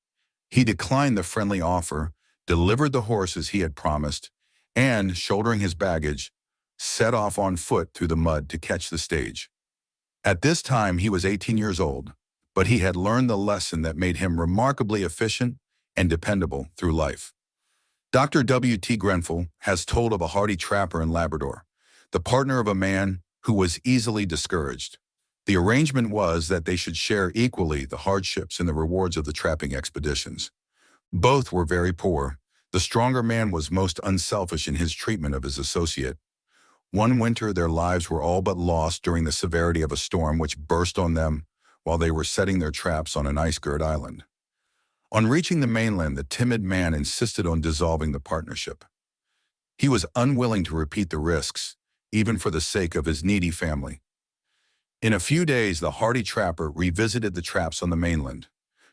He declined the friendly offer, delivered the horse as he had promised, and, shouldering his baggage, set off on foot through the mud to catch the stage. At this time he was 18 years old, but he had learned the lesson that made him remarkably efficient and dependable through life. Dr. W. T. Grenfell has told of a hardy trapper in Labrador, the partner of a man who was easily discouraged. The arrangement was that they should share equally the hardships and the rewards of the trapping expeditions. Both were very poor. The stronger man was most unselfish in his treatment of his associate. One winter their lives were all but lost during the severity of a storm which burst on them while they were setting their traps on an ice-girt island. On reaching the mainland, the timid man insisted on dissolving the partnership. He was unwilling to repeat the risks, even for the sake of his needy family. In a few days, the hardy trapper revisited the traps on the mainland.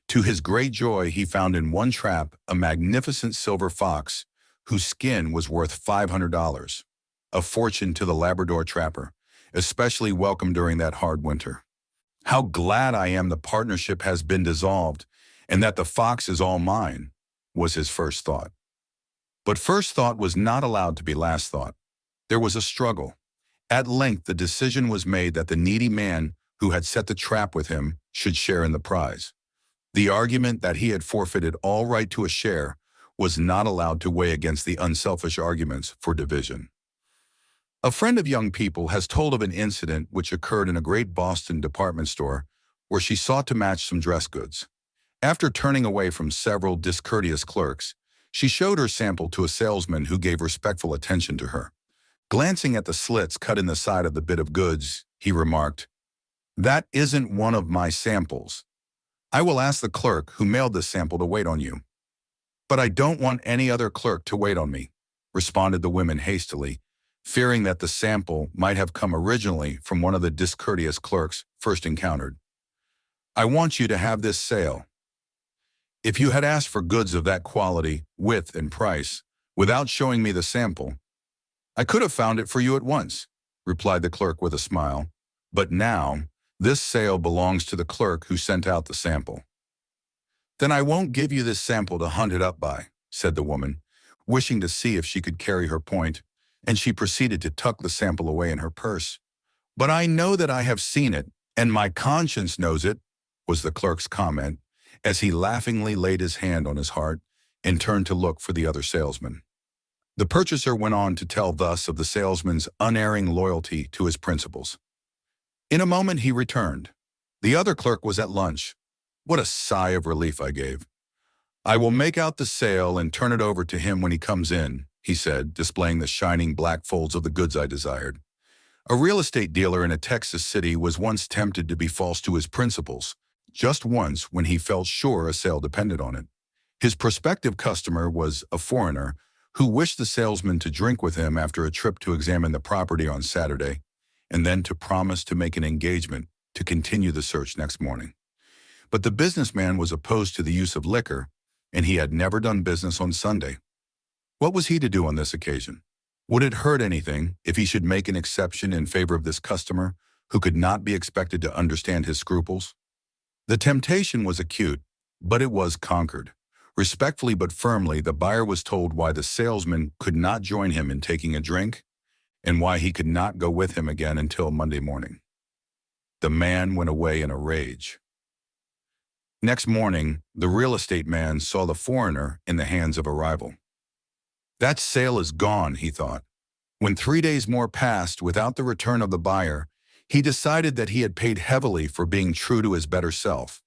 To his great joy, he found in one trap a magnificent silver fox whose skin was worth $500, a fortune to the Labrador trapper, especially welcome during that hard winter. "How glad I am the partnership has been dissolved and that the fox is all mine," was his first thought. But first thought was not allowed to be last thought. There was a struggle. At length, the decision was made that the needy man who had set the trap with him should share in the prize. The argument that he had forfeited all right to a share was not allowed to weigh against the unselfish arguments for division. A friend of young people has told of an incident which occurred in a great Boston department store where she sought to match some dress goods. After turning away from several discourteous clerks, she showed her sample to a salesman who gave respectful attention to her. Glancing at the slits cut in the side of the bit of goods, he remarked, "That isn't one of my samples. I will ask the clerk who mailed this sample to wait on you." "But I don't want any other clerk to wait on me," responded the woman hastily, fearing that the sample might have come originally from one of the discourteous clerks first encountered. "I want you to have this sale. If you had asked for goods of that quality, width, and price, without showing me the sample, I could have found it for you at once," replied the clerk with a smile. "But now, this sale belongs to the clerk who sent out the sample." "Then I won't give you this sample to hunt it up by," said the woman, wishing to see if she could carry her point, and she proceeded to tuck the sample away in her purse. "But I know that I have seen it, and my conscience knows it," was the clerk's comment, as he laughingly laid his hand on his heart and turned to look for the other salesman. The purchaser went on to tell thus of the salesman's unerring loyalty to his principles. In a moment he returned. The other clerk was at lunch. What a sigh of relief I gave. "I will make out the sale and turn it over to him when he comes in," he said, displaying the shining black folds of the goods I desired. A real estate dealer in a Texas city was once tempted to be false to his principles, just once when he felt sure a sale depended on it. His prospective customer was a foreigner who wished the salesman to drink with him after a trip to examine the property on Saturday, and then to promise to make an engagement to continue the search next morning. But the businessman was opposed to the use of liquor, and he had never done business on Sunday. What was he to do on this occasion? Would it hurt anything if he should make an exception in favor of this customer who could not be expected to understand his scruples? The temptation was acute, but it was conquered. Respectfully but firmly, the buyer was told why the salesman could not join him in taking a drink and why he could not go with him again until Monday morning. The man went away in a rage. Next morning, the real estate man saw the foreigner in the hands of a rival. That sale is gone, he thought. When 3 days more passed without the return of the buyer, he decided that he had paid heavily for being true to his better self.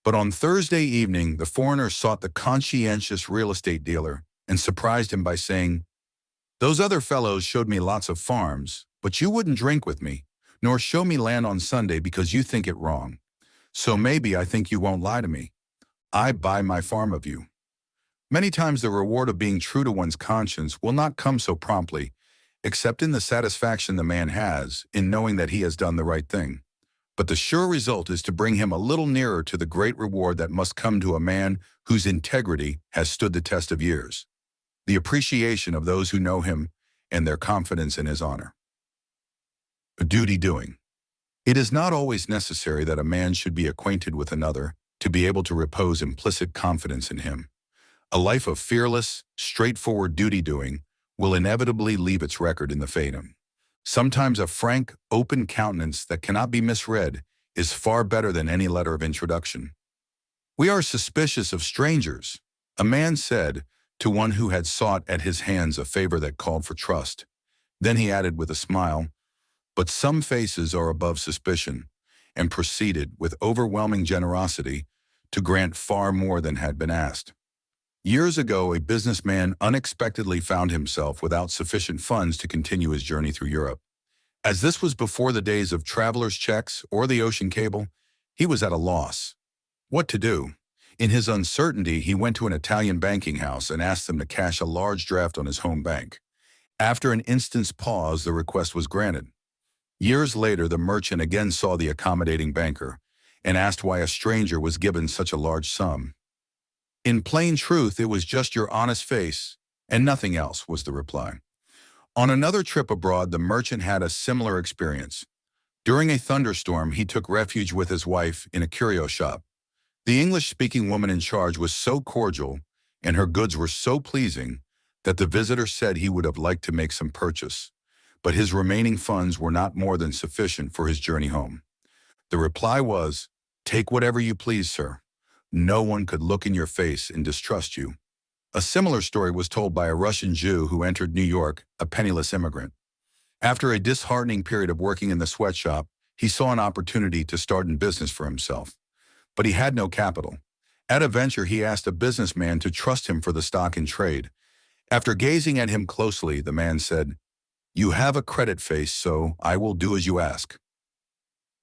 But on Thursday evening, the foreigner sought the conscientious real estate dealer and surprised him by saying, "Those other fellows showed me lots of farms, but you wouldn't drink with me, nor show me land on Sunday because you think it wrong. So maybe I think you won't lie to me. I buy my farm of you." Many times the reward of being true to one's conscience will not come so promptly, except in the satisfaction the man has in knowing that he has done the right thing. But the sure result is to bring him a little nearer to the great reward that must come to a man whose integrity has stood the test of years, the appreciation of those who know him and their confidence in his honor. Duty doing. It is not always necessary that a man should be acquainted with another to be able to repose implicit confidence in him. A life of fearless, straightforward duty-doing will inevitably leave its record in the fatum. Sometimes a frank, open countenance that cannot be misread is far better than any letter of introduction. "We are suspicious of strangers," a man said to one who had sought at his hands a favor that called for trust. Then he added with a smile, "But some faces are above suspicion," and proceeded with overwhelming generosity to grant far more than had been asked. Years ago, a businessman unexpectedly found himself without sufficient funds to continue his journey through Europe. As this was before the days of traveler's checks or the ocean cable, he was at a loss. What to do? In his uncertainty, he went to an Italian banking house and asked them to cash a large draft on his home bank. After an instant's pause, the request was granted. Years later, the merchant again saw the accommodating banker and asked why a stranger was given such a large sum. "In plain truth, it was just your honest face, and nothing else," was the reply. On another trip abroad, the merchant had a similar experience. During a thunderstorm, he took refuge with his wife in a curio shop. The English-speaking woman in charge was so cordial, and her goods were so pleasing, that the visitor said he would have liked to make some purchase. but his remaining funds were not more than sufficient for his journey home. The reply was, "Take whatever you please, sir. No one could look in your face and distrust you." A similar story was told by a Russian Jew who entered New York, a penniless immigrant. After a disheartening period of working in the sweatshop, he saw an opportunity to start in business for himself. But he had no capital. At a venture, he asked a businessman to trust him for the stock in trade. After gazing at him closely, the man said, "You have a credit face, so I will do as you ask."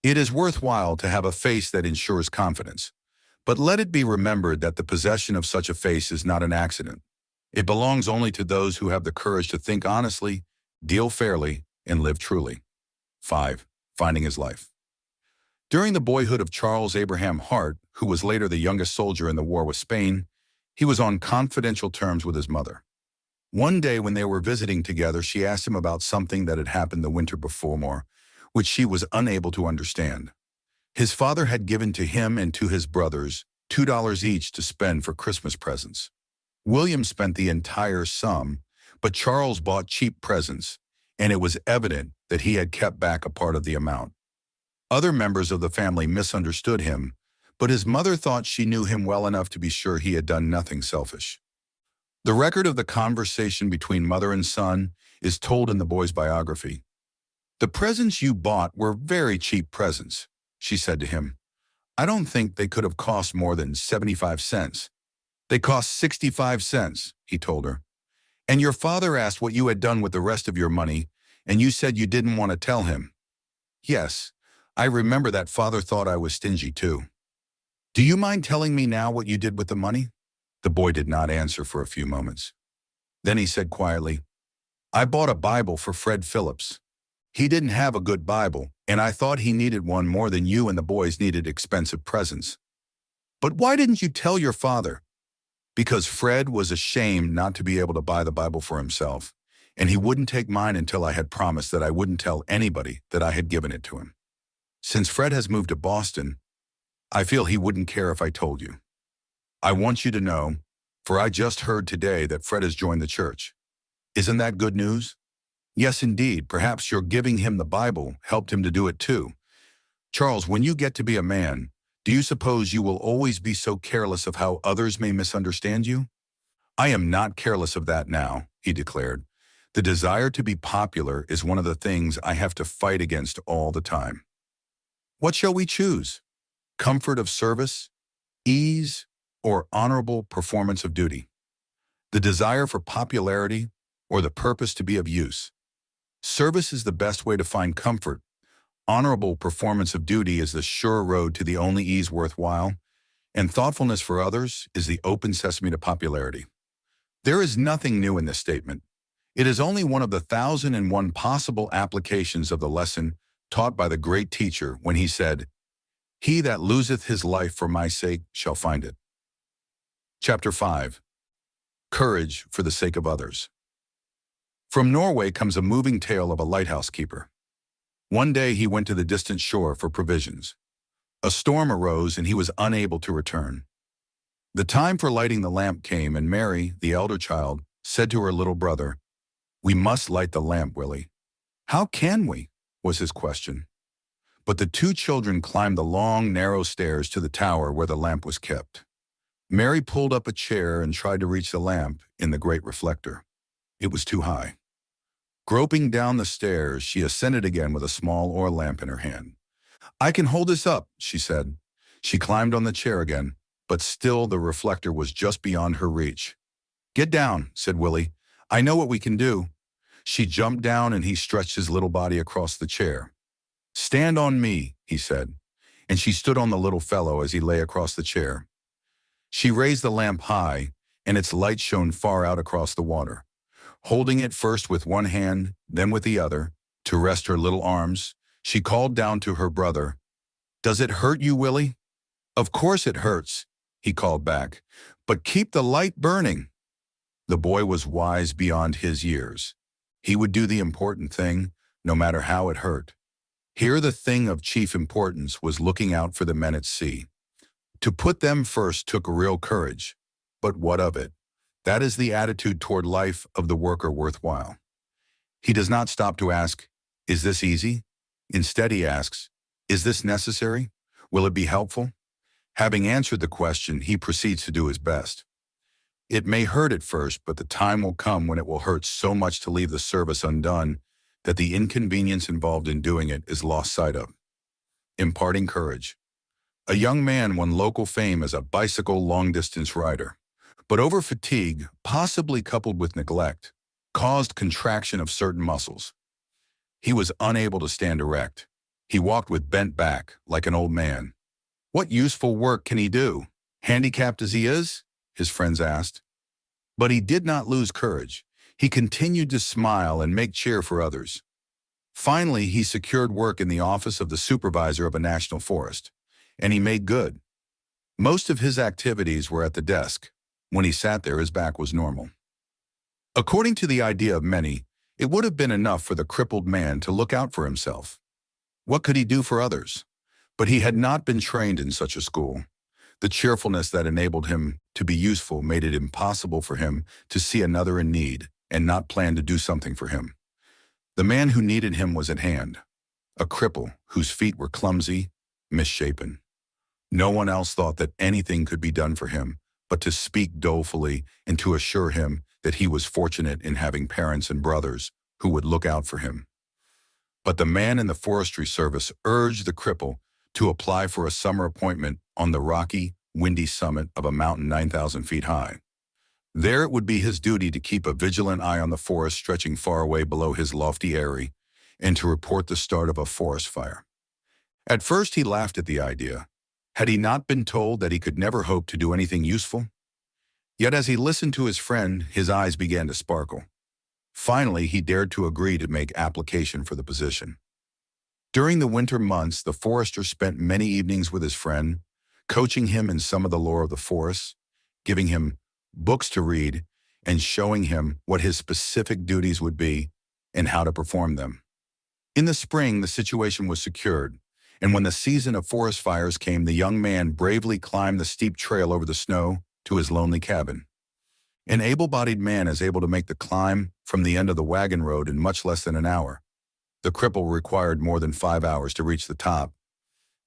It is worthwhile to have a face that ensures confidence. But let it be remembered that the possession of such a face is not an accident. It belongs only to those who have the courage to think honestly, deal fairly, and live truly. 5. Finding his life. During the boyhood of Charles Abraham Hart, who was later the youngest soldier in the war with Spain, he was on confidential terms with his mother. One day when they were visiting together, she asked him about something that had happened the winter before, which she was unable to understand. His father had given to him and to his brothers $2 each to spend for Christmas presents. William spent the entire sum, but Charles bought cheap presents, and it was evident that he had kept back a part of the amount. Other members of the family misunderstood him, but his mother thought she knew him well enough to be sure he had done nothing selfish. The record of the conversation between mother and son is told in the boy's biography. "The presents you bought were very cheap presents," she said to him. "I don't think they could have cost more than 75 cents. They cost 65 cents, he told her. "And your father asked what you had done with the rest of your money, and you said you didn't want to tell him." "Yes, I remember that father thought I was stingy too." "Do you mind telling me now what you did with the money?" The boy did not answer for a few moments. Then he said quietly, "I bought a Bible for Fred Phillips. He didn't have a good Bible, and I thought he needed one more than you and the boys needed expensive presents." "But why didn't you tell your father?" "Because Fred was ashamed not to be able to buy the Bible for himself, and he wouldn't take mine until I had promised that I wouldn't tell anybody that I had given it to him. Since Fred has moved to Boston, I feel he wouldn't care if I told you. I want you to know, for I just heard today that Fred has joined the church. Isn't that good news?" "Yes, indeed. Perhaps your giving him the Bible helped him to do it too. Charles, when you get to be a man, do you suppose you will always be so careless of how others may misunderstand you?" "I am not careless of that now," he declared. "The desire to be popular is one of the things I have to fight against all the time." What shall we choose? Comfort of service, ease, or honorable performance of duty? The desire for popularity or the purpose to be of use? Service is the best way to find comfort. Honorable performance of duty is the sure road to the only ease worthwhile, and thoughtfulness for others is the open sesame to popularity. There is nothing new in this statement. It is only one of the 1,001 possible applications of the lesson taught by the great teacher when he said, "He that loseth his life for my sake shall find it." Chapter 5. Courage for the sake of others. From Norway comes a moving tale of a lighthouse keeper. One day he went to the distant shore for provisions. A storm arose and he was unable to return. The time for lighting the lamp came, and Mary, the elder child, said to her little brother, "We must light the lamp, Willie." "How can we?" was his question. But the two children climbed the long, narrow stairs to the tower where the lamp was kept. Mary pulled up a chair and tried to reach the lamp in the great reflector. It was too high. Groping down the stairs, she ascended again with a small oil lamp in her hand. "I can hold this up," she said. She climbed on the chair again, but still the reflector was just beyond her reach. "Get down," said Willie. "I know what we can do." She jumped down and he stretched his little body across the chair. "Stand on me," he said, and she stood on the little fellow as he lay across the chair. She raised the lamp high, and its light shone far out across the water. Holding it first with one hand, then with the other, to rest her little arms, she called down to her brother, "Does it hurt you, Willie?" "Of course it hurts," he called back, "but keep the light burning." The boy was wise beyond his years. He would do the important thing, no matter how it hurt. Here the thing of chief importance was looking out for the men at sea. To put them first took real courage. But what of it? That is the attitude toward life of the worker worthwhile. He does not stop to ask, "Is this easy?" Instead, he asks, "Is this necessary? Will it be helpful?" Having answered the question, he proceeds to do his best. It may hurt at first, but the time will come when it will hurt so much to leave the service undone that the inconvenience involved in doing it is lost sight of. Imparting courage. A young man won local fame as a bicycle long-distance rider, but over fatigue, possibly coupled with neglect, caused contraction of certain muscles. He was unable to stand erect. He walked with bent back, like an old man. "What useful work can he do, handicapped as he is?" his friends asked. But he did not lose courage. He continued to smile and make cheer for others. Finally, he secured work in the office of the supervisor of a national forest, and he made good. Most of his activities were at the desk. When he sat there, his back was normal. According to the idea of many, it would have been enough for the crippled man to look out for himself. What could he do for others? But he had not been trained in such a school. The cheerfulness that enabled him to be useful made it impossible for him to see another in need and not plan to do something for him. The man who needed him was at hand, a cripple whose feet were clumsy, misshapen. No one else thought that anything could be done for him but to speak dolefully and to assure him that he was fortunate in having parents and brothers who would look out for him. But the man in the forestry service urged the cripple to apply for a summer appointment on the rocky, windy summit of a mountain 9,000 feet high. There it would be his duty to keep a vigilant eye on the forest stretching far away below his lofty eyrie and to report the start of a forest fire. At first he laughed at the idea. Had he not been told that he could never hope to do anything useful? Yet as he listened to his friend, his eyes began to sparkle. Finally, he dared to agree to make application for the position. During the winter months, the forester spent many evenings with his friend, coaching him in some of the lore of the forest, giving him books to read, and showing him what his specific duties would be and how to perform them. In the spring, the situation was secured, and when the season of forest fires came, the young man bravely climbed the steep trail over the snow to his lonely cabin. An able-bodied man is able to make the climb from the end of the wagon road in much less than an hour. The cripple required more than 5 hours to reach the top.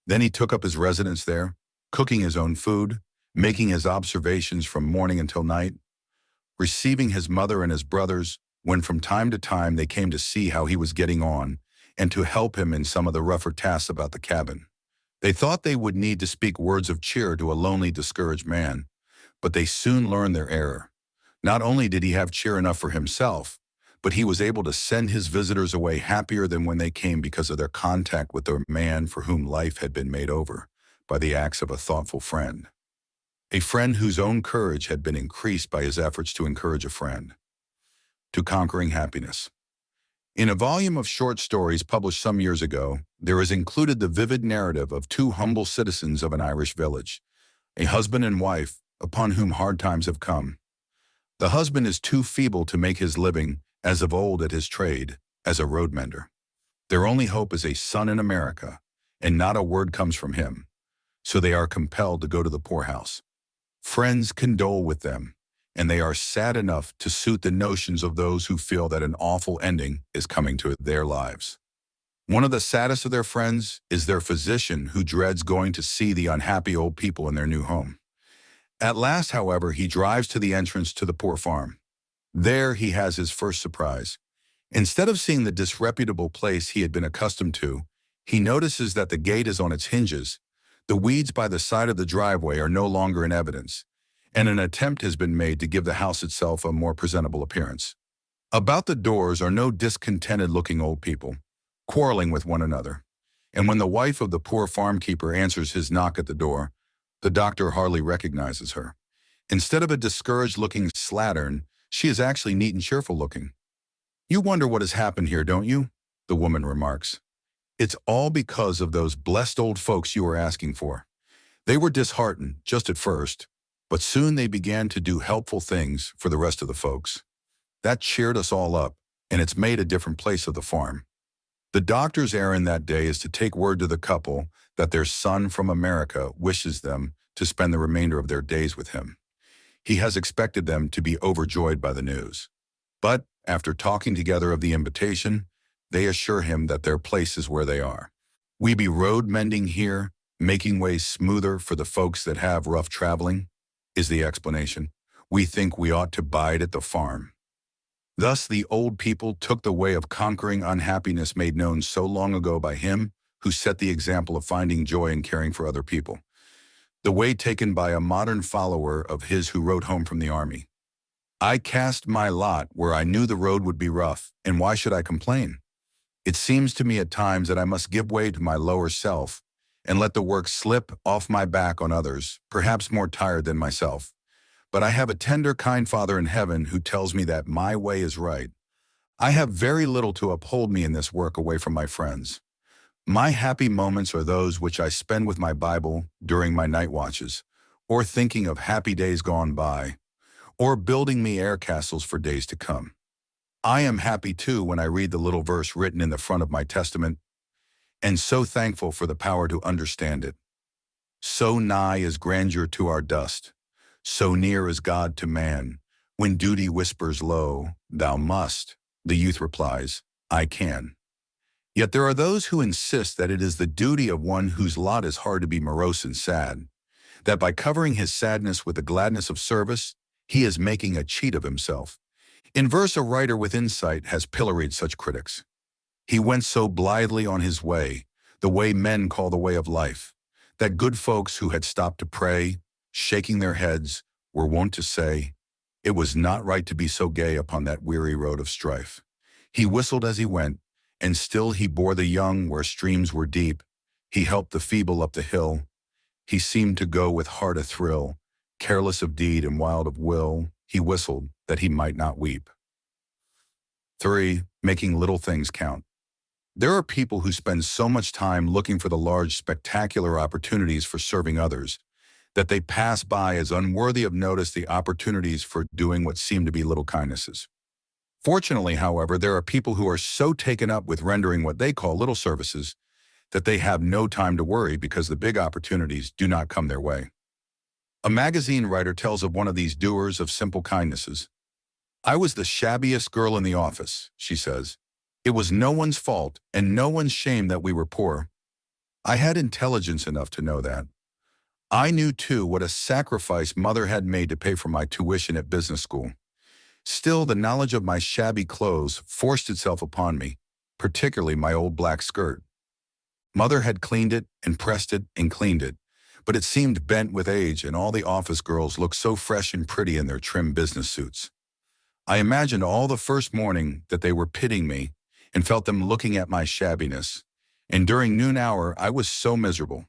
Then he took up his residence there, cooking his own food, making his observations from morning until night, receiving his mother and his brothers when from time to time they came to see how he was getting on and to help him in some of the rougher tasks about the cabin. They thought they would need to speak words of cheer to a lonely, discouraged man, but they soon learned their error. Not only did he have cheer enough for himself, but he was able to send his visitors away happier than when they came because of their contact with the man for whom life had been made over by the acts of a thoughtful friend. A friend whose own courage had been increased by his efforts to encourage a friend. To conquering happiness. In a volume of short stories published some years ago, there is included the vivid narrative of two humble citizens of an Irish village, a husband and wife upon whom hard times have come. The husband is too feeble to make his living, as of old at his trade, as a road mender. Their only hope is a son in America, and not a word comes from him, so they are compelled to go to the poorhouse. Friends condole with them, and they are sad enough to suit the notions of those who feel that an awful ending is coming to their lives. One of the saddest of their friends is their physician who dreads going to see the unhappy old people in their new home. At last, however, he drives to the entrance to the poor farm. There he has his first surprise. Instead of seeing the disreputable place he had been accustomed to, he notices that the gate is on its hinges, the weeds by the side of the driveway are no longer in evidence, and an attempt has been made to give the house itself a more presentable appearance. About the doors are no discontented-looking old people, quarreling with one another, and when the wife of the poor farm-keeper answers his knock at the door, the doctor hardly recognizes her. Instead of a discouraged-looking slattern, she is actually neat and cheerful-looking. "You wonder what has happened here, don't you?" the woman remarks. "It's all because of those blessed old folks you were asking for. They were disheartened, just at first, but soon they began to do helpful things for the rest of the folks. That cheered us all up, and it's made a different place of the farm." The doctor's errand that day is to take word to the couple that their son from America wishes them to spend the remainder of their days with him. He has expected them to be overjoyed by the news. But, after talking together of the invitation, they assure him that their place is where they are. We be road mending here, making ways smoother for the folks that have rough traveling, is the explanation. We think we ought to bide at the farm. Thus the old people took the way of conquering unhappiness made known so long ago by him who set the example of finding joy in caring for other people. The way taken by a modern follower of his who wrote home from the army. I cast my lot where I knew the road would be rough, and why should I complain? It seems to me at times that I must give way to my lower self and let the work slip off my back on others, perhaps more tired than myself. But I have a tender, kind Father in heaven who tells me that my way is right. I have very little to uphold me in this work away from my friends. My happy moments are those which I spend with my Bible during my night watches, or thinking of happy days gone by, or building me air castles for days to come. I am happy too when I read the little verse written in the front of my testament, and so thankful for the power to understand it. So nigh is grandeur to our dust, so near is God to man. When duty whispers low, thou must, the youth replies, I can. Yet there are those who insist that it is the duty of one whose lot is hard to be morose and sad, that by covering his sadness with the gladness of service, he is making a cheat of himself. In verse, a writer with insight has pilloried such critics. He went so blithely on his way, the way men call the way of life, that good folks who had stopped to pray, shaking their heads, were wont to say, it was not right to be so gay upon that weary road of strife. He whistled as he went, and still he bore the young where streams were deep. He helped the feeble up the hill. He seemed to go with heart a-thrill, careless of deed and wild of will. He whistled that he might not weep. 3. Making little things count. There are people who spend so much time looking for the large, spectacular opportunities for serving others that they pass by as unworthy of notice the opportunities for doing what seem to be little kindnesses. Fortunately, however, there are people who are so taken up with rendering what they call little services that they have no time to worry because the big opportunities do not come their way. A magazine writer tells of one of these doers of simple kindnesses. I was the shabbiest girl in the office, she says. It was no one's fault and no one's shame that we were poor. I had intelligence enough to know that. I knew, too, what a sacrifice Mother had made to pay for my tuition at business school. Still, the knowledge of my shabby clothes forced itself upon me, particularly my old black skirt. Mother had cleaned it and pressed it and cleaned it, but it seemed bent with age, and all the office girls looked so fresh and pretty in their trim business suits. I imagined all the first morning that they were pitying me and felt them looking at my shabbiness, and during noon hour I was so miserable.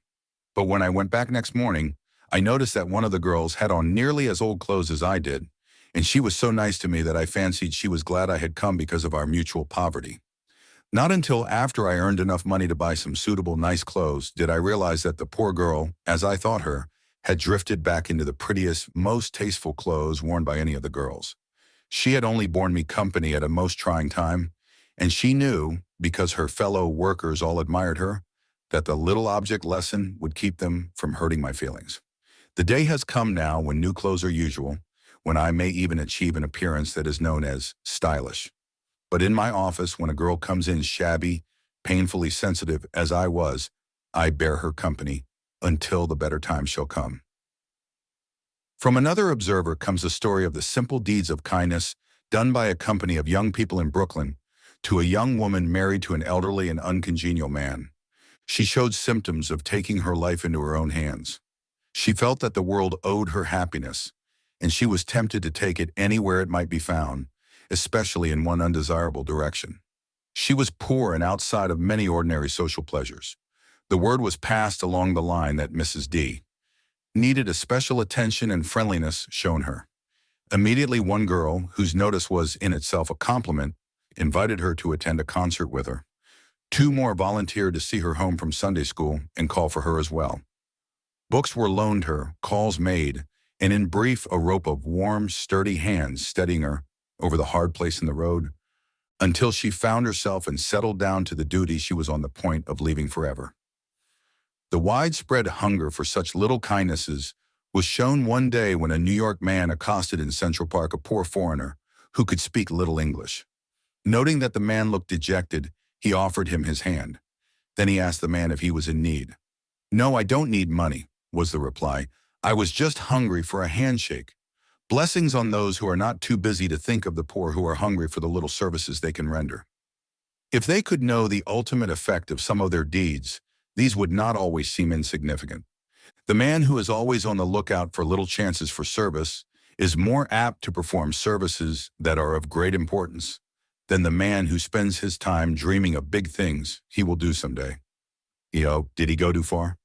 But when I went back next morning, I noticed that one of the girls had on nearly as old clothes as I did, and she was so nice to me that I fancied she was glad I had come because of our mutual poverty. Not until after I earned enough money to buy some suitable, nice clothes did I realize that the poor girl, as I thought her, had drifted back into the prettiest, most tasteful clothes worn by any of the girls. She had only borne me company at a most trying time, and she knew, because her fellow workers all admired her, that the little object lesson would keep them from hurting my feelings. The day has come now when new clothes are usual, when I may even achieve an appearance that is known as stylish. But in my office, when a girl comes in shabby, painfully sensitive as I was, I bear her company until the better time shall come. From another observer comes a story of the simple deeds of kindness done by a company of young people in Brooklyn to a young woman married to an elderly and uncongenial man. She showed symptoms of taking her life into her own hands. She felt that the world owed her happiness, and she was tempted to take it anywhere it might be found, especially in one undesirable direction. She was poor and outside of many ordinary social pleasures. The word was passed along the line that Mrs. D needed a special attention and friendliness shown her. Immediately one girl, whose notice was in itself a compliment, invited her to attend a concert with her. 2 more volunteered to see her home from Sunday school and call for her as well. Books were loaned her, calls made, and in brief a rope of warm, sturdy hands steadying her over the hard place in the road, until she found herself and settled down to the duty she was on the point of leaving forever. The widespread hunger for such little kindnesses was shown one day when a New York man accosted in Central Park a poor foreigner who could speak little English. Noting that the man looked dejected, he offered him his hand. Then he asked the man if he was in need. "No, I don't need money," was the reply. "I was just hungry for a handshake." Blessings on those who are not too busy to think of the poor who are hungry for the little services they can render. If they could know the ultimate effect of some of their deeds, these would not always seem insignificant. The man who is always on the lookout for little chances for service is more apt to perform services that are of great importance than the man who spends his time dreaming of big things he will do someday. Did he go too far?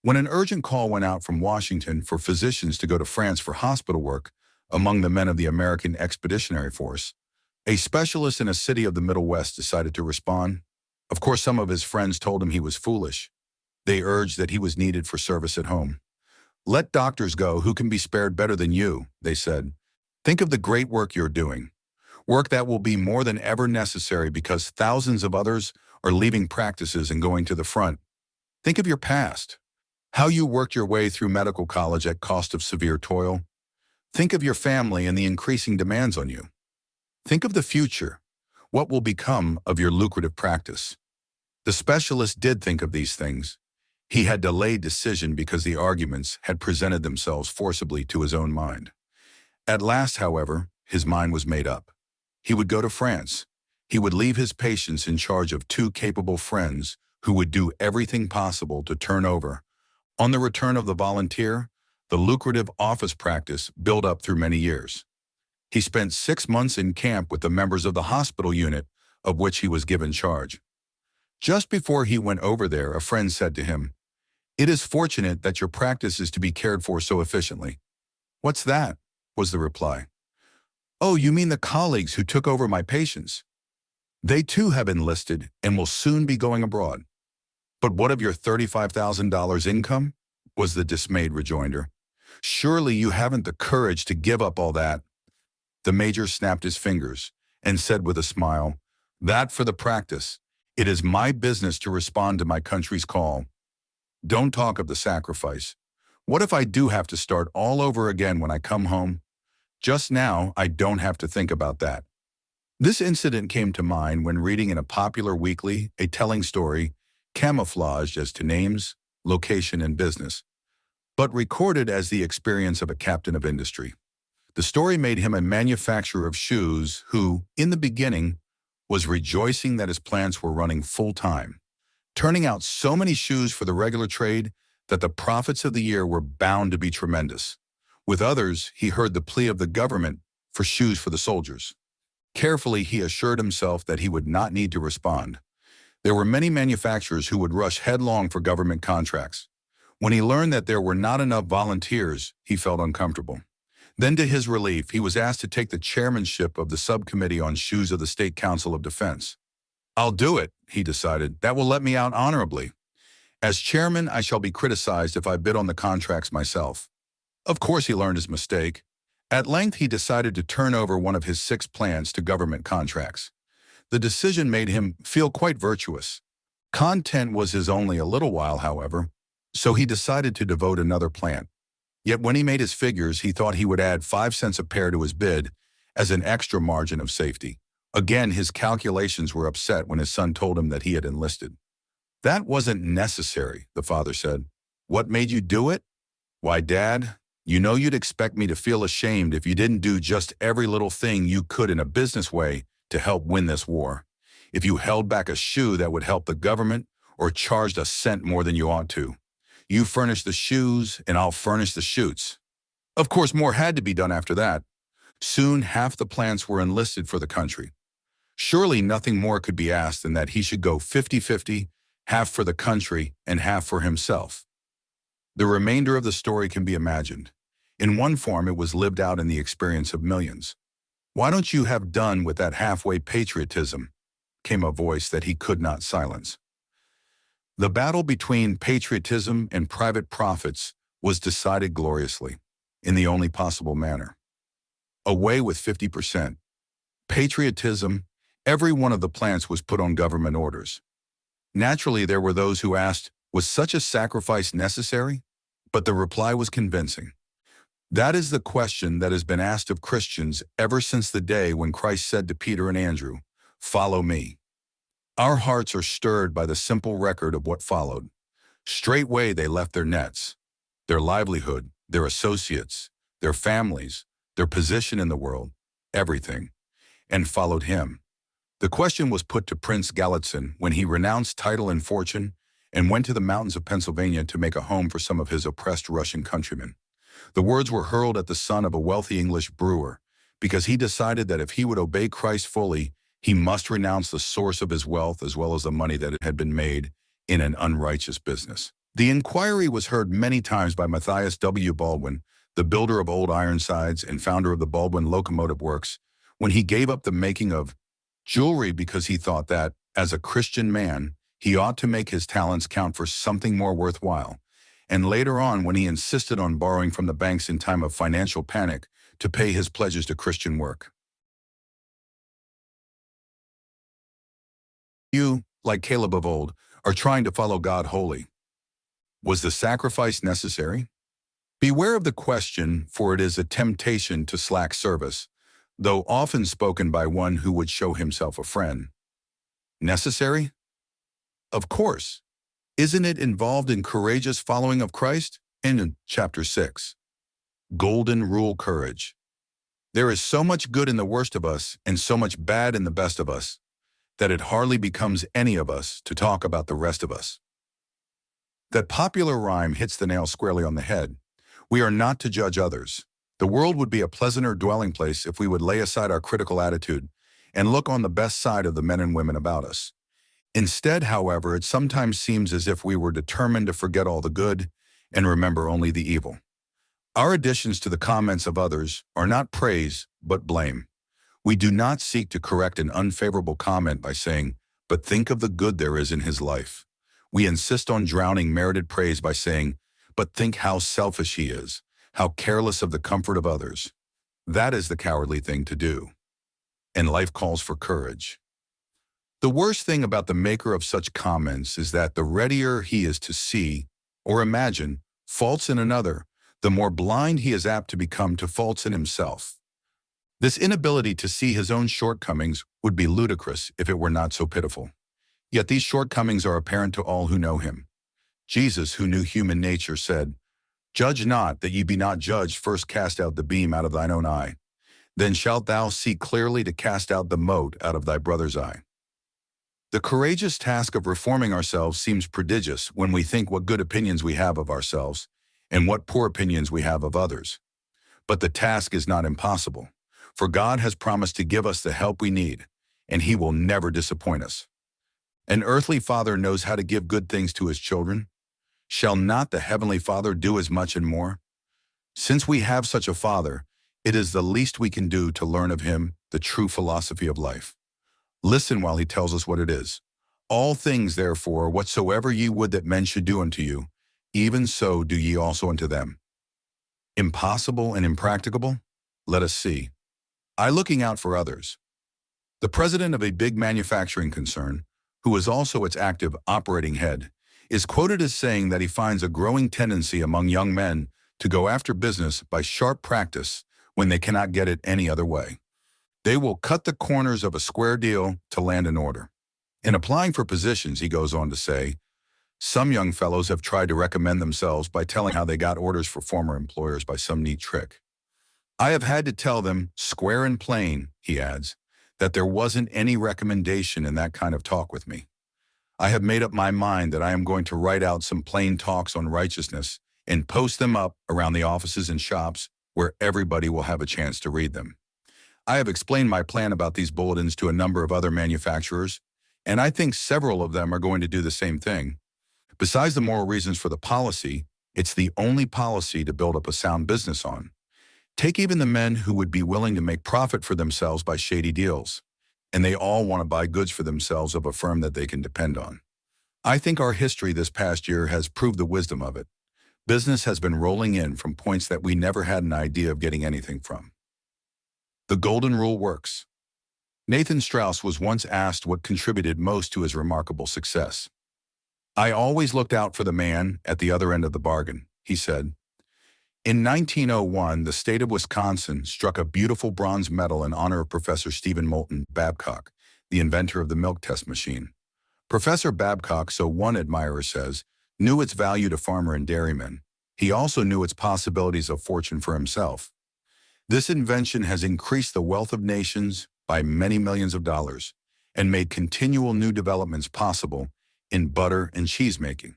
When an urgent call went out from Washington for physicians to go to France for hospital work among the men of the American Expeditionary Force, a specialist in a city of the Middle West decided to respond. Of course, some of his friends told him he was foolish. They urged that he was needed for service at home. "Let doctors go who can be spared better than you," they said. "Think of the great work you're doing. Work that will be more than ever necessary because thousands of others are leaving practices and going to the front. Think of your past. How you worked your way through medical college at cost of severe toil. Think of your family and the increasing demands on you. Think of the future. What will become of your lucrative practice?" The specialist did think of these things. He had delayed decision because the arguments had presented themselves forcibly to his own mind. At last, however, his mind was made up. He would go to France. He would leave his patients in charge of two capable friends who would do everything possible to turn over, on the return of the volunteer, the lucrative office practice built up through many years. He spent 6 months in camp with the members of the hospital unit of which he was given charge. Just before he went over there, a friend said to him, "It is fortunate that your practice is to be cared for so efficiently." "What's that?" was the reply. "Oh, you mean the colleagues who took over my patients. They too have enlisted and will soon be going abroad." "But what of your $35,000 income?" was the dismayed rejoinder. "Surely you haven't the courage to give up all that." The major snapped his fingers and said with a smile, "That for the practice. It is my business to respond to my country's call. Don't talk of the sacrifice. What if I do have to start all over again when I come home? Just now, I don't have to think about that." This incident came to mind when reading in a popular weekly a telling story camouflaged as to names, location, and business, but recorded as the experience of a captain of industry. The story made him a manufacturer of shoes who, in the beginning, was rejoicing that his plants were running full-time, turning out so many shoes for the regular trade that the profits of the year were bound to be tremendous. With others, he heard the plea of the government for shoes for the soldiers. Carefully, he assured himself that he would not need to respond. There were many manufacturers who would rush headlong for government contracts. When he learned that there were not enough volunteers, he felt uncomfortable. Then, to his relief, he was asked to take the chairmanship of the subcommittee on shoes of the State Council of Defense. "I'll do it," he decided. "That will let me out honorably. As chairman, I shall be criticized if I bid on the contracts myself." Of course, he learned his mistake. At length, he decided to turn over one of his 6 plants to government contracts. The decision made him feel quite virtuous. Content was his only a little while, however, so he decided to devote another plant. Yet when he made his figures, he thought he would add 5 cents a pair to his bid as an extra margin of safety. Again, his calculations were upset when his son told him that he had enlisted. "That wasn't necessary," the father said. "What made you do it?" "Why, Dad, you know you'd expect me to feel ashamed if you didn't do just every little thing you could in a business way to help win this war. If you held back a shoe that would help the government or charged a cent more than you ought to. You furnish the shoes and I'll furnish the chutes." Of course, more had to be done after that. Soon, half the plants were enlisted for the country. Surely nothing more could be asked than that he should go 50-50, half for the country and half for himself. The remainder of the story can be imagined. In one form, it was lived out in the experience of millions. "Why don't you have done with that halfway patriotism?" came a voice that he could not silence. The battle between patriotism and private profits was decided gloriously, in the only possible manner. Away with 50%. Patriotism, every one of the plants was put on government orders. Naturally, there were those who asked, was such a sacrifice necessary? But the reply was convincing. That is the question that has been asked of Christians ever since the day when Christ said to Peter and Andrew, "Follow me." Our hearts are stirred by the simple record of what followed. Straightway they left their nets, their livelihood, their associates, their families, their position in the world, everything, and followed him. The question was put to Prince Galitzin when he renounced title and fortune and went to the mountains of Pennsylvania to make a home for some of his oppressed Russian countrymen. The words were hurled at the son of a wealthy English brewer, because he decided that if he would obey Christ fully, he must renounce the source of his wealth as well as the money that had been made in an unrighteous business. The inquiry was heard many times by Matthias W. Baldwin, the builder of Old Ironsides and founder of the Baldwin Locomotive Works, when he gave up the making of jewelry because he thought that, as a Christian man, he ought to make his talents count for something more worthwhile, and later on when he insisted on borrowing from the banks in time of financial panic to pay his pledges to Christian work. You, like Caleb of old, are trying to follow God wholly. Was the sacrifice necessary? Beware of the question, for it is a temptation to slack service, though often spoken by one who would show himself a friend. Necessary? Of course. Isn't it involved in courageous following of Christ? In chapter 6. Golden Rule Courage. There is so much good in the worst of us and so much bad in the best of us that it hardly becomes any of us to talk about the rest of us. That popular rhyme hits the nail squarely on the head. We are not to judge others. The world would be a pleasanter dwelling place if we would lay aside our critical attitude and look on the best side of the men and women about us. Instead, however, it sometimes seems as if we were determined to forget all the good and remember only the evil. Our additions to the comments of others are not praise, but blame. We do not seek to correct an unfavorable comment by saying, "But think of the good there is in his life." We insist on drowning merited praise by saying, "But think how selfish he is, how careless of the comfort of others." That is the cowardly thing to do. And life calls for courage. The worst thing about the maker of such comments is that the readier he is to see, or imagine, faults in another, the more blind he is apt to become to faults in himself. This inability to see his own shortcomings would be ludicrous if it were not so pitiful. Yet these shortcomings are apparent to all who know him. Jesus, who knew human nature, said, "Judge not, that ye be not judged. First cast out the beam out of thine own eye. Then shalt thou see clearly to cast out the mote out of thy brother's eye." The courageous task of reforming ourselves seems prodigious when we think what good opinions we have of ourselves and what poor opinions we have of others. But the task is not impossible, for God has promised to give us the help we need, and he will never disappoint us. An earthly father knows how to give good things to his children. Shall not the heavenly Father do as much and more? Since we have such a Father, it is the least we can do to learn of him the true philosophy of life. Listen while he tells us what it is. "All things, therefore, whatsoever ye would that men should do unto you, even so do ye also unto them." Impossible and impracticable? Let us see. Looking out for others. The president of a big manufacturing concern, who is also its active operating head, is quoted as saying that he finds a growing tendency among young men to go after business by sharp practice when they cannot get it any other way. They will cut the corners of a square deal to land an order. In applying for positions, he goes on to say, some young fellows have tried to recommend themselves by telling how they got orders for former employers by some neat trick. I have had to tell them, square and plain, he adds, that there wasn't any recommendation in that kind of talk with me. I have made up my mind that I am going to write out some plain talks on righteousness and post them up around the offices and shops where everybody will have a chance to read them. I have explained my plan about these bulletins to a number of other manufacturers, and I think several of them are going to do the same thing. Besides the moral reasons for the policy, it's the only policy to build up a sound business on. Take even the men who would be willing to make profit for themselves by shady deals, and they all want to buy goods for themselves of a firm that they can depend on. I think our history this past year has proved the wisdom of it. Business has been rolling in from points that we never had an idea of getting anything from. The golden rule works. Nathan Strauss was once asked what contributed most to his remarkable success. I always looked out for the man at the other end of the bargain, he said. In 1901, the state of Wisconsin struck a beautiful bronze medal in honor of Professor Stephen Moulton Babcock, the inventor of the milk test machine. Professor Babcock, so one admirer says, knew its value to farmer and dairymen. He also knew its possibilities of fortune for himself. This invention has increased the wealth of nations by many millions of dollars and made continual new developments possible in butter and cheese making.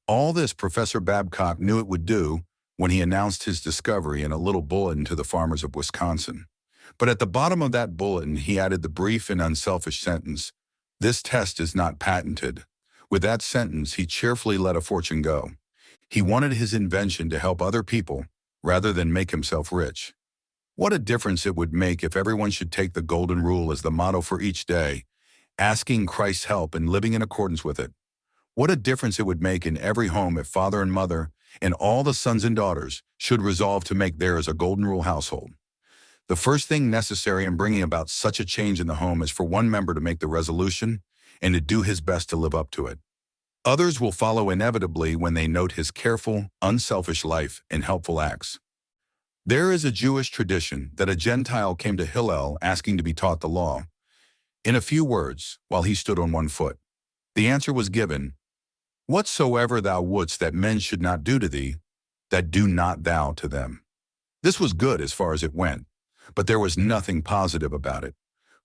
All this Professor Babcock knew it would do when he announced his discovery in a little bulletin to the farmers of Wisconsin. But at the bottom of that bulletin, he added the brief and unselfish sentence, "This test is not patented." With that sentence, he cheerfully let a fortune go. He wanted his invention to help other people rather than make himself rich. What a difference it would make if everyone should take the golden rule as the motto for each day, asking Christ's help and living in accordance with it. What a difference it would make in every home if father and mother and all the sons and daughters should resolve to make theirs a golden rule household. The first thing necessary in bringing about such a change in the home is for one member to make the resolution and to do his best to live up to it. Others will follow inevitably when they note his careful, unselfish life and helpful acts. There is a Jewish tradition that a Gentile came to Hillel asking to be taught the law. In a few words, while he stood on one foot, the answer was given, "Whatsoever thou wouldst that men should not do to thee, that do not thou to them." This was good as far as it went, but there was nothing positive about it.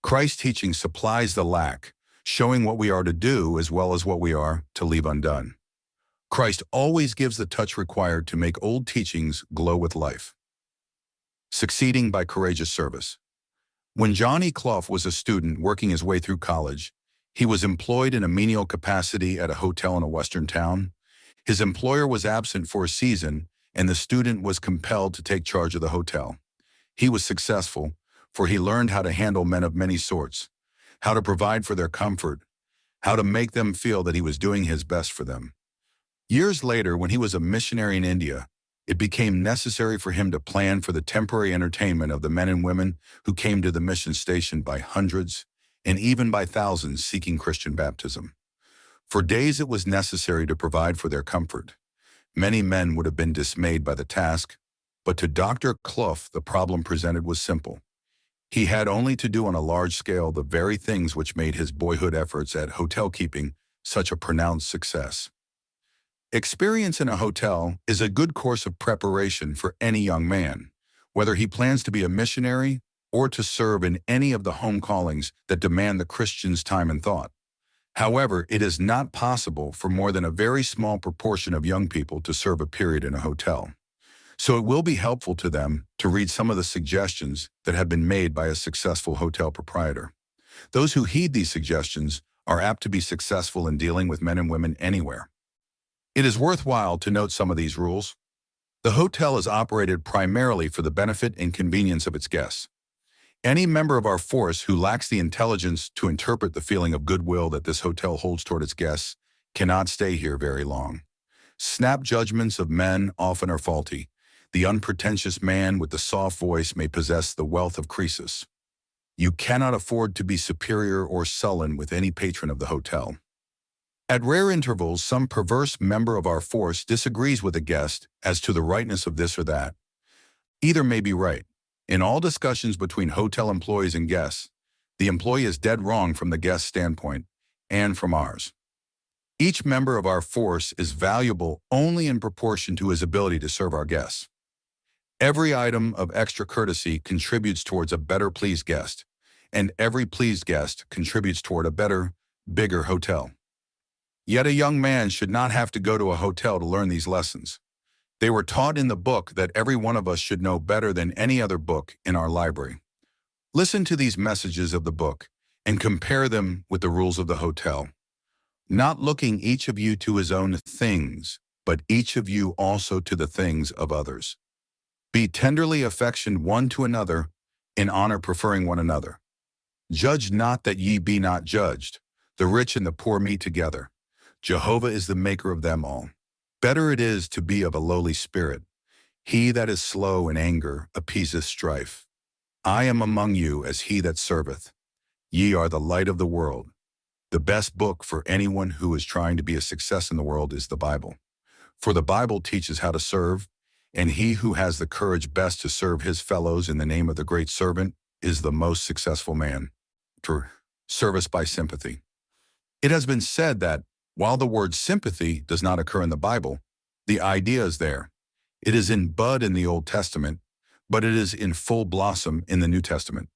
Christ's teaching supplies the lack, showing what we are to do as well as what we are to leave undone. Christ always gives the touch required to make old teachings glow with life. Succeeding by courageous service. When John E. Clough was a student working his way through college, he was employed in a menial capacity at a hotel in a western town. His employer was absent for a season, and the student was compelled to take charge of the hotel. He was successful, for he learned how to handle men of many sorts, how to provide for their comfort, how to make them feel that he was doing his best for them. Years later, when he was a missionary in India, it became necessary for him to plan for the temporary entertainment of the men and women who came to the mission station by hundreds and even by thousands seeking Christian baptism. For days it was necessary to provide for their comfort. Many men would have been dismayed by the task, but to Dr. Clough the problem presented was simple. He had only to do on a large scale the very things which made his boyhood efforts at hotel keeping such a pronounced success. Experience in a hotel is a good course of preparation for any young man, whether he plans to be a missionary or to serve in any of the home callings that demand the Christian's time and thought. However, it is not possible for more than a very small proportion of young people to serve a period in a hotel. So it will be helpful to them to read some of the suggestions that have been made by a successful hotel proprietor. Those who heed these suggestions are apt to be successful in dealing with men and women anywhere. It is worthwhile to note some of these rules. The hotel is operated primarily for the benefit and convenience of its guests. Any member of our force who lacks the intelligence to interpret the feeling of goodwill that this hotel holds toward its guests cannot stay here very long. Snap judgments of men often are faulty. The unpretentious man with the soft voice may possess the wealth of Croesus. You cannot afford to be superior or sullen with any patron of the hotel. At rare intervals, some perverse member of our force disagrees with a guest as to the rightness of this or that. Either may be right. In all discussions between hotel employees and guests, the employee is dead wrong from the guest's standpoint and from ours. Each member of our force is valuable only in proportion to his ability to serve our guests. Every item of extra courtesy contributes towards a better pleased guest, and every pleased guest contributes toward a better, bigger hotel. Yet a young man should not have to go to a hotel to learn these lessons. They were taught in the book that every one of us should know better than any other book in our library. Listen to these messages of the book and compare them with the rules of the hotel. Not looking each of you to his own things, but each of you also to the things of others. Be tenderly affectioned one to another, in honor preferring one another. Judge not that ye be not judged. The rich and the poor meet together. Jehovah is the maker of them all. Better it is to be of a lowly spirit. He that is slow in anger appeaseth strife. I am among you as he that serveth. Ye are the light of the world. The best book for anyone who is trying to be a success in the world is the Bible. For the Bible teaches how to serve, and he who has the courage best to serve his fellows in the name of the great servant is the most successful man. Service by sympathy. It has been said that while the word sympathy does not occur in the Bible, the idea is there. It is in bud in the Old Testament, but it is in full blossom in the New Testament.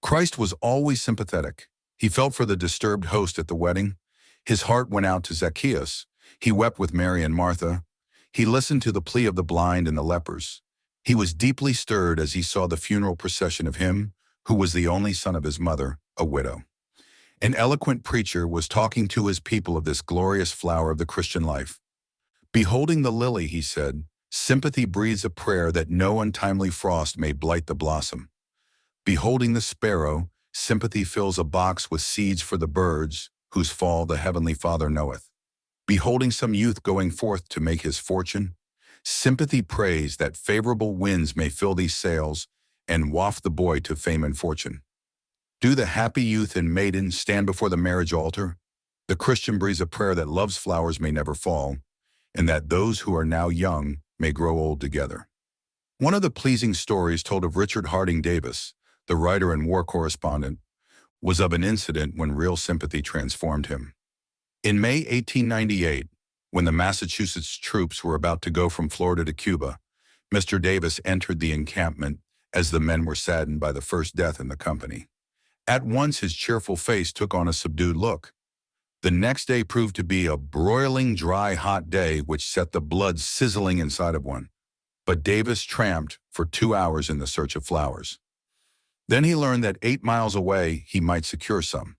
Christ was always sympathetic. He felt for the disturbed host at the wedding. His heart went out to Zacchaeus. He wept with Mary and Martha. He listened to the plea of the blind and the lepers. He was deeply stirred as he saw the funeral procession of him who was the only son of his mother, a widow. An eloquent preacher was talking to his people of this glorious flower of the Christian life. Beholding the lily, he said, sympathy breathes a prayer that no untimely frost may blight the blossom. Beholding the sparrow, sympathy fills a box with seeds for the birds, whose fall the Heavenly Father knoweth. Beholding some youth going forth to make his fortune, sympathy prays that favorable winds may fill these sails and waft the boy to fame and fortune. Do the happy youth and maiden stand before the marriage altar? The Christian breathes a prayer that love's flowers may never fall, and that those who are now young may grow old together. One of the pleasing stories told of Richard Harding Davis, the writer and war correspondent, was of an incident when real sympathy transformed him. In May 1898, when the Massachusetts troops were about to go from Florida to Cuba, Mr. Davis entered the encampment as the men were saddened by the first death in the company. At once his cheerful face took on a subdued look. The next day proved to be a broiling, dry, hot day which set the blood sizzling inside of one. But Davis tramped for 2 hours in the search of flowers. Then he learned that 8 miles away he might secure some.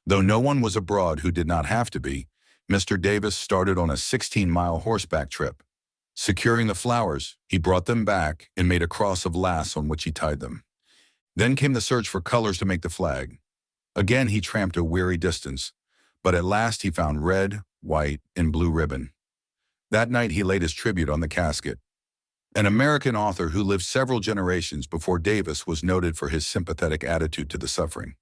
Though no one was abroad who did not have to be, Mr. Davis started on a 16-mile horseback trip. Securing the flowers, he brought them back and made a cross of laths on which he tied them. Then came the search for colors to make the flag. Again he tramped a weary distance, but at last he found red, white, and blue ribbon. That night he laid his tribute on the casket. An American author who lived several generations before Davis was noted for his sympathetic attitude to the suffering.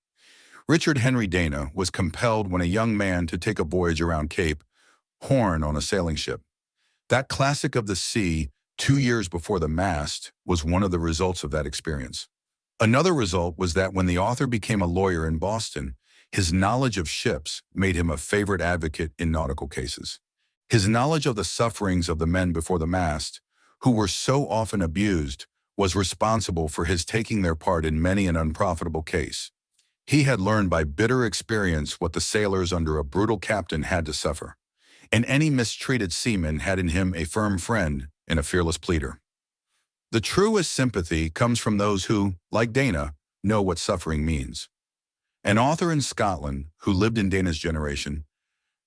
Richard Henry Dana was compelled when a young man to take a voyage around Cape Horn on a sailing ship. That classic of the sea, 2 years before the mast, was one of the results of that experience. Another result was that when the author became a lawyer in Boston, his knowledge of ships made him a favorite advocate in nautical cases. His knowledge of the sufferings of the men before the mast, who were so often abused, was responsible for his taking their part in many an unprofitable case. He had learned by bitter experience what the sailors under a brutal captain had to suffer, and any mistreated seaman had in him a firm friend and a fearless pleader. The truest sympathy comes from those who, like Dana, know what suffering means. An author in Scotland who lived in Dana's generation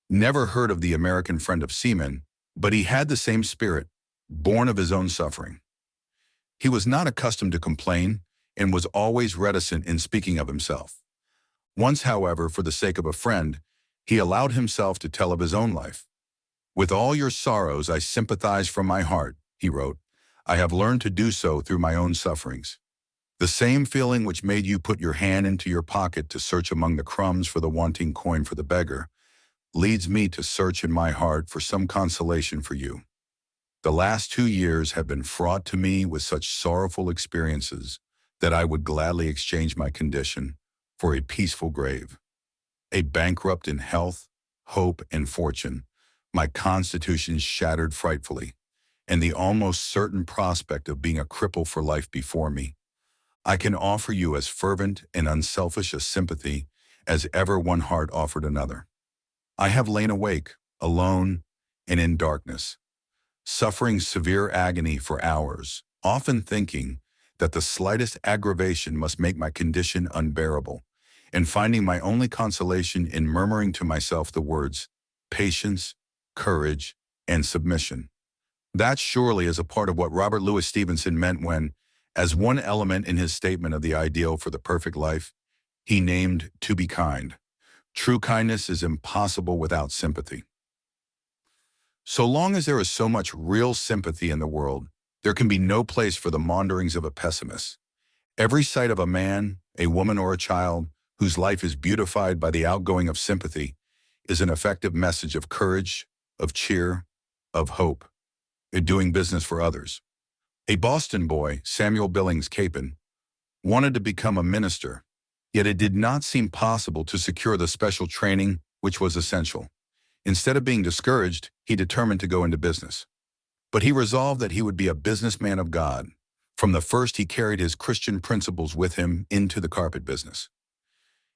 never heard of the American friend of seamen, but he had the same spirit, born of his own suffering. He was not accustomed to complain and was always reticent in speaking of himself. Once, however, for the sake of a friend, he allowed himself to tell of his own life. With all your sorrows I sympathize from my heart, he wrote. I have learned to do so through my own sufferings. The same feeling which made you put your hand into your pocket to search among the crumbs for the wanting coin for the beggar leads me to search in my heart for some consolation for you. The last 2 years have been fraught to me with such sorrowful experiences that I would gladly exchange my condition for a peaceful grave. A bankrupt in health, hope, and fortune, my constitution shattered frightfully, and the almost certain prospect of being a cripple for life before me, I can offer you as fervent and unselfish a sympathy as ever one heart offered another. I have lain awake, alone, and in darkness, suffering severe agony for hours, often thinking that the slightest aggravation must make my condition unbearable, and finding my only consolation in murmuring to myself the words, patience, courage, and submission. That surely is a part of what Robert Louis Stevenson meant when, as one element in his statement of the ideal for the perfect life, he named to be kind. True kindness is impossible without sympathy. So long as there is so much real sympathy in the world, there can be no place for the maunderings of a pessimist. Every sight of a man, a woman, or a child whose life is beautified by the outgoing of sympathy is an effective message of courage, of cheer, of hope, in doing business for others. A Boston boy, Samuel Billings Capon, wanted to become a minister, yet it did not seem possible to secure the special training which was essential. Instead of being discouraged, he determined to go into business. But he resolved that he would be a businessman of God. From the first, he carried his Christian principles with him into the carpet business.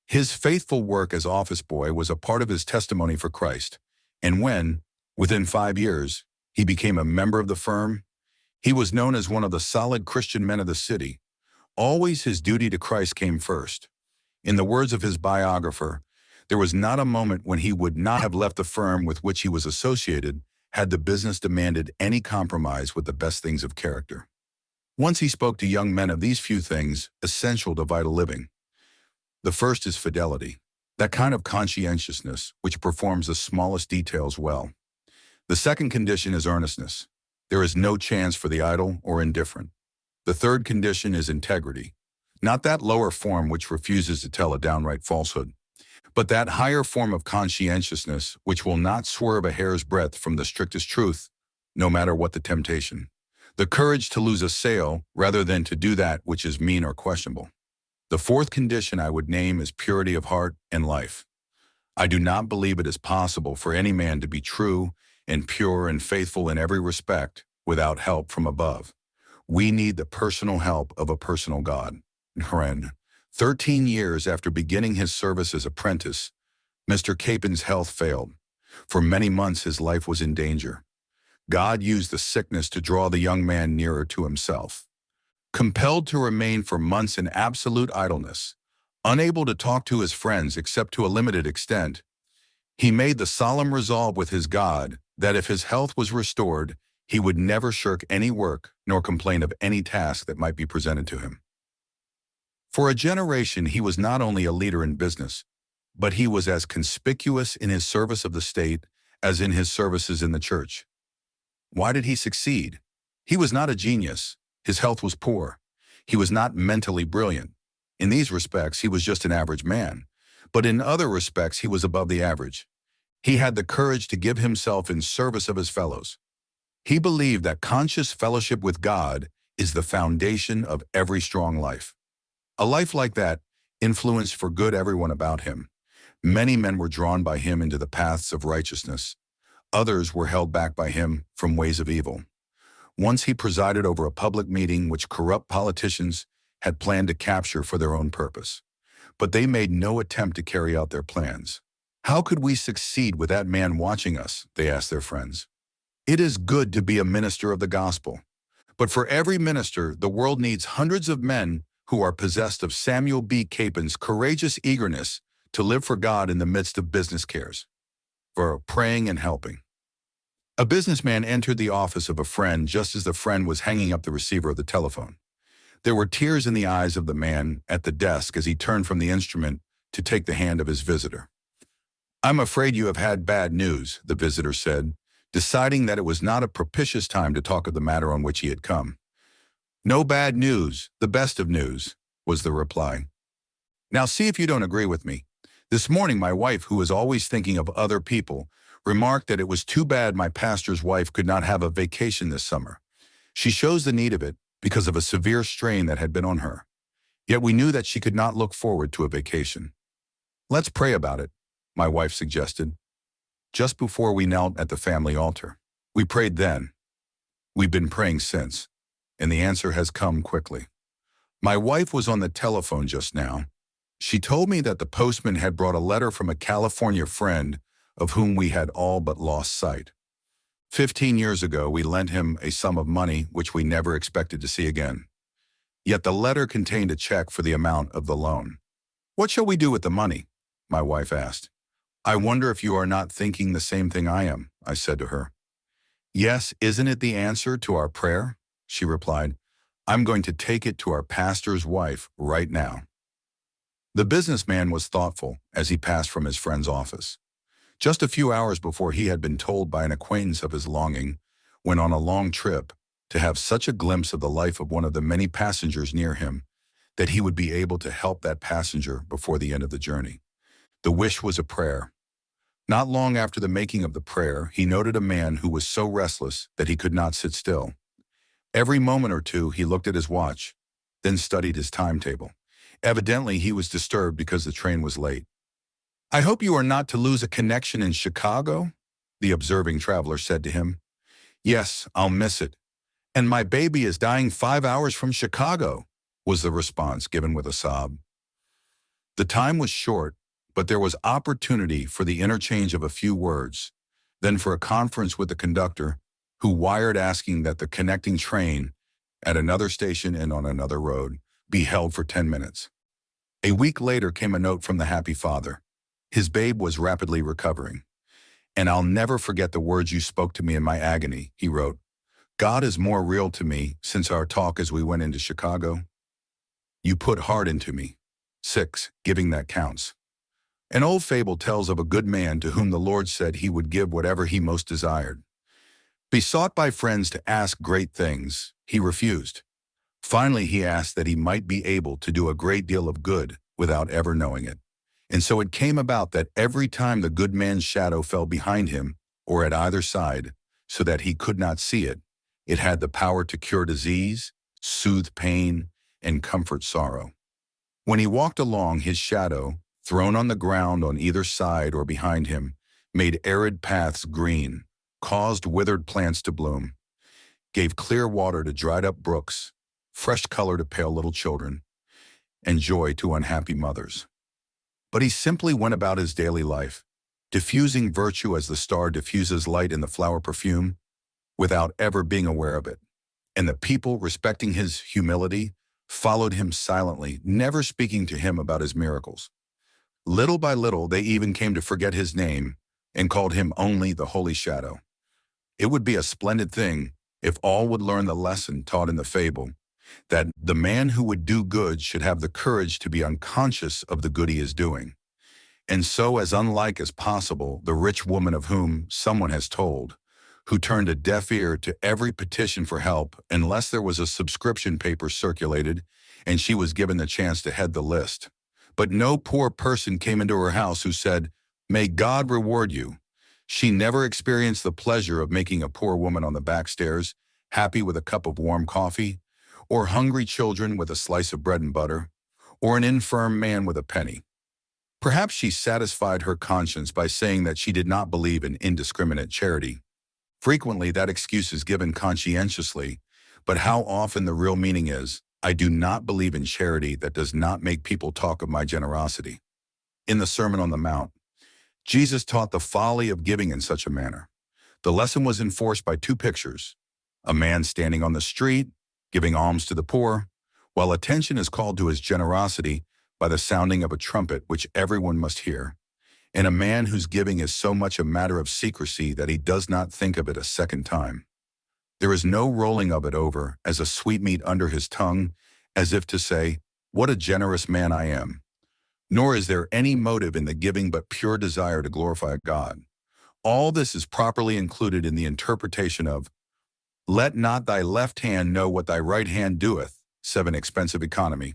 His faithful work as office boy was a part of his testimony for Christ, and when, within 5 years, he became a member of the firm, he was known as one of the solid Christian men of the city. Always his duty to Christ came first. In the words of his biographer, there was not a moment when he would not have left the firm with which he was associated had the business demanded any compromise with the best things of character. Once he spoke to young men of these few things essential to vital living. The first is fidelity, that kind of conscientiousness which performs the smallest details well. The second condition is earnestness. There is no chance for the idle or indifferent. The third condition is integrity, not that lower form which refuses to tell a downright falsehood, but that higher form of conscientiousness which will not swerve a hair's breadth from the strictest truth, no matter what the temptation. The courage to lose a sale rather than to do that which is mean or questionable. The fourth condition I would name is purity of heart and life. I do not believe it is possible for any man to be true and pure and faithful in every respect without help from above. We need the personal help of a personal God. 13 years after beginning his service as apprentice, Mr. Capon's health failed. For many months his life was in danger. God used the sickness to draw the young man nearer to himself. Compelled to remain for months in absolute idleness, unable to talk to his friends except to a limited extent, he made the solemn resolve with his God that if his health was restored, he would never shirk any work nor complain of any task that might be presented to him. For a generation, he was not only a leader in business, but he was as conspicuous in his service of the state as in his services in the church. Why did he succeed? He was not a genius. His health was poor. He was not mentally brilliant. In these respects, he was just an average man. But in other respects, he was above the average. He had the courage to give himself in service of his fellows. He believed that conscious fellowship with God is the foundation of every strong life. A life like that influenced for good everyone about him. Many men were drawn by him into the paths of righteousness. Others were held back by him from ways of evil. Once he presided over a public meeting which corrupt politicians had planned to capture for their own purpose. But they made no attempt to carry out their plans. How could we succeed with that man watching us? They asked their friends. It is good to be a minister of the gospel. But for every minister, the world needs hundreds of men who are possessed of Samuel B. Capon's courageous eagerness to live for God in the midst of business cares, for praying and helping. A businessman entered the office of a friend just as the friend was hanging up the receiver of the telephone. There were tears in the eyes of the man at the desk as he turned from the instrument to take the hand of his visitor. "I'm afraid you have had bad news," the visitor said, deciding that it was not a propitious time to talk of the matter on which he had come. "No bad news, the best of news," was the reply. "Now see if you don't agree with me. This morning my wife, who is always thinking of other people, remarked that it was too bad my pastor's wife could not have a vacation this summer. She shows the need of it because of a severe strain that had been on her. Yet we knew that she could not look forward to a vacation. Let's pray about it," my wife suggested. Just before we knelt at the family altar. We prayed then. We've been praying since, and the answer has come quickly. My wife was on the telephone just now. She told me that the postman had brought a letter from a California friend of whom we had all but lost sight. 15 years ago, we lent him a sum of money which we never expected to see again. Yet the letter contained a check for the amount of the loan. "What shall we do with the money?" my wife asked. "I wonder if you are not thinking the same thing I am," I said to her. "Yes, isn't it the answer to our prayer?" she replied. "I'm going to take it to our pastor's wife right now." The businessman was thoughtful as he passed from his friend's office. Just a few hours before, he had been told by an acquaintance of his longing, when on a long trip, to have such a glimpse of the life of one of the many passengers near him that he would be able to help that passenger before the end of the journey. The wish was a prayer. Not long after the making of the prayer, he noted a man who was so restless that he could not sit still. Every moment or two, he looked at his watch, then studied his timetable. Evidently, he was disturbed because the train was late. "I hope you are not to lose a connection in Chicago," the observing traveler said to him. "Yes, I'll miss it. And my baby is dying 5 hours from Chicago," was the response given with a sob. The time was short, but there was opportunity for the interchange of a few words, then for a conference with the conductor, who wired asking that the connecting train at another station and on another road be held for 10 minutes. A week later came a note from the happy father. His babe was rapidly recovering. "And I'll never forget the words you spoke to me in my agony," he wrote. "God is more real to me since our talk as we went into Chicago. You put heart into me." 6. Giving that counts. An old fable tells of a good man to whom the Lord said he would give whatever he most desired. Besought by friends to ask great things, he refused. Finally, he asked that he might be able to do a great deal of good without ever knowing it. And so it came about that every time the good man's shadow fell behind him or at either side, so that he could not see it, it had the power to cure disease, soothe pain, and comfort sorrow. When he walked along, his shadow, thrown on the ground on either side or behind him, made arid paths green, caused withered plants to bloom, gave clear water to dried up brooks, fresh color to pale little children, and joy to unhappy mothers. But he simply went about his daily life, diffusing virtue as the star diffuses light in the flower perfume, without ever being aware of it. And the people, respecting his humility, followed him silently, never speaking to him about his miracles. Little by little, they even came to forget his name and called him only the Holy Shadow. It would be a splendid thing if all would learn the lesson taught in the fable, that the man who would do good should have the courage to be unconscious of the good he is doing. And so, as unlike as possible, the rich woman of whom someone has told, who turned a deaf ear to every petition for help unless there was a subscription paper circulated and she was given the chance to head the list. But no poor person came into her house who said, "May God reward you." She never experienced the pleasure of making a poor woman on the back stairs happy with a cup of warm coffee, or hungry children with a slice of bread and butter, or an infirm man with a penny. Perhaps she satisfied her conscience by saying that she did not believe in indiscriminate charity. Frequently, that excuse is given conscientiously, but how often the real meaning is, "I do not believe in charity that does not make people talk of my generosity." In the Sermon on the Mount, Jesus taught the folly of giving in such a manner. The lesson was enforced by two pictures: a man standing on the street, giving alms to the poor, while attention is called to his generosity by the sounding of a trumpet which everyone must hear, and a man whose giving is so much a matter of secrecy that he does not think of it a second time. There is no rolling of it over as a sweetmeat under his tongue, as if to say, "What a generous man I am." Nor is there any motive in the giving but pure desire to glorify God. All this is properly included in the interpretation of, "Let not thy left hand know what thy right hand doeth," 7 Expensive Economy.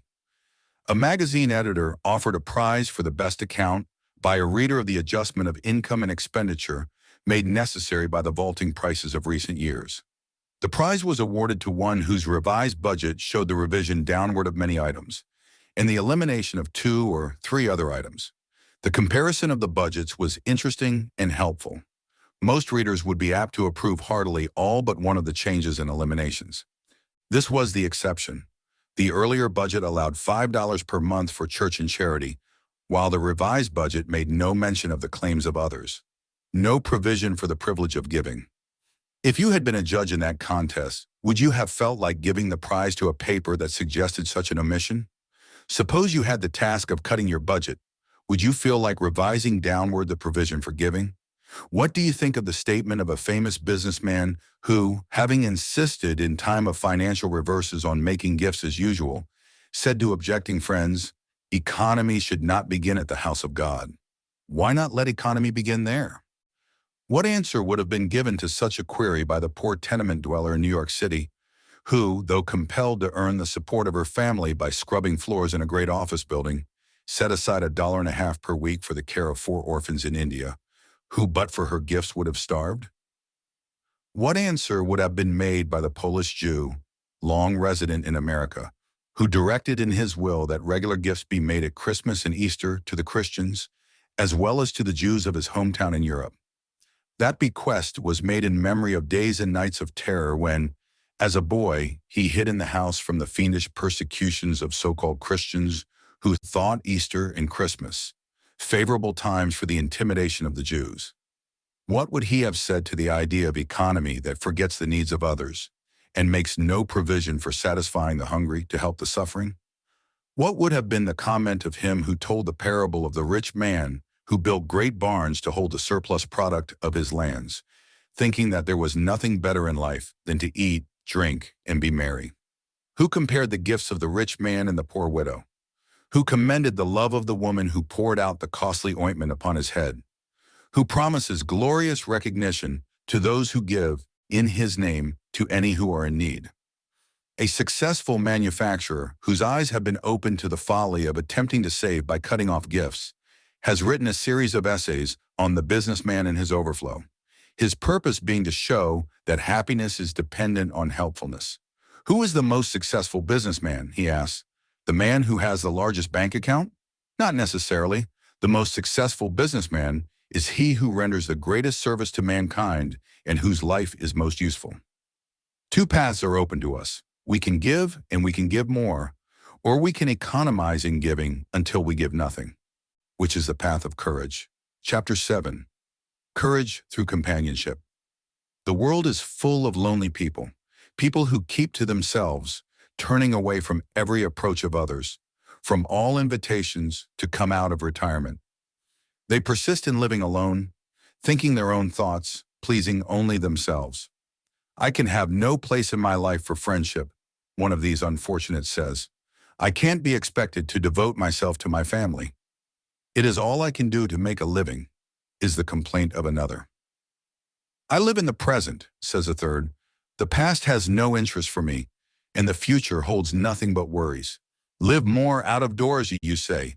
A magazine editor offered a prize for the best account by a reader of the adjustment of income and expenditure made necessary by the vaulting prices of recent years. The prize was awarded to one whose revised budget showed the revision downward of many items, and the elimination of 2 or 3 other items. The comparison of the budgets was interesting and helpful. Most readers would be apt to approve heartily all but one of the changes and eliminations. This was the exception. The earlier budget allowed $5 per month for church and charity, while the revised budget made no mention of the claims of others. No provision for the privilege of giving. If you had been a judge in that contest, would you have felt like giving the prize to a paper that suggested such an omission? Suppose you had the task of cutting your budget. Would you feel like revising downward the provision for giving? What do you think of the statement of a famous businessman who, having insisted in time of financial reverses on making gifts as usual, said to objecting friends, "Economy should not begin at the house of God"? Why not let economy begin there? What answer would have been given to such a query by the poor tenement dweller in New York City, who, though compelled to earn the support of her family by scrubbing floors in a great office building, set aside $1.50 per week for the care of 4 orphans in India, who but for her gifts would have starved? What answer would have been made by the Polish Jew long resident in America, who directed in his will that regular gifts be made at Christmas and Easter to the Christians, as well as to the Jews of his hometown in Europe. That bequest was made in memory of days and nights of terror when, as a boy, he hid in the house from the fiendish persecutions of so-called Christians who thought Easter and Christmas favorable times for the intimidation of the Jews. What would he have said to the idea of economy that forgets the needs of others and makes no provision for satisfying the hungry to help the suffering? What would have been the comment of him who told the parable of the rich man who built great barns to hold the surplus product of his lands, thinking that there was nothing better in life than to eat, drink, and be merry? Who compared the gifts of the rich man and the poor widow? Who commended the love of the woman who poured out the costly ointment upon his head? Who promises glorious recognition to those who give in his name to any who are in need? A successful manufacturer whose eyes have been opened to the folly of attempting to save by cutting off gifts has written a series of essays on the businessman and his overflow, his purpose being to show that happiness is dependent on helpfulness. Who is the most successful businessman, he asks? The man who has the largest bank account? Not necessarily. The most successful businessman is he who renders the greatest service to mankind and whose life is most useful. Two paths are open to us. We can give and we can give more, or we can economize in giving until we give nothing, which is the path of courage. Chapter 7. Courage through companionship. The world is full of lonely people, people who keep to themselves, turning away from every approach of others, from all invitations to come out of retirement. They persist in living alone, thinking their own thoughts, pleasing only themselves. I can have no place in my life for friendship, one of these unfortunates says. I can't be expected to devote myself to my family. It is all I can do to make a living, is the complaint of another. I live in the present, says a third. The past has no interest for me, and the future holds nothing but worries. Live more out of doors, you say,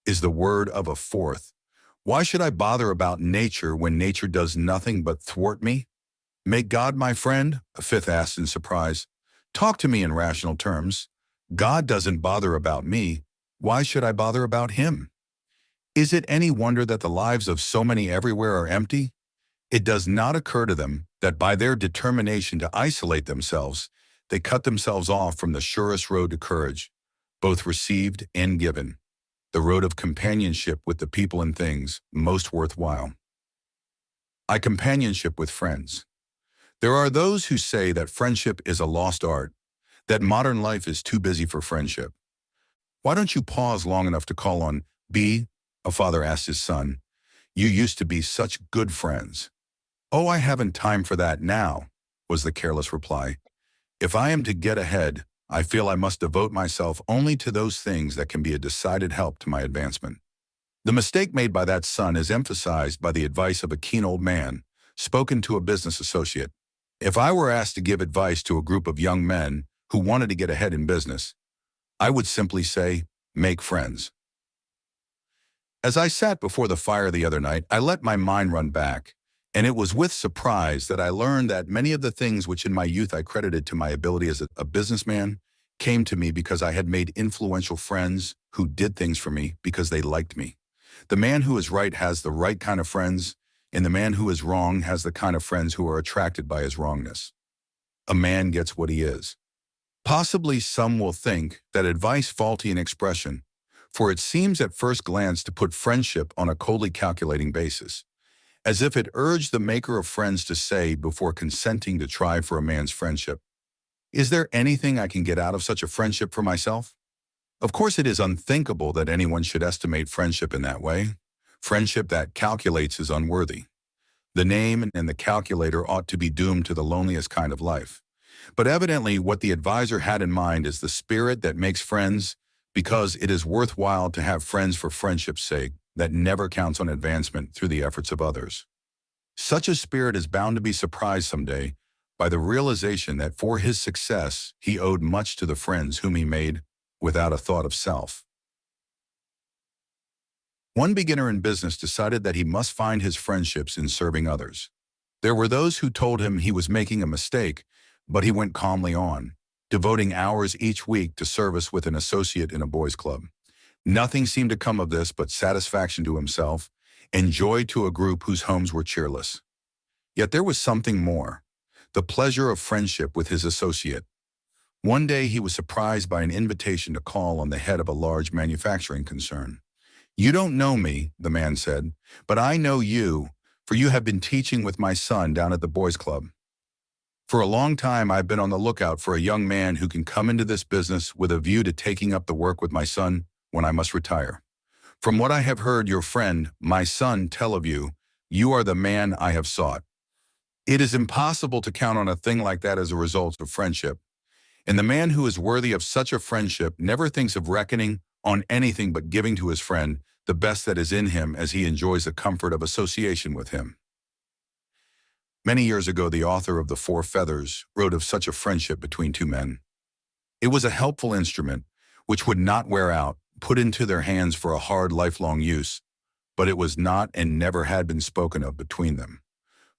is the word of a fourth. Why should I bother about nature when nature does nothing but thwart me? Make God my friend, a fifth asks in surprise. Talk to me in rational terms. God doesn't bother about me. Why should I bother about him? Is it any wonder that the lives of so many everywhere are empty? It does not occur to them that by their determination to isolate themselves, they cut themselves off from the surest road to courage, both received and given, the road of companionship with the people and things most worthwhile. I companionship with friends. There are those who say that friendship is a lost art, that modern life is too busy for friendship. Why don't you pause long enough to call on B? A father asked his son. You used to be such good friends. Oh, I haven't time for that now, was the careless reply. If I am to get ahead, I feel I must devote myself only to those things that can be a decided help to my advancement. The mistake made by that son is emphasized by the advice of a keen old man, spoken to a business associate. If I were asked to give advice to a group of young men who wanted to get ahead in business, I would simply say, make friends. As I sat before the fire the other night, I let my mind run back, and it was with surprise that I learned that many of the things which in my youth I credited to my ability as a businessman came to me because I had made influential friends who did things for me because they liked me. The man who is right has the right kind of friends, and the man who is wrong has the kind of friends who are attracted by his wrongness. A man gets what he is. Possibly some will think that advice faulty in expression, for it seems at first glance to put friendship on a coldly calculating basis, as if it urged the maker of friends to say before consenting to try for a man's friendship, is there anything I can get out of such a friendship for myself? Of course, it is unthinkable that anyone should estimate friendship in that way. Friendship that calculates is unworthy. The name and the calculator ought to be doomed to the loneliest kind of life. But evidently what the advisor had in mind is the spirit that makes friends because it is worthwhile to have friends for friendship's sake that never counts on advancement through the efforts of others. Such a spirit is bound to be surprised someday by the realization that for his success he owed much to the friends whom he made without a thought of self. One beginner in business decided that he must find his friendships in serving others. There were those who told him he was making a mistake, but he went calmly on. devoting hours each week to service with an associate in a boys' club. Nothing seemed to come of this but satisfaction to himself and joy to a group whose homes were cheerless. Yet there was something more, the pleasure of friendship with his associate. One day he was surprised by an invitation to call on the head of a large manufacturing concern. "You don't know me," the man said, "but I know you, for you have been teaching with my son down at the boys' club. For a long time I've been on the lookout for a young man who can come into this business with a view to taking up the work with my son when I must retire. From what I have heard your friend, my son, tell of you, you are the man I have sought. It is impossible to count on a thing like that as a result of friendship. And the man who is worthy of such a friendship never thinks of reckoning on anything but giving to his friend the best that is in him as he enjoys the comfort of association with him." Many years ago, the author of The Four Feathers wrote of such a friendship between two men. It was a helpful instrument which would not wear out, put into their hands for a hard lifelong use, but it was not and never had been spoken of between them.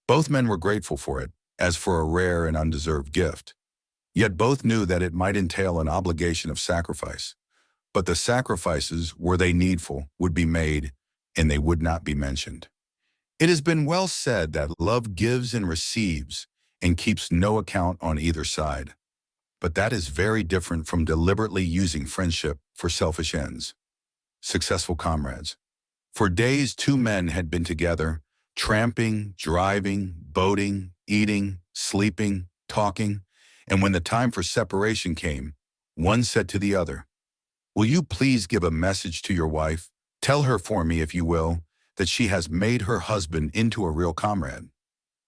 Both men were grateful for it, as for a rare and undeserved gift. Yet both knew that it might entail an obligation of sacrifice. But the sacrifices, were they needful, would be made, and they would not be mentioned. It has been well said that love gives and receives and keeps no account on either side. But that is very different from deliberately using friendship for selfish ends. Successful comrades. For days, two men had been together, tramping, driving, boating, eating, sleeping, talking, and when the time for separation came, one said to the other, "Will you please give a message to your wife? Tell her for me, if you will, that she has made her husband into a real comrade."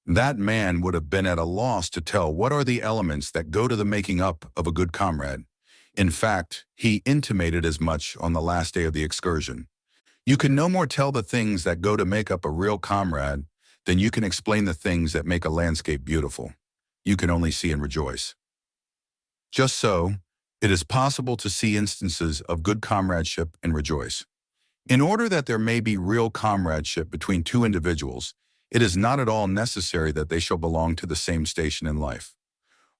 That man would have been at a loss to tell what are the elements that go to the making up of a good comrade. In fact, he intimated as much on the last day of the excursion. You can no more tell the things that go to make up a real comrade than you can explain the things that make a landscape beautiful. You can only see and rejoice. Just so, it is possible to see instances of good comradeship and rejoice. In order that there may be real comradeship between two individuals, it is not at all necessary that they shall belong to the same station in life.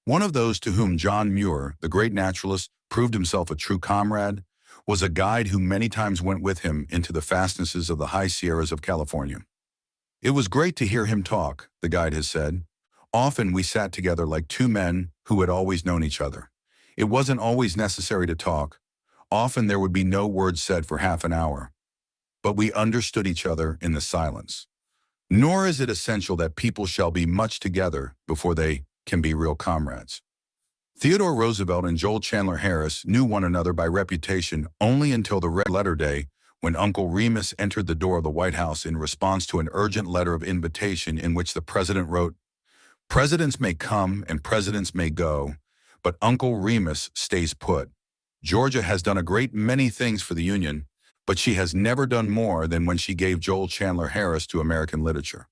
One of those to whom John Muir, the great naturalist, proved himself a true comrade was a guide who many times went with him into the fastnesses of the high Sierras of California. "It was great to hear him talk," the guide has said. "Often we sat together like two men who had always known each other. It wasn't always necessary to talk. Often there would be no words said for half an hour. But we understood each other in the silence. Nor is it essential that people shall be much together before they can be real comrades." Theodore Roosevelt and Joel Chandler Harris knew one another by reputation only until the red letter day when Uncle Remus entered the door of the White House in response to an urgent letter of invitation in which the president wrote, "Presidents may come and presidents may go, but Uncle Remus stays put. Georgia has done a great many things for the Union, but she has never done more than when she gave Joel Chandler Harris to American literature."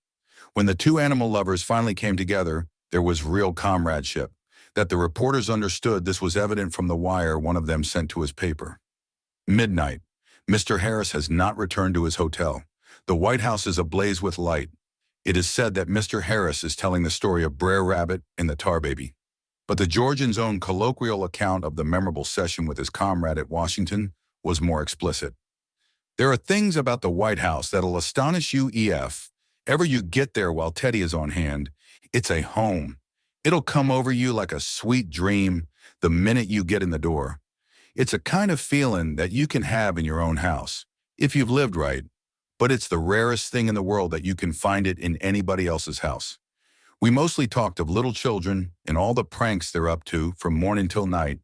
When the two animal lovers finally came together, there was real comradeship. That the reporters understood this was evident from the wire one of them sent to his paper. Midnight. Mr. Harris has not returned to his hotel. The White House is ablaze with light. It is said that Mr. Harris is telling the story of Brer Rabbit and the Tar Baby. But the Georgian's own colloquial account of the memorable session with his comrade at Washington was more explicit. "There are things about the White House that'll astonish you if ever you get there while Teddy is on hand. It's a home. It'll come over you like a sweet dream the minute you get in the door. It's a kind of feeling that you can have in your own house, if you've lived right, but it's the rarest thing in the world that you can find it in anybody else's house." We mostly talked of little children and all the pranks they're up to from morning till night,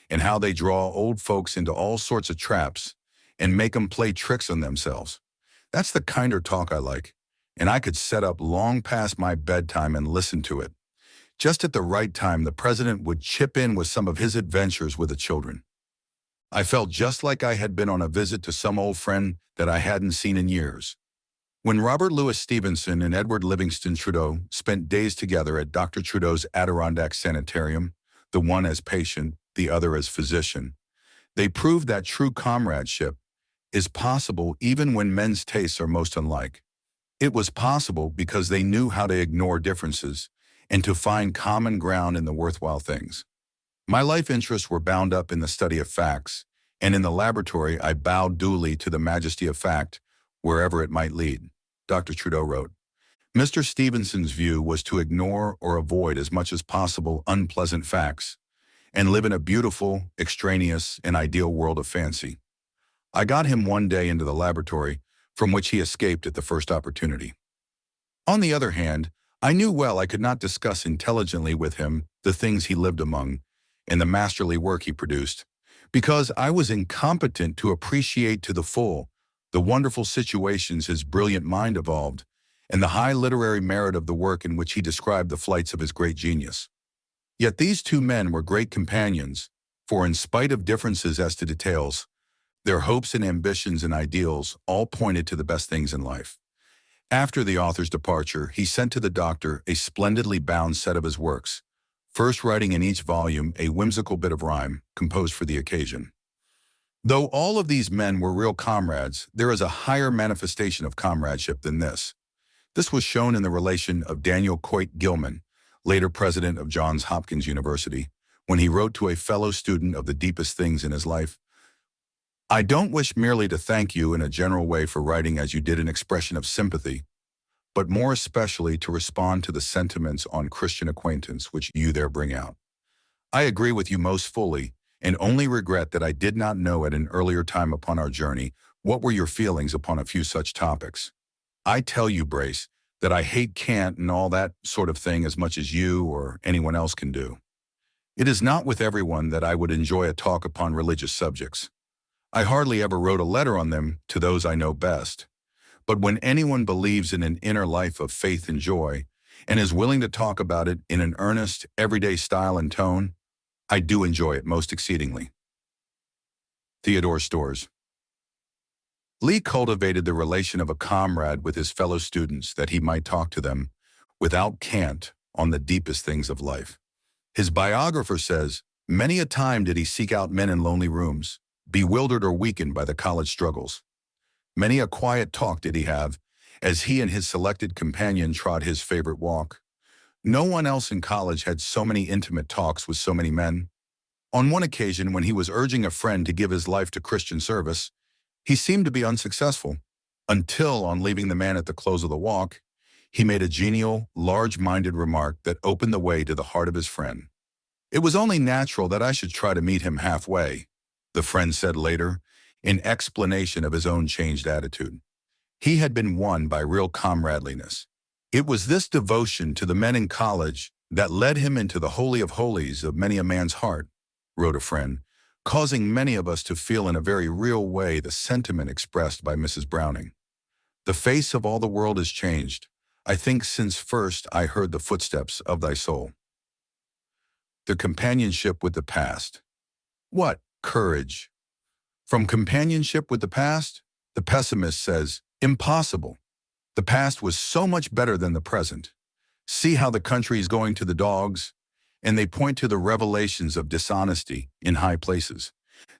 and how they draw old folks into all sorts of traps and make them play tricks on themselves. That's the kinder talk I like, and I could set up long past my bedtime and listen to it. Just at the right time, the president would chip in with some of his adventures with the children. I felt just like I had been on a visit to some old friend that I hadn't seen in years. When Robert Louis Stevenson and Edward Livingston Trudeau spent days together at Dr. Trudeau's Adirondack Sanitarium, the one as patient, the other as physician, they proved that true comradeship is possible even when men's tastes are most unlike. It was possible because they knew how to ignore differences and to find common ground in the worthwhile things. My life interests were bound up in the study of facts, and in the laboratory I bowed duly to the majesty of fact, wherever it might lead, Dr. Trudeau wrote. Mr. Stevenson's view was to ignore or avoid as much as possible unpleasant facts, and live in a beautiful, extraneous, and ideal world of fancy. I got him one day into the laboratory, from which he escaped at the first opportunity. On the other hand, I knew well I could not discuss intelligently with him the things he lived among and the masterly work he produced, because I was incompetent to appreciate to the full the wonderful situations his brilliant mind evolved and the high literary merit of the work in which he described the flights of his great genius. Yet these two men were great companions, for in spite of differences as to details, their hopes and ambitions and ideals all pointed to the best things in life. After the author's departure, he sent to the doctor a splendidly bound set of his works, first writing in each volume a whimsical bit of rhyme composed for the occasion. Though all of these men were real comrades, there is a higher manifestation of comradeship than this. This was shown in the relation of Daniel Coit Gilman, later president of Johns Hopkins University, when he wrote to a fellow student of the deepest things in his life, "I don't wish merely to thank you in a general way for writing as you did an expression of sympathy, but more especially to respond to the sentiments on Christian acquaintance which you there bring out. I agree with you most fully, and only regret that I did not know at an earlier time upon our journey what were your feelings upon a few such topics. I tell you, Brace, that I hate cant and all that sort of thing as much as you or anyone else can do. It is not with everyone that I would enjoy a talk upon religious subjects. I hardly ever wrote a letter on them to those I know best. But when anyone believes in an inner life of faith and joy, and is willing to talk about it in an earnest, everyday style and tone, I do enjoy it most exceedingly." Theodore Storrs. Lee cultivated the relation of a comrade with his fellow students that he might talk to them, without cant, on the deepest things of life. His biographer says, "Many a time did he seek out men in lonely rooms, bewildered or weakened by the college struggles. Many a quiet talk did he have, as he and his selected companion trod his favorite walk. No one else in college had so many intimate talks with so many men. On one occasion, when he was urging a friend to give his life to Christian service, he seemed to be unsuccessful, until, on leaving the man at the close of the walk, he made a genial, large-minded remark that opened the way to the heart of his friend. 'It was only natural that I should try to meet him halfway,' the friend said later, in explanation of his own changed attitude. He had been won by real comradeliness. It was this devotion to the men in college that led him into the holy of holies of many a man's heart," wrote a friend, causing many of us to feel in a very real way the sentiment expressed by Mrs. Browning. "The face of all the world is changed, I think, since first I heard the footsteps of thy soul." The companionship with the past. What courage! From companionship with the past, the pessimist says, impossible. The past was so much better than the present. See how the country is going to the dogs, and they point to the revelations of dishonesty in high places.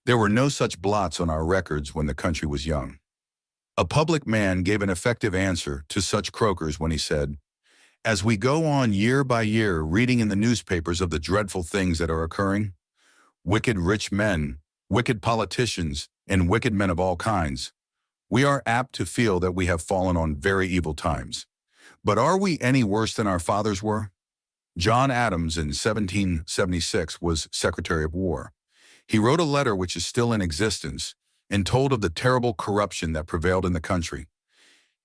There were no such blots on our records when the country was young. A public man gave an effective answer to such croakers when he said, "As we go on year by year reading in the newspapers of the dreadful things that are occurring, wicked rich men, wicked politicians, and wicked men of all kinds, we are apt to feel that we have fallen on very evil times. But are we any worse than our fathers were?" John Adams in 1776 was Secretary of War. He wrote a letter which is still in existence and told of the terrible corruption that prevailed in the country.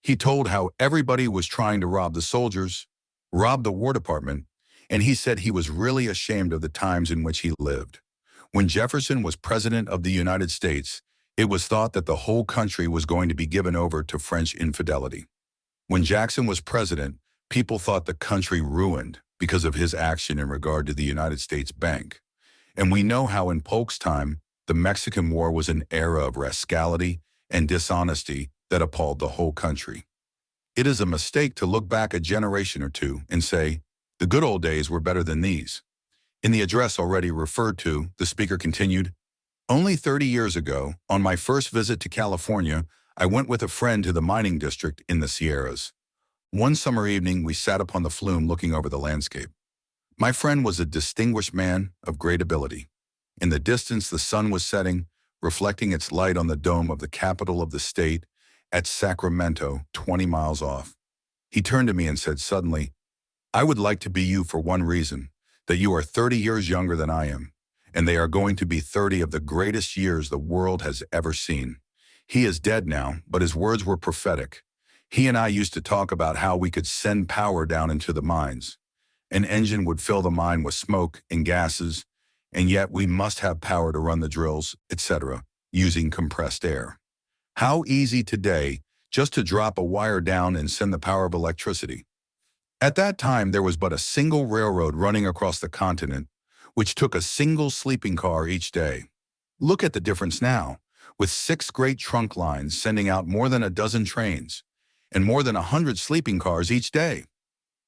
He told how everybody was trying to rob the soldiers, rob the War Department, and he said he was really ashamed of the times in which he lived. When Jefferson was President of the United States, it was thought that the whole country was going to be given over to French infidelity. When Jackson was president, people thought the country ruined because of his action in regard to the United States Bank. And we know how in Polk's time, the Mexican War was an era of rascality and dishonesty that appalled the whole country. It is a mistake to look back a generation or two and say, the good old days were better than these. In the address already referred to, the speaker continued, "Only 30 years ago, on my first visit to California, I went with a friend to the mining district in the Sierras. One summer evening, we sat upon the flume looking over the landscape. My friend was a distinguished man of great ability. In the distance, the sun was setting, reflecting its light on the dome of the capital of the state at Sacramento, 20 miles off. He turned to me and said suddenly, "I would like to be you for one reason, that you are 30 years younger than I am, and they are going to be 30 of the greatest years the world has ever seen." He is dead now, but his words were prophetic. He and I used to talk about how we could send power down into the mines. An engine would fill the mine with smoke and gases, and yet we must have power to run the drills, etc., using compressed air. How easy today just to drop a wire down and send the power of electricity. At that time, there was but a single railroad running across the continent, which took a single sleeping car each day. Look at the difference now, with 6 great trunk lines sending out more than a dozen trains, and more than 100 sleeping cars each day.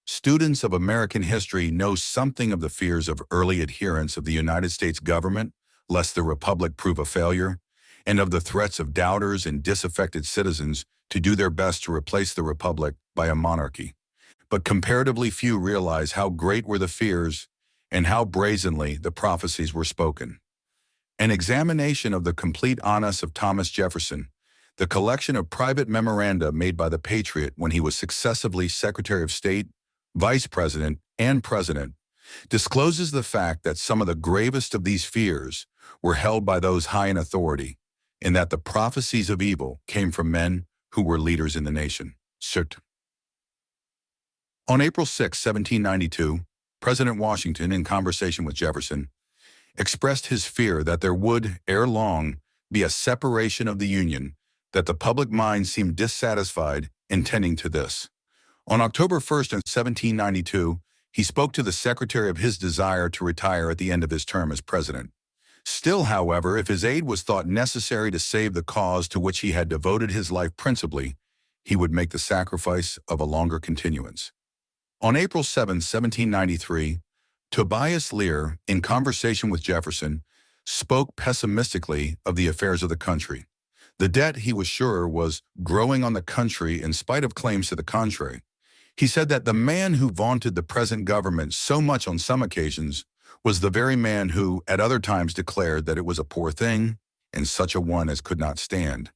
Students of American history know something of the fears of early adherents of the United States government, lest the republic prove a failure, and of the threats of doubters and disaffected citizens to do their best to replace the republic by a monarchy. But comparatively few realize how great were the fears and how brazenly the prophecies were spoken. An examination of the complete honors of Thomas Jefferson, the collection of private memoranda made by the patriot when he was successively Secretary of State, Vice President, and President, discloses the fact that some of the gravest of these fears were held by those high in authority, and that the prophecies of evil came from men who were leaders in the nation. Cert. On April 6, 1792, President Washington, in conversation with Jefferson, expressed his fear that there would, ere long, be a separation of the Union, that the public mind seemed dissatisfied and tending to this. On October 1st, 1792, he spoke to the secretary of his desire to retire at the end of his term as president. Still, however, if his aid was thought necessary to save the cause to which he had devoted his life principally, he would make the sacrifice of a longer continuance. On April 7, 1793, Tobias Lear, in conversation with Jefferson, spoke pessimistically of the affairs of the country. The debt, he was sure, was growing on the country in spite of claims to the contrary. He said that the man who vaunted the present government so much on some occasions was the very man who, at other times, declared that it was a poor thing, and such a one as could not stand.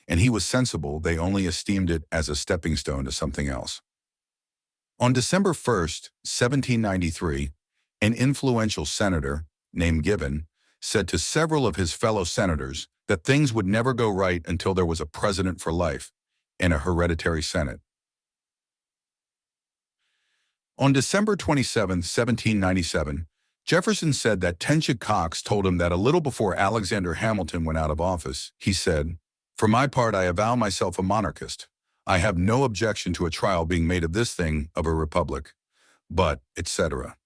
And he was sensible they only esteemed it as a stepping stone to something else. On December 1st, 1793, an influential senator, named Gibbon, said to several of his fellow senators that things would never go right until there was a president for life and a hereditary Senate. On December 27, 1797, Jefferson said that Tench Coxe told him that a little before Alexander Hamilton went out of office, he said, "For my part, I avow myself a monarchist. I have no objection to a trial being made of this thing of a republic, but, etc."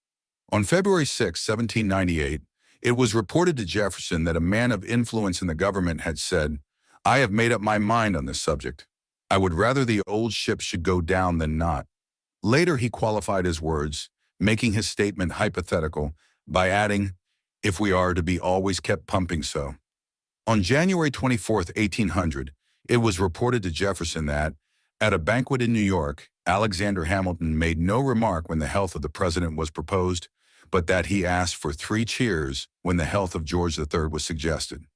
On February 6, 1798, it was reported to Jefferson that a man of influence in the government had said, "I have made up my mind on this subject. I would rather the old ship should go down than not." Later, he qualified his words, making his statement hypothetical, by adding, "if we are to be always kept pumping so." On January 24, 1800, it was reported to Jefferson that, at a banquet in New York, Alexander Hamilton made no remark when the health of the president was proposed, but that he asked for 3 cheers when the health of George III was suggested.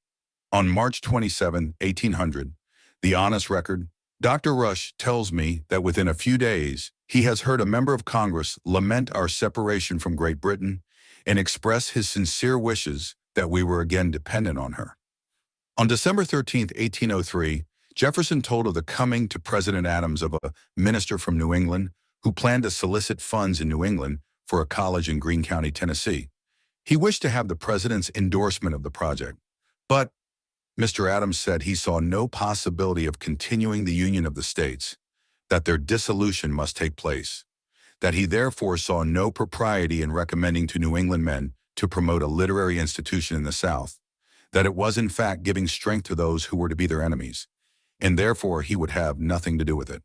On March 27, 1800, the honest record, Dr. Rush tells me that within a few days, he has heard a member of Congress lament our separation from Great Britain and express his sincere wishes that we were again dependent on her. On December 13, 1803, Jefferson told of the coming to President Adams of a minister from New England who planned to solicit funds in New England for a college in Greene County, Tennessee. He wished to have the president's endorsement of the project, but Mr. Adams said he saw no possibility of continuing the union of the states, that their dissolution must take place, that he therefore saw no propriety in recommending to New England men to promote a literary institution in the South, that it was in fact giving strength to those who were to be their enemies, and therefore he would have nothing to do with it.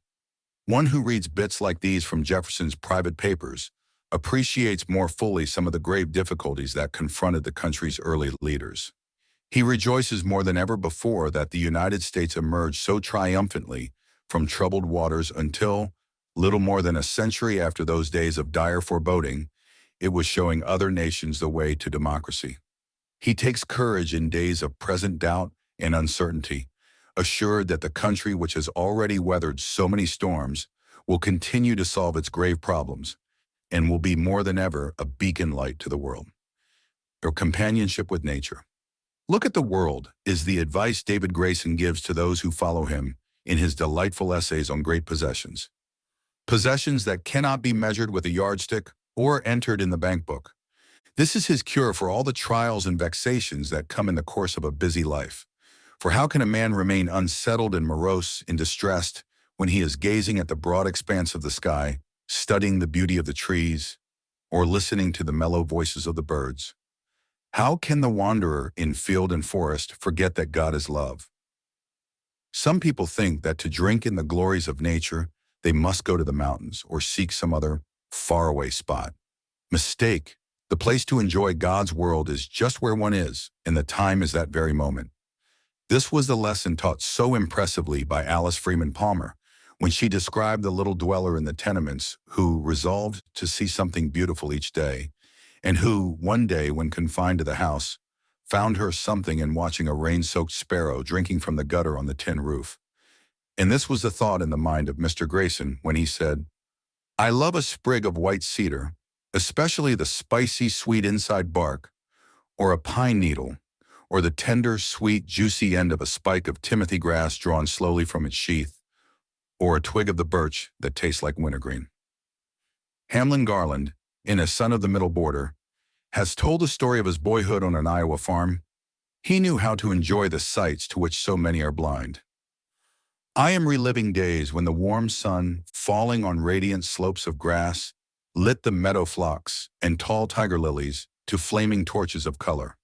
One who reads bits like these from Jefferson's private papers appreciates more fully some of the grave difficulties that confronted the country's early leaders. He rejoices more than ever before that the United States emerged so triumphantly from troubled waters until, little more than a century after those days of dire foreboding, it was showing other nations the way to democracy. He takes courage in days of present doubt and uncertainty, assured that the country which has already weathered so many storms will continue to solve its grave problems and will be more than ever a beacon light to the world. Or companionship with nature. Look at the world is the advice David Grayson gives to those who follow him in his delightful essays on great possessions. Possessions that cannot be measured with a yardstick or entered in the bank book. This is his cure for all the trials and vexations that come in the course of a busy life. For how can a man remain unsettled and morose and distressed when he is gazing at the broad expanse of the sky, studying the beauty of the trees, or listening to the mellow voices of the birds? How can the wanderer in field and forest forget that God is love? Some people think that to drink in the glories of nature, they must go to the mountains or seek some other faraway spot. Mistake. The place to enjoy God's world is just where one is, and the time is that very moment. This was the lesson taught so impressively by Alice Freeman Palmer when she described the little dweller in the tenements who resolved to see something beautiful each day, and who, one day when confined to the house, found her something in watching a rain-soaked sparrow drinking from the gutter on the tin roof. And this was the thought in the mind of Mr. Grayson when he said, "I love a sprig of white cedar, especially the spicy, sweet inside bark, or a pine needle, or the tender, sweet, juicy end of a spike of timothy grass drawn slowly from its sheath, or a twig of the birch that tastes like wintergreen." Hamlin Garland, in A Son of the Middle Border, has told the story of his boyhood on an Iowa farm. He knew how to enjoy the sights to which so many are blind. "I am reliving days when the warm sun, falling on radiant slopes of grass, lit the meadow phlox and tall tiger lilies to flaming torches of color.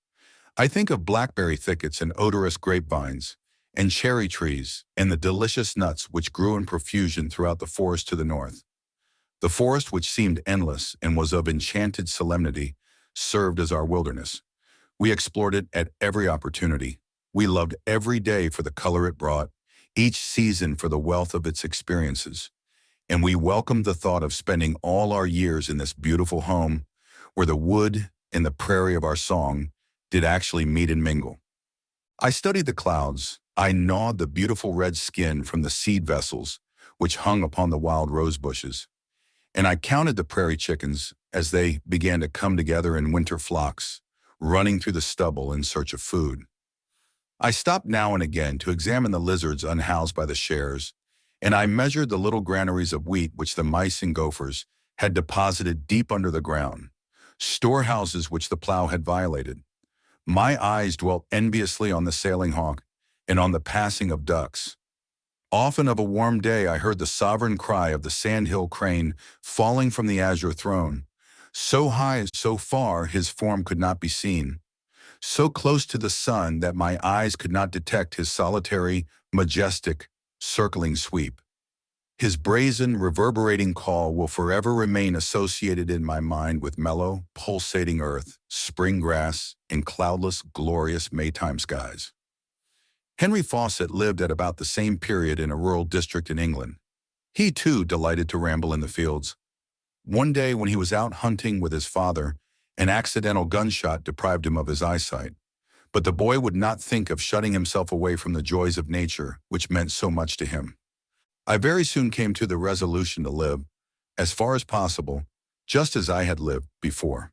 I think of blackberry thickets and odorous grapevines, and cherry trees, and the delicious nuts which grew in profusion throughout the forest to the north. The forest, which seemed endless and was of enchanted solemnity, served as our wilderness. We explored it at every opportunity. We loved every day for the color it brought, each season for the wealth of its experiences. And we welcomed the thought of spending all our years in this beautiful home, where the wood and the prairie of our song did actually meet and mingle. I studied the clouds. I gnawed the beautiful red skin from the seed vessels which hung upon the wild rose bushes. And I counted the prairie chickens as they began to come together in winter flocks, running through the stubble in search of food. I stopped now and again to examine the lizards unhoused by the shares, and I measured the little granaries of wheat which the mice and gophers had deposited deep under the ground, storehouses which the plow had violated. My eyes dwelt enviously on the sailing hawk and on the passing of ducks. Often of a warm day I heard the sovereign cry of the sandhill crane falling from the azure throne, so high, so far his form could not be seen, so close to the sun that my eyes could not detect his solitary, majestic, circling sweep. His brazen, reverberating call will forever remain associated in my mind with mellow, pulsating earth, spring grass, and cloudless, glorious Maytime skies. Henry Fawcett lived at about the same period in a rural district in England. He, too, delighted to ramble in the fields. One day when he was out hunting with his father, an accidental gunshot deprived him of his eyesight. But the boy would not think of shutting himself away from the joys of nature, which meant so much to him. I very soon came to the resolution to live, as far as possible, just as I had lived before.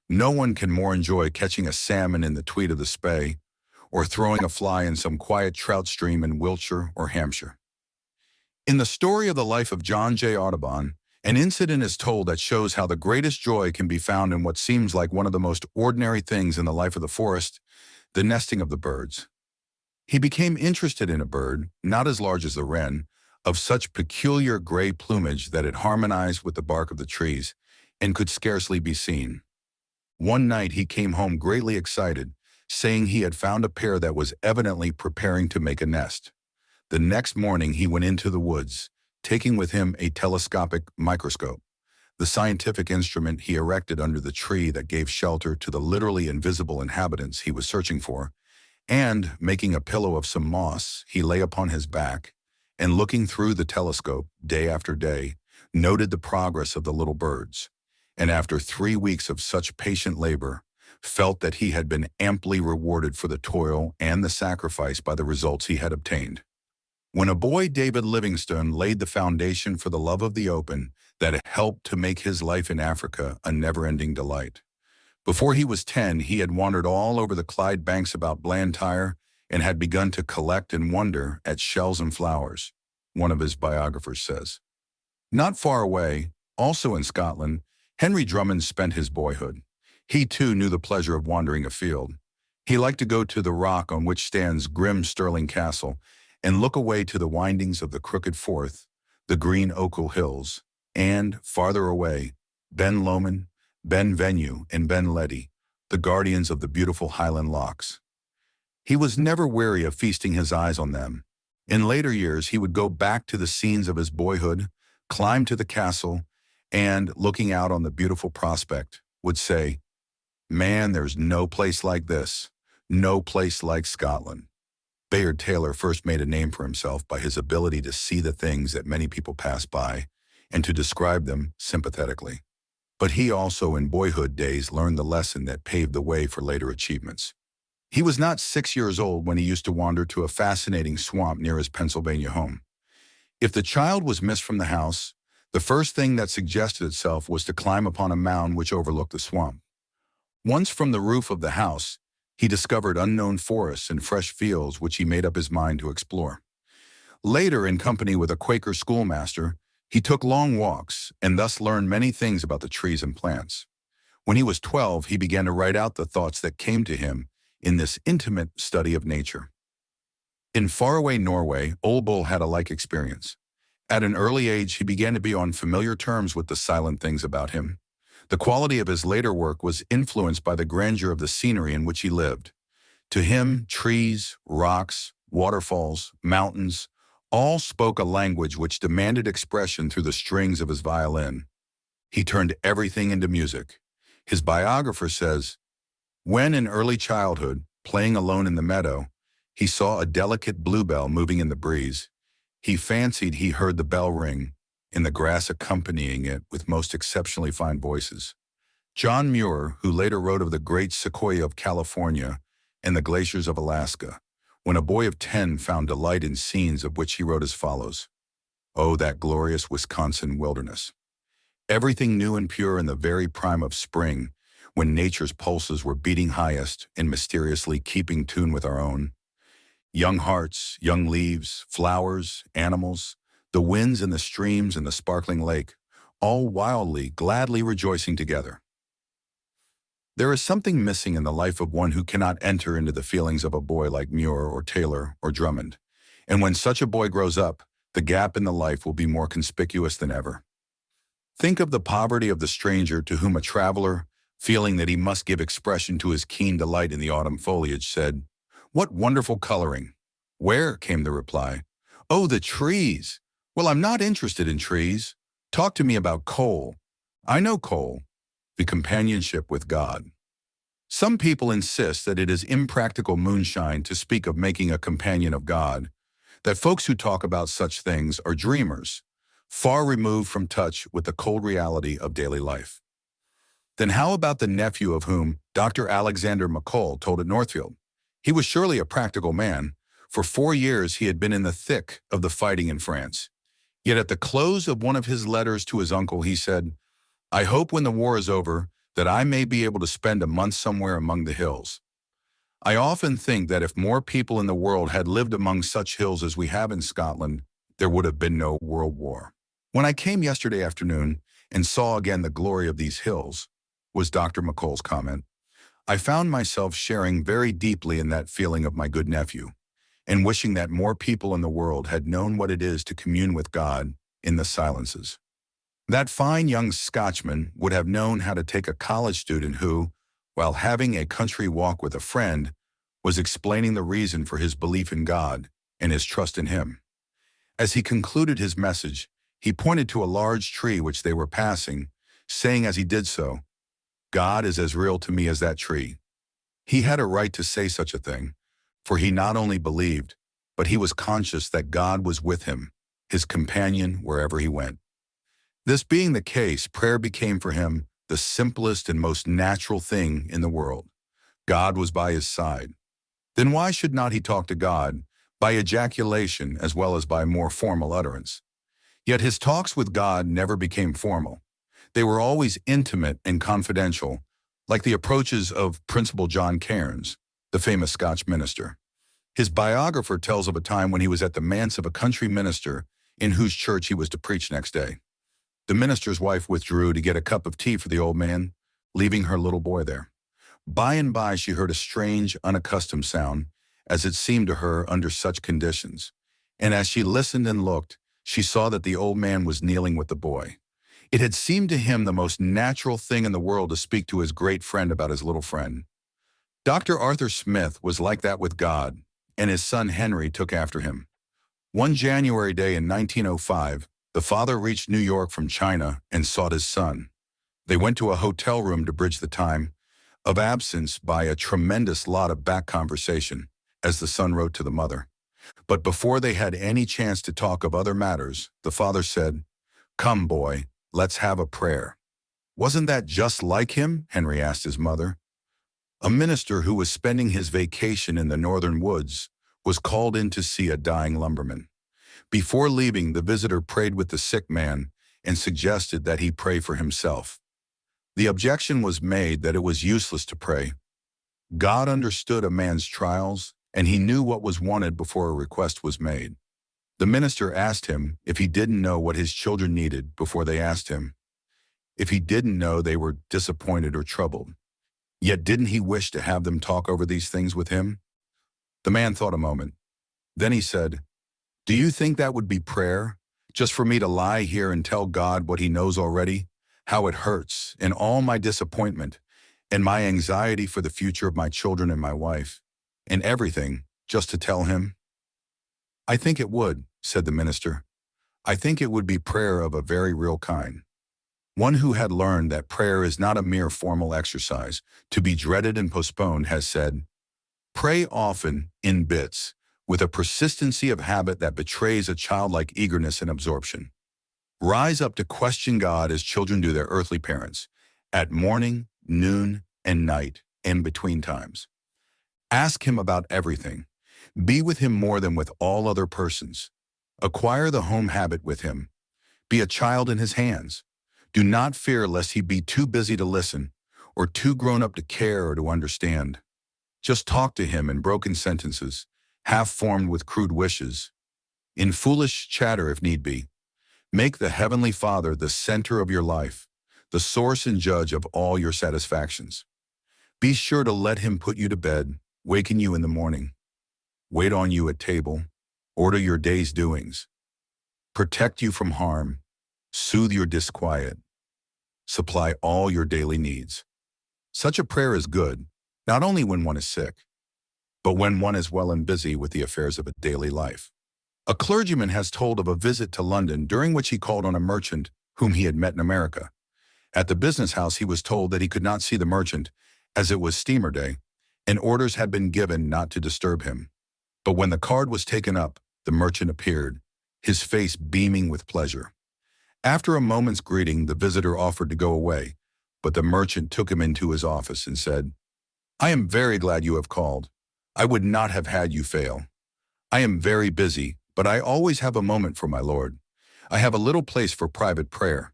No one can more enjoy catching a salmon in the Tweed of the Spey, or throwing a fly in some quiet trout stream in Wiltshire or Hampshire. In the story of the life of John J. Audubon, an incident is told that shows how the greatest joy can be found in what seems like one of the most ordinary things in the life of the forest, the nesting of the birds. He became interested in a bird, not as large as the wren, of such peculiar gray plumage that it harmonized with the bark of the trees and could scarcely be seen. One night he came home greatly excited, saying he had found a pair that was evidently preparing to make a nest. The next morning he went into the woods, taking with him a telescopic microscope, the scientific instrument he erected under the tree that gave shelter to the literally invisible inhabitants he was searching for, and, making a pillow of some moss, he lay upon his back, and looking through the telescope, day after day, noted the progress of the little birds. and after 3 weeks of such patient labor, felt that he had been amply rewarded for the toil and the sacrifice by the results he had obtained. When a boy, David Livingstone, laid the foundation for the love of the open that helped to make his life in Africa a never-ending delight. Before he was 10, he had wandered all over the Clyde banks about Blantyre and had begun to collect and wonder at shells and flowers, one of his biographers says. Not far away, also in Scotland, Henry Drummond spent his boyhood. He too knew the pleasure of wandering afield. He liked to go to the rock on which stands grim Stirling Castle and look away to the windings of the Crooked Forth, the green Ochil Hills, and, farther away, Ben Lomond, Ben Venue, and Ben Ledi, the guardians of the beautiful Highland Lochs. He was never weary of feasting his eyes on them. In later years, he would go back to the scenes of his boyhood, climb to the castle, and, looking out on the beautiful prospect, would say, "Man, there's no place like this, no place like Scotland." Bayard Taylor first made a name for himself by his ability to see the things that many people pass by and to describe them sympathetically. But he also in boyhood days learned the lesson that paved the way for later achievements. He was not 6 years old when he used to wander to a fascinating swamp near his Pennsylvania home. If the child was missed from the house, the first thing that suggested itself was to climb upon a mound which overlooked the swamp. Once from the roof of the house, he discovered unknown forests and fresh fields which he made up his mind to explore. Later, in company with a Quaker schoolmaster, he took long walks and thus learned many things about the trees and plants. When he was 12, he began to write out the thoughts that came to him in this intimate study of nature. In faraway Norway, Ole Bull had a like experience. At an early age, he began to be on familiar terms with the silent things about him. The quality of his later work was influenced by the grandeur of the scenery in which he lived. To him, trees, rocks, waterfalls, mountains, all spoke a language which demanded expression through the strings of his violin. He turned everything into music. His biographer says, when in early childhood, playing alone in the meadow, he saw a delicate bluebell moving in the breeze, he fancied he heard the bell ring, in the grass accompanying it with most exceptionally fine voices. John Muir, who later wrote of the great sequoia of California and the glaciers of Alaska, when a boy of 10 found delight in scenes of which he wrote as follows, "Oh, that glorious Wisconsin wilderness. Everything new and pure in the very prime of spring, when nature's pulses were beating highest and mysteriously keeping tune with our own. Young hearts, young leaves, flowers, animals, the winds and the streams and the sparkling lake, all wildly, gladly rejoicing together." There is something missing in the life of one who cannot enter into the feelings of a boy like Muir or Taylor or Drummond. And when such a boy grows up, the gap in the life will be more conspicuous than ever. Think of the poverty of the stranger to whom a traveler, feeling that he must give expression to his keen delight in the autumn foliage, said, "What wonderful coloring." "Where?" came the reply. "Oh, the trees." "Well, I'm not interested in trees. Talk to me about coal." "I know coal." The companionship with God. Some people insist that it is impractical moonshine to speak of making a companion of God, that folks who talk about such things are dreamers, far removed from touch with the cold reality of daily life. Then how about the nephew of whom Dr. Alexander McCall told at Northfield? He was surely a practical man. For 4 years he had been in the thick of the fighting in France. Yet at the close of one of his letters to his uncle, he said, "I hope when the war is over that I may be able to spend a month somewhere among the hills." I often think that if more people in the world had lived among such hills as we have in Scotland, there would have been no world war. "When I came yesterday afternoon and saw again the glory of these hills," was Dr. McCall's comment, "I found myself sharing very deeply in that feeling of my good nephew, and wishing that more people in the world had known what it is to commune with God in the silences." That fine young Scotchman would have known how to take a college student who, while having a country walk with a friend, was explaining the reason for his belief in God and his trust in Him. As he concluded his message, he pointed to a large tree which they were passing, saying as he did so, "God is as real to me as that tree." He had a right to say such a thing, for he not only believed, but he was conscious that God was with him, his companion wherever he went. This being the case, prayer became for him the simplest and most natural thing in the world. God was by his side. Then why should not he talk to God by ejaculation as well as by more formal utterance? Yet his talks with God never became formal. They were always intimate and confidential, like the approaches of Principal John Cairns, the famous Scotch minister. His biographer tells of a time when he was at the manse of a country minister in whose church he was to preach next day. The minister's wife withdrew to get a cup of tea for the old man, leaving her little boy there. By and by she heard a strange, unaccustomed sound, as it seemed to her under such conditions. And as she listened and looked, she saw that the old man was kneeling with the boy. It had seemed to him the most natural thing in the world to speak to his great friend about his little friend. Dr. Arthur Smith was like that with God, and his son Henry took after him. One January day in 1905, the father reached New York from China and sought his son. They went to a hotel room to bridge the time of absence by a tremendous lot of back conversation, as the son wrote to the mother. But before they had any chance to talk of other matters, the father said, "Come, boy, let's have a prayer." "Wasn't that just like him?" Henry asked his mother. A minister who was spending his vacation in the northern woods was called in to see a dying lumberman. Before leaving, the visitor prayed with the sick man and suggested that he pray for himself. The objection was made that it was useless to pray. God understood a man's trials, and he knew what was wanted before a request was made. The minister asked him if he didn't know what his children needed before they asked him. If he didn't know, they were disappointed or troubled. Yet didn't he wish to have them talk over these things with him? The man thought a moment. Then he said, "Do you think that would be prayer? Just for me to lie here and tell God what he knows already? How it hurts, and all my disappointment, and my anxiety for the future of my children and my wife, and everything, just to tell him?" "I think it would," said the minister. "I think it would be prayer of a very real kind." One who had learned that prayer is not a mere formal exercise, to be dreaded and postponed, has said, "Pray often, in bits, with a persistency of habit that betrays a childlike eagerness and absorption. Rise up to question God as children do their earthly parents, at morning, noon, and night, and between times. Ask him about everything. Be with him more than with all other persons. Acquire the home habit with him. Be a child in his hands. Do not fear lest he be too busy to listen, or too grown up to care or to understand. Just talk to him in broken sentences, half formed with crude wishes, in foolish chatter if need be. Make the Heavenly Father the center of your life, the source and judge of all your satisfactions. Be sure to let him put you to bed, waken you in the morning, wait on you at table, order your day's doings, protect you from harm, soothe your disquiet, supply all your daily needs. Such a prayer is good, not only when one is sick, but when one is well and busy with the affairs of a daily life. A clergyman has told of a visit to London during which he called on a merchant whom he had met in America. At the business house, he was told that he could not see the merchant, as it was steamer day, and orders had been given not to disturb him. But when the card was taken up, the merchant appeared, his face beaming with pleasure. After a moment's greeting, the visitor offered to go away, but the merchant took him into his office and said, "I am very glad you have called. I would not have had you fail. I am very busy, but I always have a moment for my Lord. I have a little place for private prayer.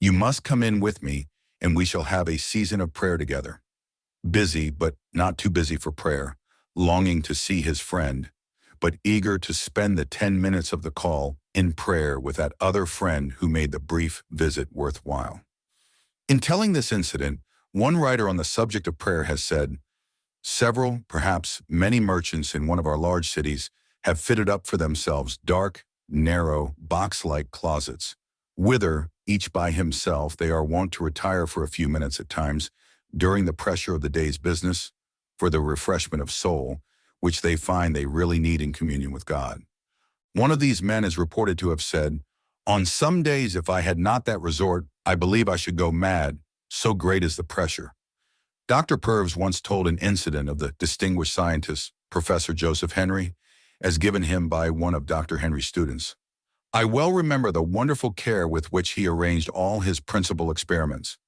You must come in with me, and we shall have a season of prayer together." Busy, but not too busy for prayer, longing to see his friend, but eager to spend the 10 minutes of the call in prayer with that other friend who made the brief visit worthwhile. In telling this incident, one writer on the subject of prayer has said, "Several, perhaps many merchants in one of our large cities have fitted up for themselves dark, narrow, box-like closets, whither, each by himself, they are wont to retire for a few minutes at times during the pressure of the day's business, for the refreshment of soul, which they find they really need in communion with God." One of these men is reported to have said, "On some days, if I had not that resort, I believe I should go mad, so great is the pressure." Dr. Purves once told an incident of the distinguished scientist, Professor Joseph Henry, as given him by one of Dr. Henry's students. "I well remember the wonderful care with which he arranged all his principal experiments.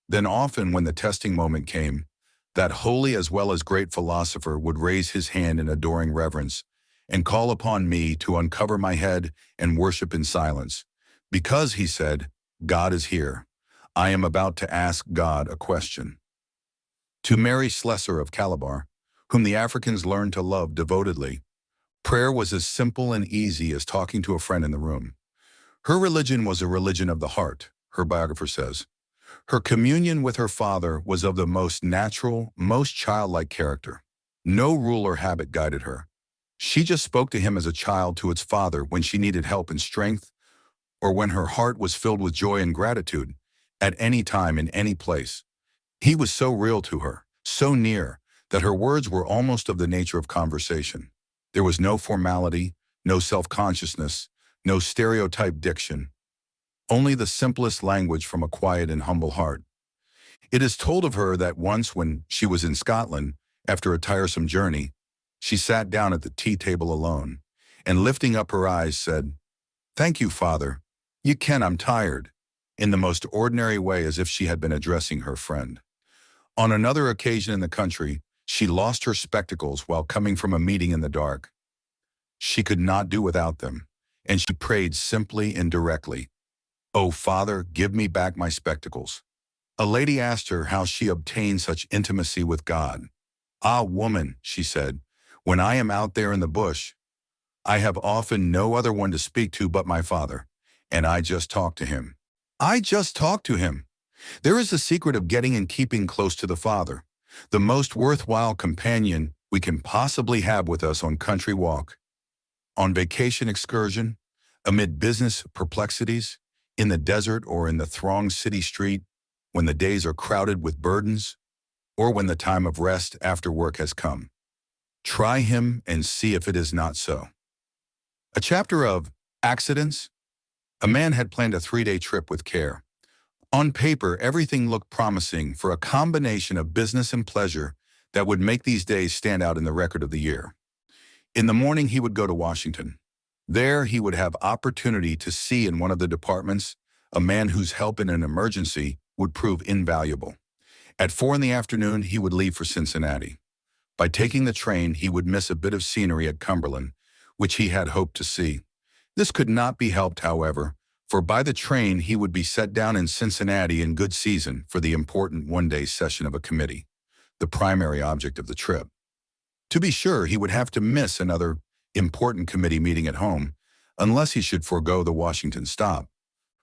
Then often when the testing moment came, that holy as well as great philosopher would raise his hand in adoring reverence and call upon me to uncover my head and worship in silence. Because, he said, God is here. I am about to ask God a question. To Mary Slessor of Calabar, whom the Africans learned to love devotedly, prayer was as simple and easy as talking to a friend in the room. Her religion was a religion of the heart, her biographer says. Her communion with her Father was of the most natural, most childlike character. No rule or habit guided her. She just spoke to him as a child to its father when she needed help and strength, or when her heart was filled with joy and gratitude, at any time in any place. He was so real to her, so near, that her words were almost of the nature of conversation. There was no formality, no self-consciousness, no stereotyped diction, only the simplest language from a quiet and humble heart. It is told of her that once when she was in Scotland, after a tiresome journey, she sat down at the tea table alone, and lifting up her eyes said, "Thank you, Father. You ken I'm tired," in the most ordinary way as if she had been addressing her friend. On another occasion in the country, she lost her spectacles while coming from a meeting in the dark. She could not do without them, and she prayed simply and directly, "Oh, Father, give me back my spectacles." A lady asked her how she obtained such intimacy with God. "Ah, woman," she said, "when I am out there in the bush, I have often no other one to speak to but my Father, and I just talk to him. I just talk to him." There is the secret of getting and keeping close to the Father, the most worthwhile companion we can possibly have with us on country walk, on vacation excursion, amid business perplexities, in the desert or in the thronged city street, when the days are crowded with burdens, or when the time of rest after work has come. Try him and see if it is not so. A chapter of Accidents. A man had planned a 3-day trip with care. On paper, everything looked promising for a combination of business and pleasure that would make these days stand out in the record of the year. In the morning, he would go to Washington. There, he would have opportunity to see in one of the departments a man whose help in an emergency would prove invaluable. At 4 in the afternoon, he would leave for Cincinnati. By taking the train, he would miss a bit of scenery at Cumberland, which he had hoped to see. This could not be helped, however, for by the train he would be set down in Cincinnati in good season for the important one-day session of a committee, the primary object of the trip. To be sure, he would have to miss another important committee meeting at home, unless he should forego the Washington stop.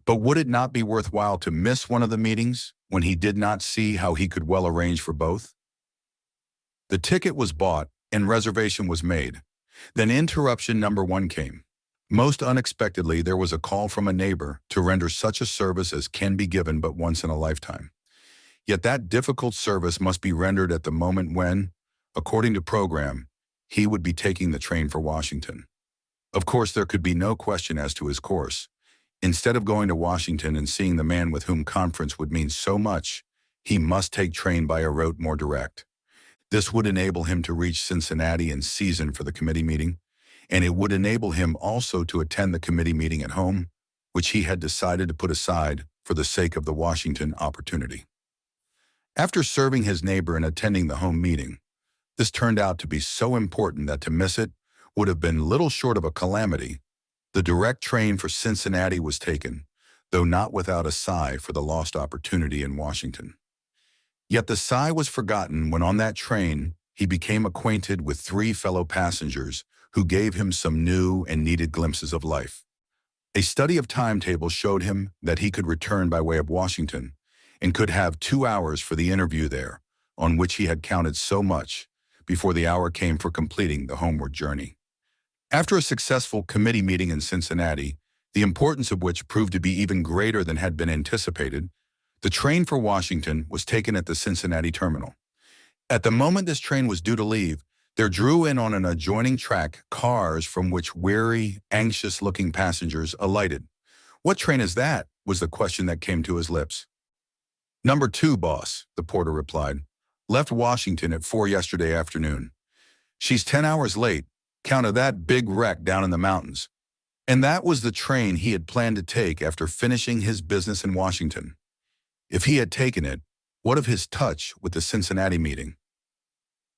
But would it not be worthwhile to miss one of the meetings when he did not see how he could well arrange for both? The ticket was bought and reservation was made. Then interruption number 1 came. Most unexpectedly, there was a call from a neighbor to render such a service as can be given but once in a lifetime. Yet that difficult service must be rendered at the moment when, according to program, he would be taking the train for Washington. Of course, there could be no question as to his course. Instead of going to Washington and seeing the man with whom conference would mean so much, he must take train by a route more direct. This would enable him to reach Cincinnati in season for the committee meeting, and it would enable him also to attend the committee meeting at home, which he had decided to put aside for the sake of the Washington opportunity. After serving his neighbor and attending the home meeting, this turned out to be so important that to miss it would have been little short of a calamity. The direct train for Cincinnati was taken, though not without a sigh for the lost opportunity in Washington. Yet the sigh was forgotten when on that train he became acquainted with 3 fellow passengers who gave him some new and needed glimpses of life. A study of timetables showed him that he could return by way of Washington and could have 2 hours for the interview there, on which he had counted so much, before the hour came for completing the homeward journey. After a successful committee meeting in Cincinnati, the importance of which proved to be even greater than had been anticipated, the train for Washington was taken at the Cincinnati terminal. At the moment this train was due to leave, there drew in on an adjoining track cars from which weary, anxious-looking passengers alighted. "What train is that?" was the question that came to his lips. "Number 2, boss," the porter replied. "Left Washington at 4 yesterday afternoon. She's 10 hours late, 'count of that big wreck down in the mountains." And that was the train he had planned to take after finishing his business in Washington. If he had taken it, What of his touch with the Cincinnati meeting?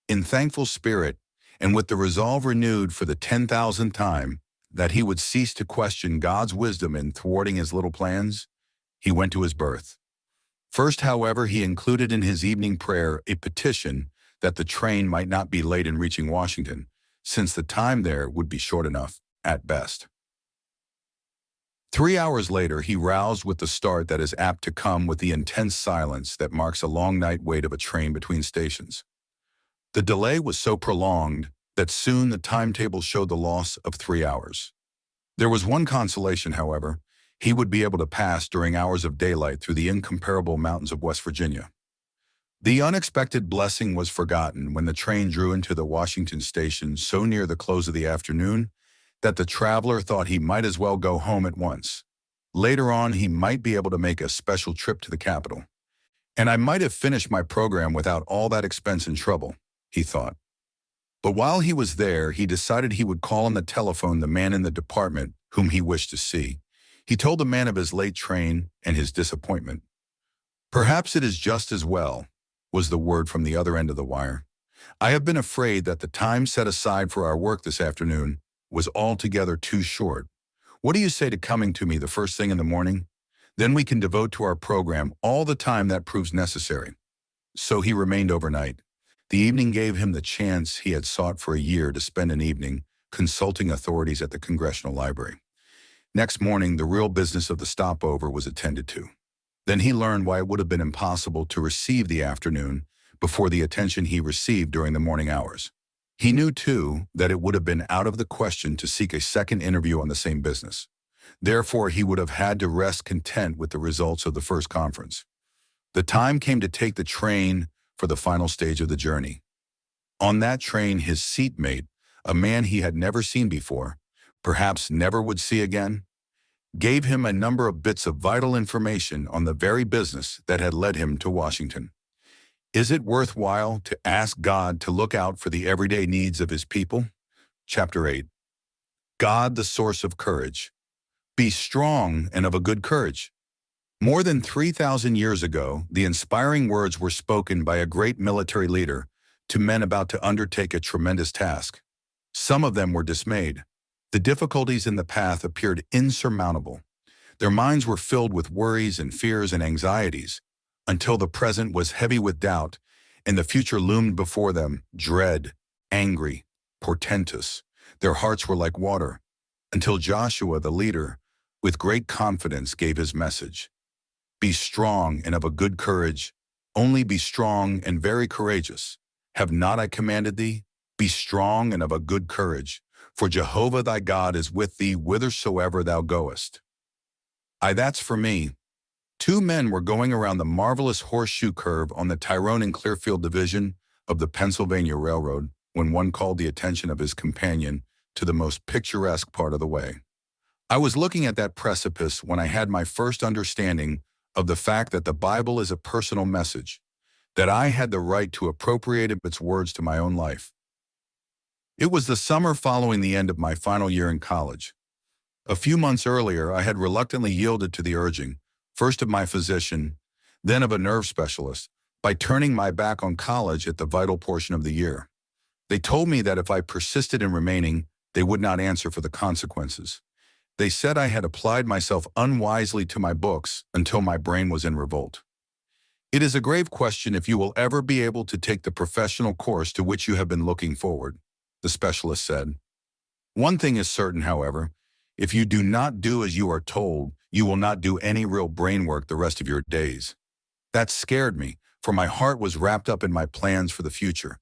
In thankful spirit, and with the resolve renewed for the 10,000th time that he would cease to question God's wisdom in thwarting his little plans, he went to his berth. First, however, he included in his evening prayer a petition that the train might not be late in reaching Washington, since the time there would be short enough, at best. 3 hours later, he roused with the start that is apt to come with the intense silence that marks a long night wait of a train between stations. The delay was so prolonged that soon the timetable showed the loss of 3 hours. There was one consolation, however. He would be able to pass during hours of daylight through the incomparable mountains of West Virginia. The unexpected blessing was forgotten when the train drew into the Washington station so near the close of the afternoon that the traveler thought he might as well go home at once. Later on, he might be able to make a special trip to the capital. And I might have finished my program without all that expense and trouble, he thought. But while he was there, he decided he would call on the telephone the man in the department whom he wished to see. He told the man of his late train and his disappointment. "Perhaps it is just as well," was the word from the other end of the wire. "I have been afraid that the time set aside for our work this afternoon was altogether too short. What do you say to coming to me the first thing in the morning? Then we can devote to our program all the time that proves necessary." So he remained overnight. The evening gave him the chance he had sought for a year to spend an evening consulting authorities at the Congressional Library. Next morning, the real business of the stopover was attended to. Then he learned why it would have been impossible to receive the afternoon before the attention he received during the morning hours. He knew, too, that it would have been out of the question to seek a second interview on the same business. Therefore, he would have had to rest content with the results of the first conference. The time came to take the train for the final stage of the journey. On that train, his seatmate, a man he had never seen before, perhaps never would see again, gave him a number of bits of vital information on the very business that had led him to Washington. Is it worthwhile to ask God to look out for the everyday needs of his people? Chapter 8. God, the source of courage. Be strong and of a good courage. More than 3,000 years ago, the inspiring words were spoken by a great military leader to men about to undertake a tremendous task. Some of them were dismayed. The difficulties in the path appeared insurmountable. Their minds were filled with worries and fears and anxieties, until the present was heavy with doubt, and the future loomed before them, dread, angry, portentous. Their hearts were like water, until Joshua, the leader, with great confidence gave his message. Be strong and of a good courage. Only be strong and very courageous. Have not I commanded thee? Be strong and of a good courage, for Jehovah thy God is with thee whithersoever thou goest. That's for me. Two men were going around the marvelous horseshoe curve on the Tyrone and Clearfield division of the Pennsylvania Railroad when one called the attention of his companion to the most picturesque part of the way. I was looking at that precipice when I had my first understanding of the fact that the Bible is a personal message, that I had the right to appropriate its words to my own life. It was the summer following the end of my final year in college. A few months earlier, I had reluctantly yielded to the urging, first of my physician, then of a nerve specialist, by turning my back on college at the vital portion of the year. They told me that if I persisted in remaining, they would not answer for the consequences. They said I had applied myself unwisely to my books until my brain was in revolt. It is a grave question if you will ever be able to take the professional course to which you have been looking forward, the specialist said. One thing is certain, however, if you do not do as you are told, you will not do any real brain work the rest of your days. That scared me, for my heart was wrapped up in my plans for the future.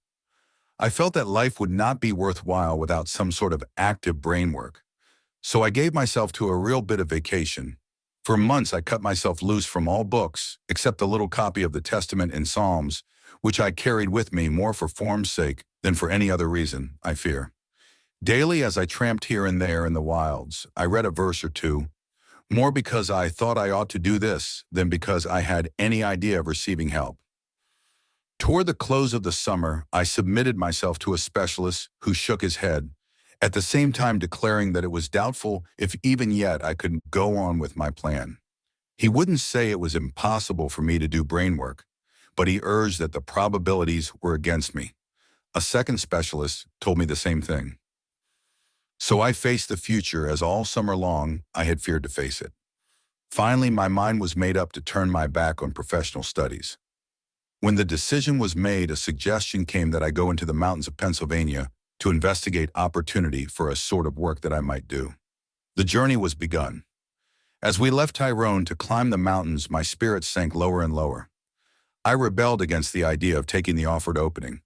I felt that life would not be worthwhile without some sort of active brain work. So I gave myself to a real bit of vacation. For months I cut myself loose from all books, except the little copy of the Testament and Psalms, which I carried with me more for form's sake than for any other reason, I fear. Daily, as I tramped here and there in the wilds, I read a verse or two, more because I thought I ought to do this than because I had any idea of receiving help. Toward the close of the summer, I submitted myself to a specialist who shook his head, at the same time declaring that it was doubtful if even yet I could go on with my plan. He wouldn't say it was impossible for me to do brain work, but he urged that the probabilities were against me. A second specialist told me the same thing. So I faced the future as all summer long I had feared to face it. Finally, my mind was made up to turn my back on professional studies. When the decision was made, a suggestion came that I go into the mountains of Pennsylvania to investigate opportunity for a sort of work that I might do. The journey was begun. As we left Tyrone to climb the mountains, my spirits sank lower and lower. I rebelled against the idea of taking the offered opening.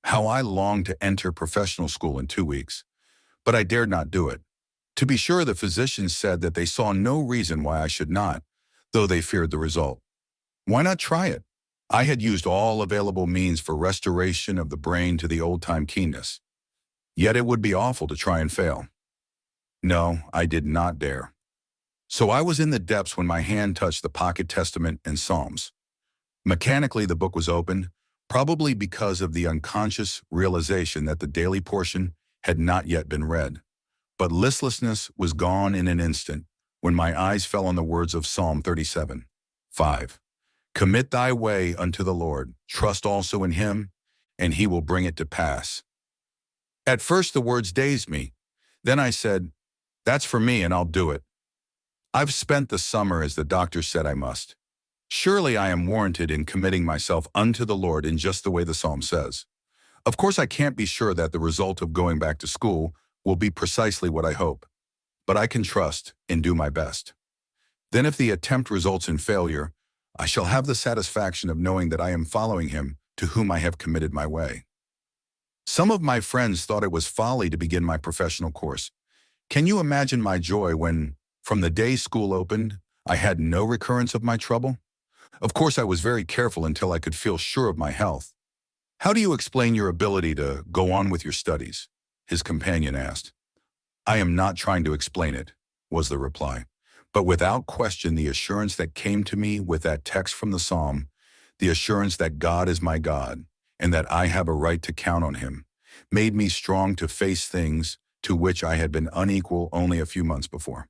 How I longed to enter professional school in 2 weeks, but I dared not do it. To be sure, the physicians said that they saw no reason why I should not, though they feared the result. Why not try it? I had used all available means for restoration of the brain to the old-time keenness. Yet it would be awful to try and fail. No, I did not dare. So I was in the depths when my hand touched the pocket testament and Psalms. Mechanically, the book was opened, probably because of the unconscious realization that the daily portion had not yet been read. But listlessness was gone in an instant when my eyes fell on the words of Psalm 37:5. Commit thy way unto the Lord, trust also in him, and he will bring it to pass. At first the words dazed me. Then I said, that's for me and I'll do it. I've spent the summer as the doctor said I must. Surely I am warranted in committing myself unto the Lord in just the way the psalm says. Of course, I can't be sure that the result of going back to school will be precisely what I hope, but I can trust and do my best. Then if the attempt results in failure, I shall have the satisfaction of knowing that I am following him to whom I have committed my way. Some of my friends thought it was folly to begin my professional course. Can you imagine my joy when, from the day school opened, I had no recurrence of my trouble? Of course, I was very careful until I could feel sure of my health. How do you explain your ability to go on with your studies? His companion asked. I am not trying to explain it, was the reply. But without question, the assurance that came to me with that text from the psalm, the assurance that God is my God and that I have a right to count on him, made me strong to face things to which I had been unequal only a few months before.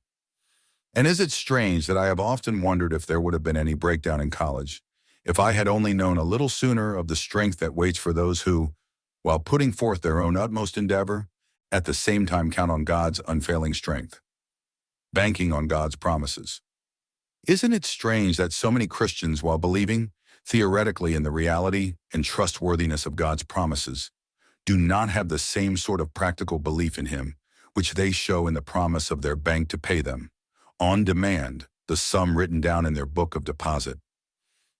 And is it strange that I have often wondered if there would have been any breakdown in college, if I had only known a little sooner of the strength that waits for those who, while putting forth their own utmost endeavor, at the same time count on God's unfailing strength, banking on God's promises. Isn't it strange that so many Christians, while believing theoretically in the reality and trustworthiness of God's promises, do not have the same sort of practical belief in him, which they show in the promise of their bank to pay them, on demand, the sum written down in their book of deposit.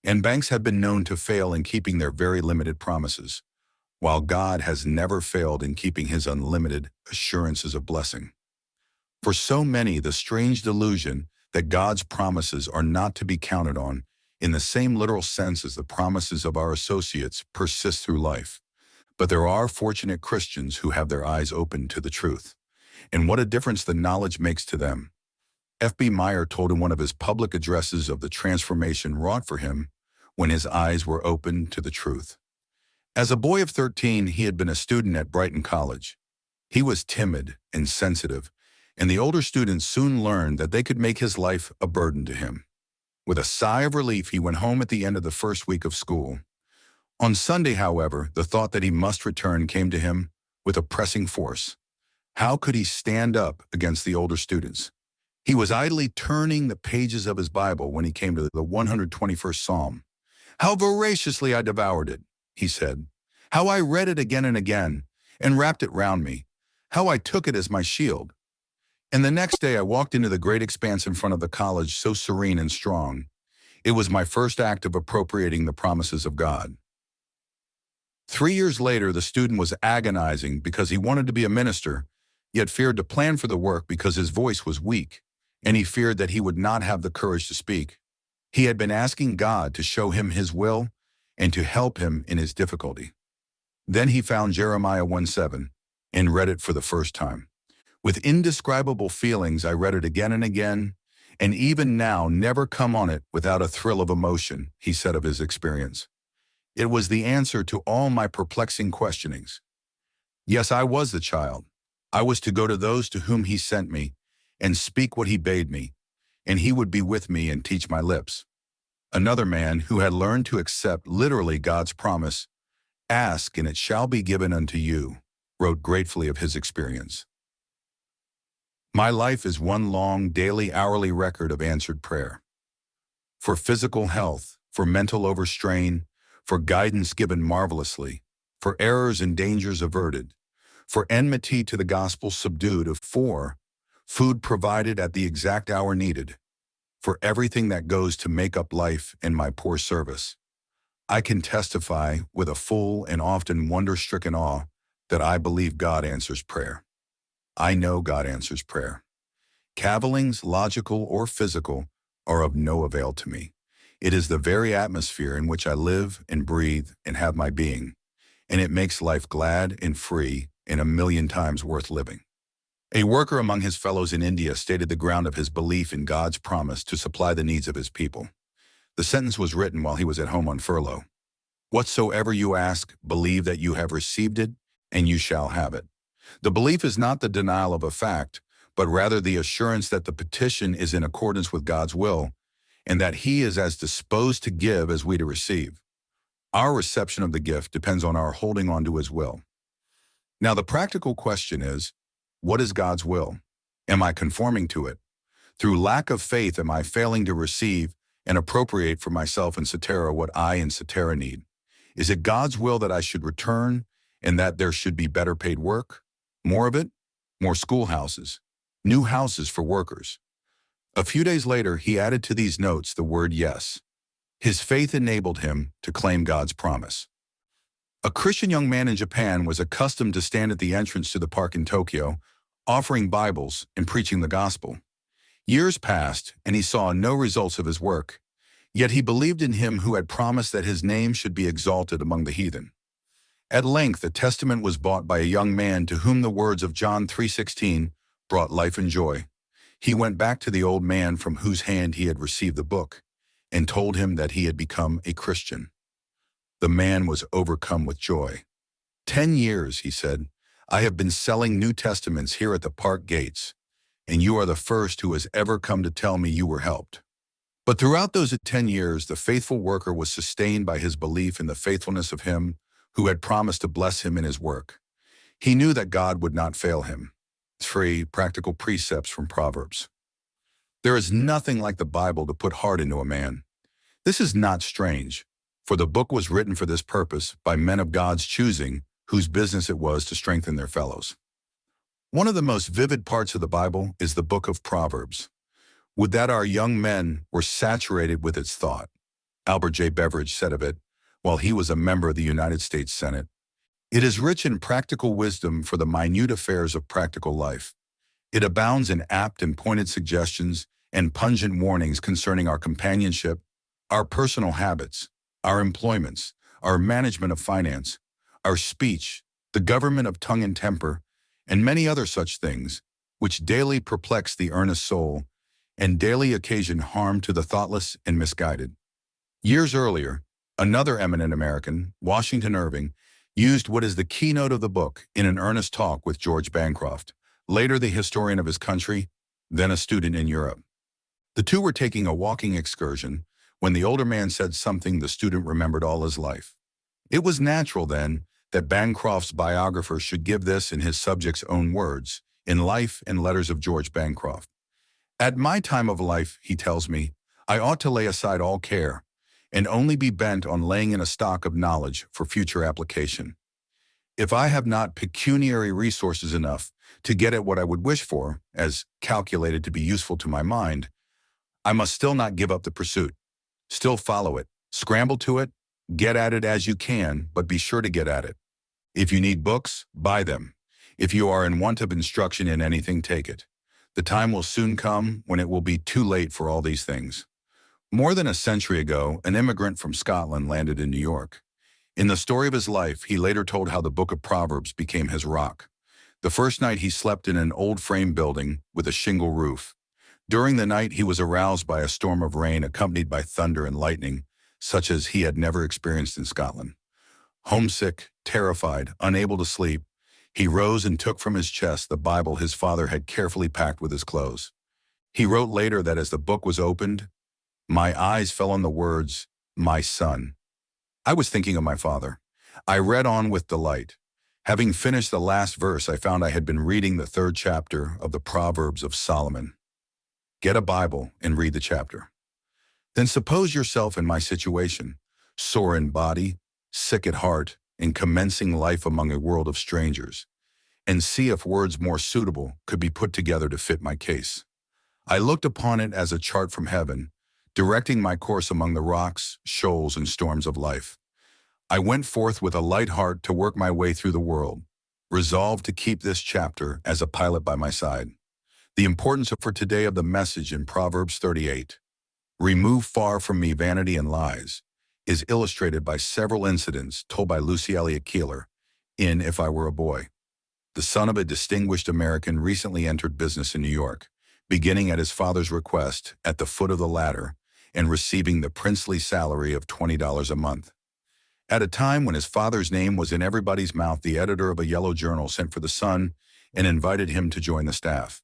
And banks have been known to fail in keeping their very limited promises, while God has never failed in keeping his unlimited assurances of blessing. For so many, the strange delusion that God's promises are not to be counted on in the same literal sense as the promises of our associates persists through life. But there are fortunate Christians who have their eyes open to the truth. And what a difference the knowledge makes to them. F.B. Meyer told in one of his public addresses of the transformation wrought for him when his eyes were opened to the truth. As a boy of 13, he had been a student at Brighton College. He was timid and sensitive, and the older students soon learned that they could make his life a burden to him. With a sigh of relief, he went home at the end of the first week of school. On Sunday, however, the thought that he must return came to him with a pressing force. How could he stand up against the older students? He was idly turning the pages of his Bible when he came to the 121st Psalm. How voraciously I devoured it, he said. How I read it again and again, and wrapped it round me. How I took it as my shield. And the next day I walked into the great expanse in front of the college so serene and strong. It was my first act of appropriating the promises of God. 3 years later, the student was agonizing because he wanted to be a minister, yet feared to plan for the work because his voice was weak, and he feared that he would not have the courage to speak. He had been asking God to show him his will and to help him in his difficulty. Then he found Jeremiah 1:7 and read it for the first time. With indescribable feelings, I read it again and again, and even now never come on it without a thrill of emotion, he said of his experience. It was the answer to all my perplexing questionings. Yes, I was the child. I was to go to those to whom he sent me and speak what he bade me, and he would be with me and teach my lips. Another man who had learned to accept literally God's promise, "Ask and it shall be given unto you," wrote gratefully of his experience. "My life is one long, daily, hourly record of answered prayer. For physical health, for mental overstrain, for guidance given marvelously, for errors and dangers averted, for enmity to the gospel subdued, for food provided at the exact hour needed, for everything that goes to make up life in my poor service. I can testify with a full and often wonder-stricken awe that I believe God answers prayer. I know God answers prayer. Cavillings, logical or physical, are of no avail to me. It is the very atmosphere in which I live and breathe and have my being, and it makes life glad and free and a million times worth living." A worker among his fellows in India stated the ground of his belief in God's promise to supply the needs of his people. The sentence was written while he was at home on furlough. "Whatsoever you ask, believe that you have received it, and you shall have it." The belief is not the denial of a fact, but rather the assurance that the petition is in accordance with God's will, and that He is as disposed to give as we to receive. Our reception of the gift depends on our holding on to His will. Now, the practical question is, what is God's will? Am I conforming to it? Through lack of faith, am I failing to receive and appropriate for myself and Satara what I and Satara need? Is it God's will that I should return and that there should be better paid work? More of it? More schoolhouses? New houses for workers? A few days later, he added to these notes the word yes. His faith enabled him to claim God's promise. A Christian young man in Japan was accustomed to stand at the entrance to the park in Tokyo, offering Bibles and preaching the gospel. Years passed, and he saw no results of his work. Yet he believed in Him who had promised that His name should be exalted among the heathen. At length, a testament was bought by a young man to whom the words of John 3:16 brought life and joy. He went back to the old man from whose hand he had received the book and told him that he had become a Christian. The man was overcome with joy. 10 years, he said, I have been selling New Testaments here at the park gates, and you are the first who has ever come to tell me you were helped. But throughout those 10 years, the faithful worker was sustained by his belief in the faithfulness of Him who had promised to bless him in his work. He knew that God would not fail him. 3 practical precepts from Proverbs. There is nothing like the Bible to put heart into a man. This is not strange, for the book was written for this purpose by men of God's choosing, whose business it was to strengthen their fellows. One of the most vivid parts of the Bible is the book of Proverbs. Would that our young men were saturated with its thought. Albert J. Beveridge said of it, while he was a member of the United States Senate, "It is rich in practical wisdom for the minute affairs of practical life. It abounds in apt and pointed suggestions and pungent warnings concerning our companionship, our personal habits, our employments, our management of finance, our speech, the government of tongue and temper, and many other such things, which daily perplex the earnest soul and daily occasion harm to the thoughtless and misguided." Years earlier, another eminent American, Washington Irving, used what is the keynote of the book in an earnest talk with George Bancroft, later the historian of his country, then a student in Europe. The two were taking a walking excursion when the older man said something the student remembered all his life. It was natural, then, that Bancroft's biographer should give this in his subject's own words, in Life and Letters of George Bancroft. "At my time of life," he tells me, "I ought to lay aside all care, and only be bent on laying in a stock of knowledge for future application. If I have not pecuniary resources enough to get at what I would wish for, as calculated to be useful to my mind, I must still not give up the pursuit. Still follow it, scramble to it, get at it as you can, but be sure to get at it. If you need books, buy them. If you are in want of instruction in anything, take it. The time will soon come when it will be too late for all these things." More than a century ago, an immigrant from Scotland landed in New York. In the story of his life, he later told how the book of Proverbs became his rock. The first night he slept in an old frame building with a shingle roof. During the night, he was aroused by a storm of rain accompanied by thunder and lightning, such as he had never experienced in Scotland. Homesick, terrified, unable to sleep, he rose and took from his chest the Bible his father had carefully packed with his clothes. He wrote later that as the book was opened, My eyes fell on the words, "my son." I was thinking of my father. I read on with delight. Having finished the last verse, I found I had been reading the third chapter of the Proverbs of Solomon. Get a Bible and read the chapter. Then suppose yourself in my situation, sore in body, sick at heart, and commencing life among a world of strangers, and see if words more suitable could be put together to fit my case. I looked upon it as a chart from heaven, directing my course among the rocks, shoals, and storms of life. I went forth with a light heart to work my way through the world, resolved to keep this chapter as a pilot by my side. The importance for today of the message in Proverbs 38, "Remove far from me vanity and lies," is illustrated by several incidents told by Lucy Elliott Keeler in If I Were a Boy. The son of a distinguished American recently entered business in New York, beginning at his father's request at the foot of the ladder and receiving the princely salary of $20 a month. At a time when his father's name was in everybody's mouth, the editor of a yellow journal sent for the son and invited him to join the staff.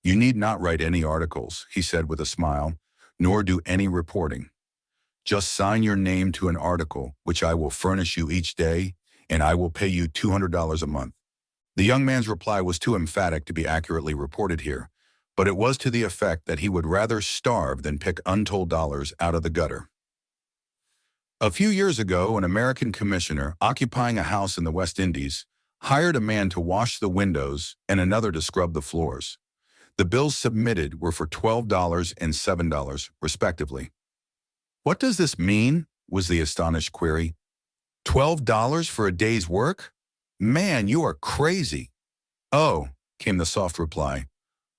"You need not write any articles," he said with a smile, "nor do any reporting. Just sign your name to an article, which I will furnish you each day, and I will pay you $200 a month." The young man's reply was too emphatic to be accurately reported here, but it was to the effect that he would rather starve than pick untold dollars out of the gutter. A few years ago, an American commissioner occupying a house in the West Indies hired a man to wash the windows and another to scrub the floors. The bills submitted were for $12 and $7, respectively. "What does this mean?" was the astonished query. "$12 for a day's work? Man, you are crazy." "Oh," came the soft reply.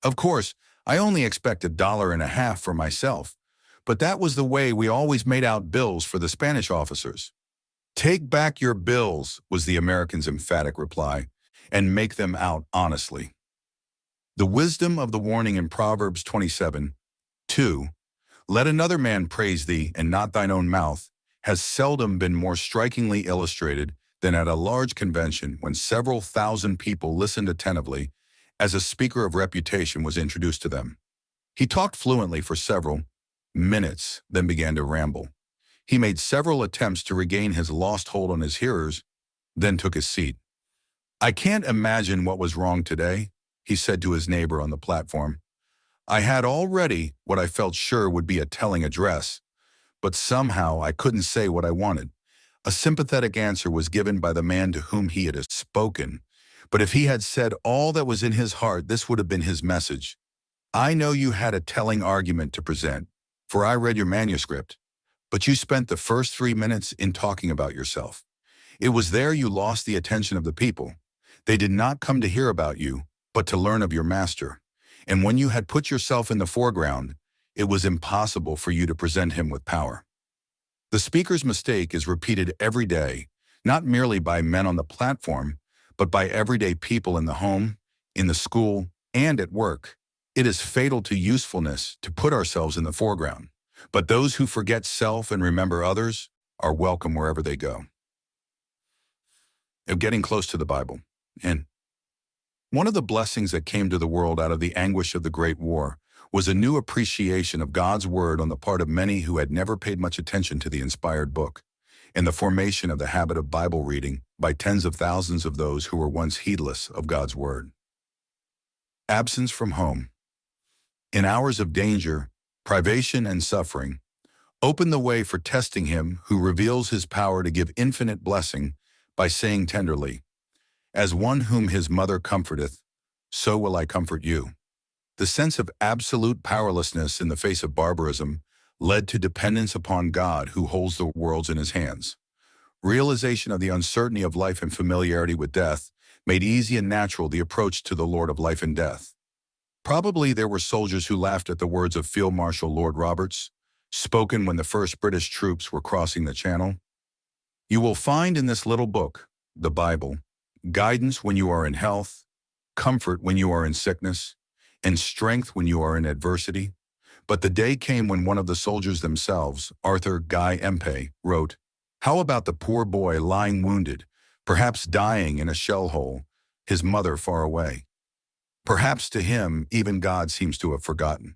"Of course, I only expect $1.50 for myself, but that was the way we always made out bills for the Spanish officers." "Take back your bills," was the American's emphatic reply, "and make them out honestly." The wisdom of the warning in Proverbs 27:2, "Let another man praise thee, and not thine own mouth," has seldom been more strikingly illustrated than at a large convention when several thousand people listened attentively as a speaker of reputation was introduced to them. He talked fluently for several minutes, then began to ramble. He made several attempts to regain his lost hold on his hearers, then took his seat. "I can't imagine what was wrong today," he said to his neighbor on the platform. "I had already what I felt sure would be a telling address, but somehow I couldn't say what I wanted." A sympathetic answer was given by the man to whom he had spoken, but if he had said all that was in his heart, this would have been his message. "I know you had a telling argument to present, for I read your manuscript, but you spent the first 3 minutes in talking about yourself. It was there you lost the attention of the people. They did not come to hear about you, but to learn of your master. And when you had put yourself in the foreground, it was impossible for you to present him with power." The speaker's mistake is repeated every day, not merely by men on the platform, but by everyday people in the home, in the school, and at work. It is fatal to usefulness to put ourselves in the foreground, but those who forget self and remember others are welcome wherever they go. Of getting close to the Bible. And one of the blessings that came to the world out of the anguish of the Great War was a new appreciation of God's Word on the part of many who had never paid much attention to the inspired book, and the formation of the habit of Bible reading by tens of thousands of those who were once heedless of God's Word. Absence from home. In hours of danger, privation, and suffering, open the way for testing Him who reveals His power to give infinite blessing by saying tenderly, "As one whom his mother comforteth, so will I comfort you." The sense of absolute powerlessness in the face of barbarism led to dependence upon God who holds the worlds in His hands. Realization of the uncertainty of life and familiarity with death made easy and natural the approach to the Lord of life and death. Probably there were soldiers who laughed at the words of Field Marshal Lord Roberts, spoken when the first British troops were crossing the Channel. "You will find in this little book, the Bible, guidance when you are in health, comfort when you are in sickness, and strength when you are in adversity." But the day came when one of the soldiers themselves, Arthur Guy Empey, wrote, "How about the poor boy lying wounded, perhaps dying in a shell hole, his mother far away? Perhaps to him, even God seems to have forgotten.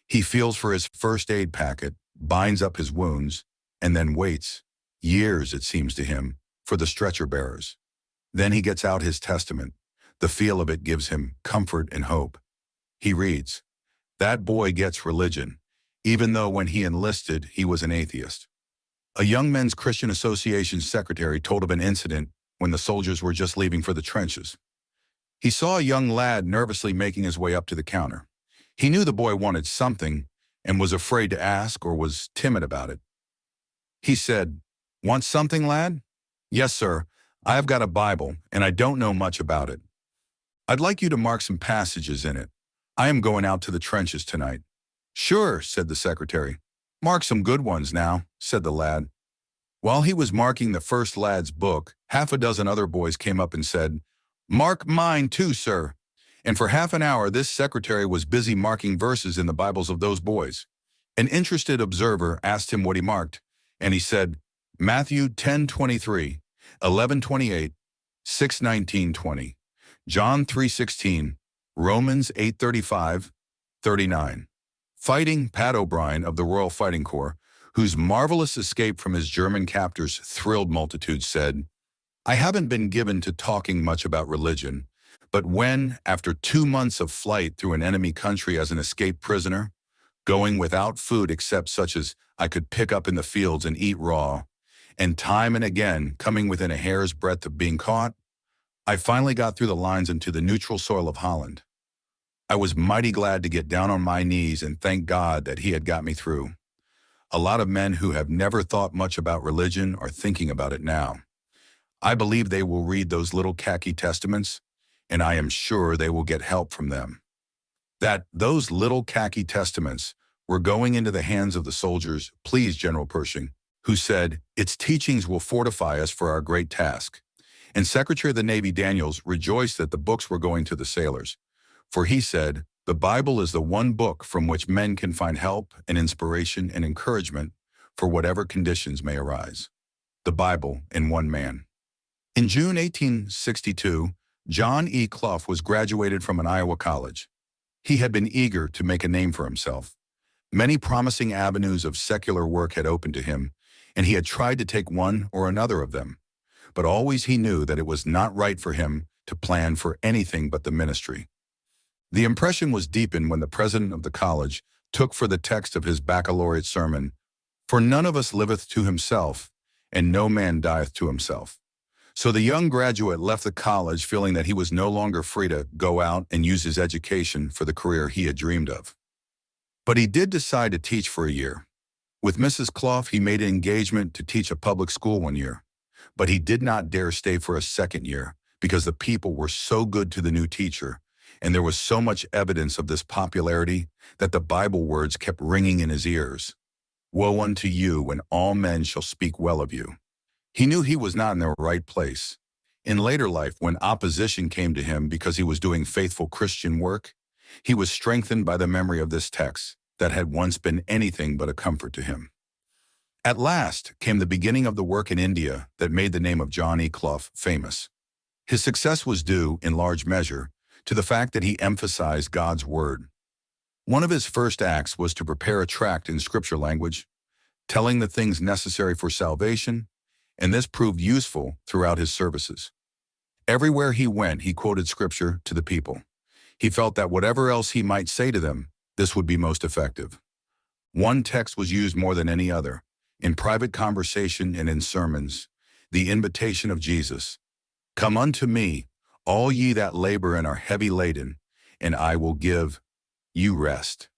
He feels for his first aid packet, binds up his wounds, and then waits, years it seems to him, for the stretcher bearers. Then he gets out his testament. The feel of it gives him comfort and hope. He reads, "That boy gets religion, even though when he enlisted, he was an atheist." A Young Men's Christian Association secretary told of an incident when the soldiers were just leaving for the trenches. He saw a young lad nervously making his way up to the counter. He knew the boy wanted something and was afraid to ask or was timid about it. He said, "Want something, lad?" "Yes, sir. I have got a Bible, and I don't know much about it. I'd like you to mark some passages in it. I am going out to the trenches tonight." "Sure," said the secretary. "Mark some good ones now," said the lad. While he was marking the first lad's book, half a dozen other boys came up and said, "Mark mine too, sir." And for half an hour, this secretary was busy marking verses in the Bibles of those boys. An interested observer asked him what he marked, and he said, "Matthew 10:23, 11:28, 6:19-20, John 3:16, Romans 8:35, 39. Fighting Pat O'Brien of the Royal Fighting Corps, whose marvelous escape from his German captors thrilled multitudes, said, "I haven't been given to talking much about religion, but when, after 2 months of flight through an enemy country as an escaped prisoner, going without food except such as I could pick up in the fields and eat raw, and time and again coming within a hair's breadth of being caught, I finally got through the lines into the neutral soil of Holland. I was mighty glad to get down on my knees and thank God that he had got me through. A lot of men who have never thought much about religion are thinking about it now. I believe they will read those little khaki testaments, and I am sure they will get help from them." That those little khaki testaments were going into the hands of the soldiers pleased General Pershing, who said, "Its teachings will fortify us for our great task." And Secretary of the Navy Daniels rejoiced that the books were going to the sailors, for he said, "The Bible is the one book from which men can find help and inspiration and encouragement for whatever conditions may arise." The Bible in one man. In June 1862, John E. Clough was graduated from an Iowa college. He had been eager to make a name for himself. Many promising avenues of secular work had opened to him, and he had tried to take one or another of them. But always he knew that it was not right for him to plan for anything but the ministry. The impression was deepened when the president of the college took for the text of his baccalaureate sermon, "For none of us liveth to himself, and no man dieth to himself." So the young graduate left the college feeling that he was no longer free to go out and use his education for the career he had dreamed of. But he did decide to teach for a year. With Mrs. Clough, he made an engagement to teach a public school one year. But he did not dare stay for a second year because the people were so good to the new teacher, and there was so much evidence of this popularity that the Bible words kept ringing in his ears. "Woe unto you when all men shall speak well of you." He knew he was not in the right place. In later life, when opposition came to him because he was doing faithful Christian work, he was strengthened by the memory of this text that had once been anything but a comfort to him. At last came the beginning of the work in India that made the name of John E. Clough famous. His success was due, in large measure, to the fact that he emphasized God's Word. One of his first acts was to prepare a tract in Scripture language, telling the things necessary for salvation, and this proved useful throughout his services. Everywhere he went, he quoted Scripture to the people. He felt that whatever else he might say to them, this would be most effective. One text was used more than any other, in private conversation and in sermons, the invitation of Jesus. "Come unto me, all ye that labor and are heavy laden, and I will give you rest."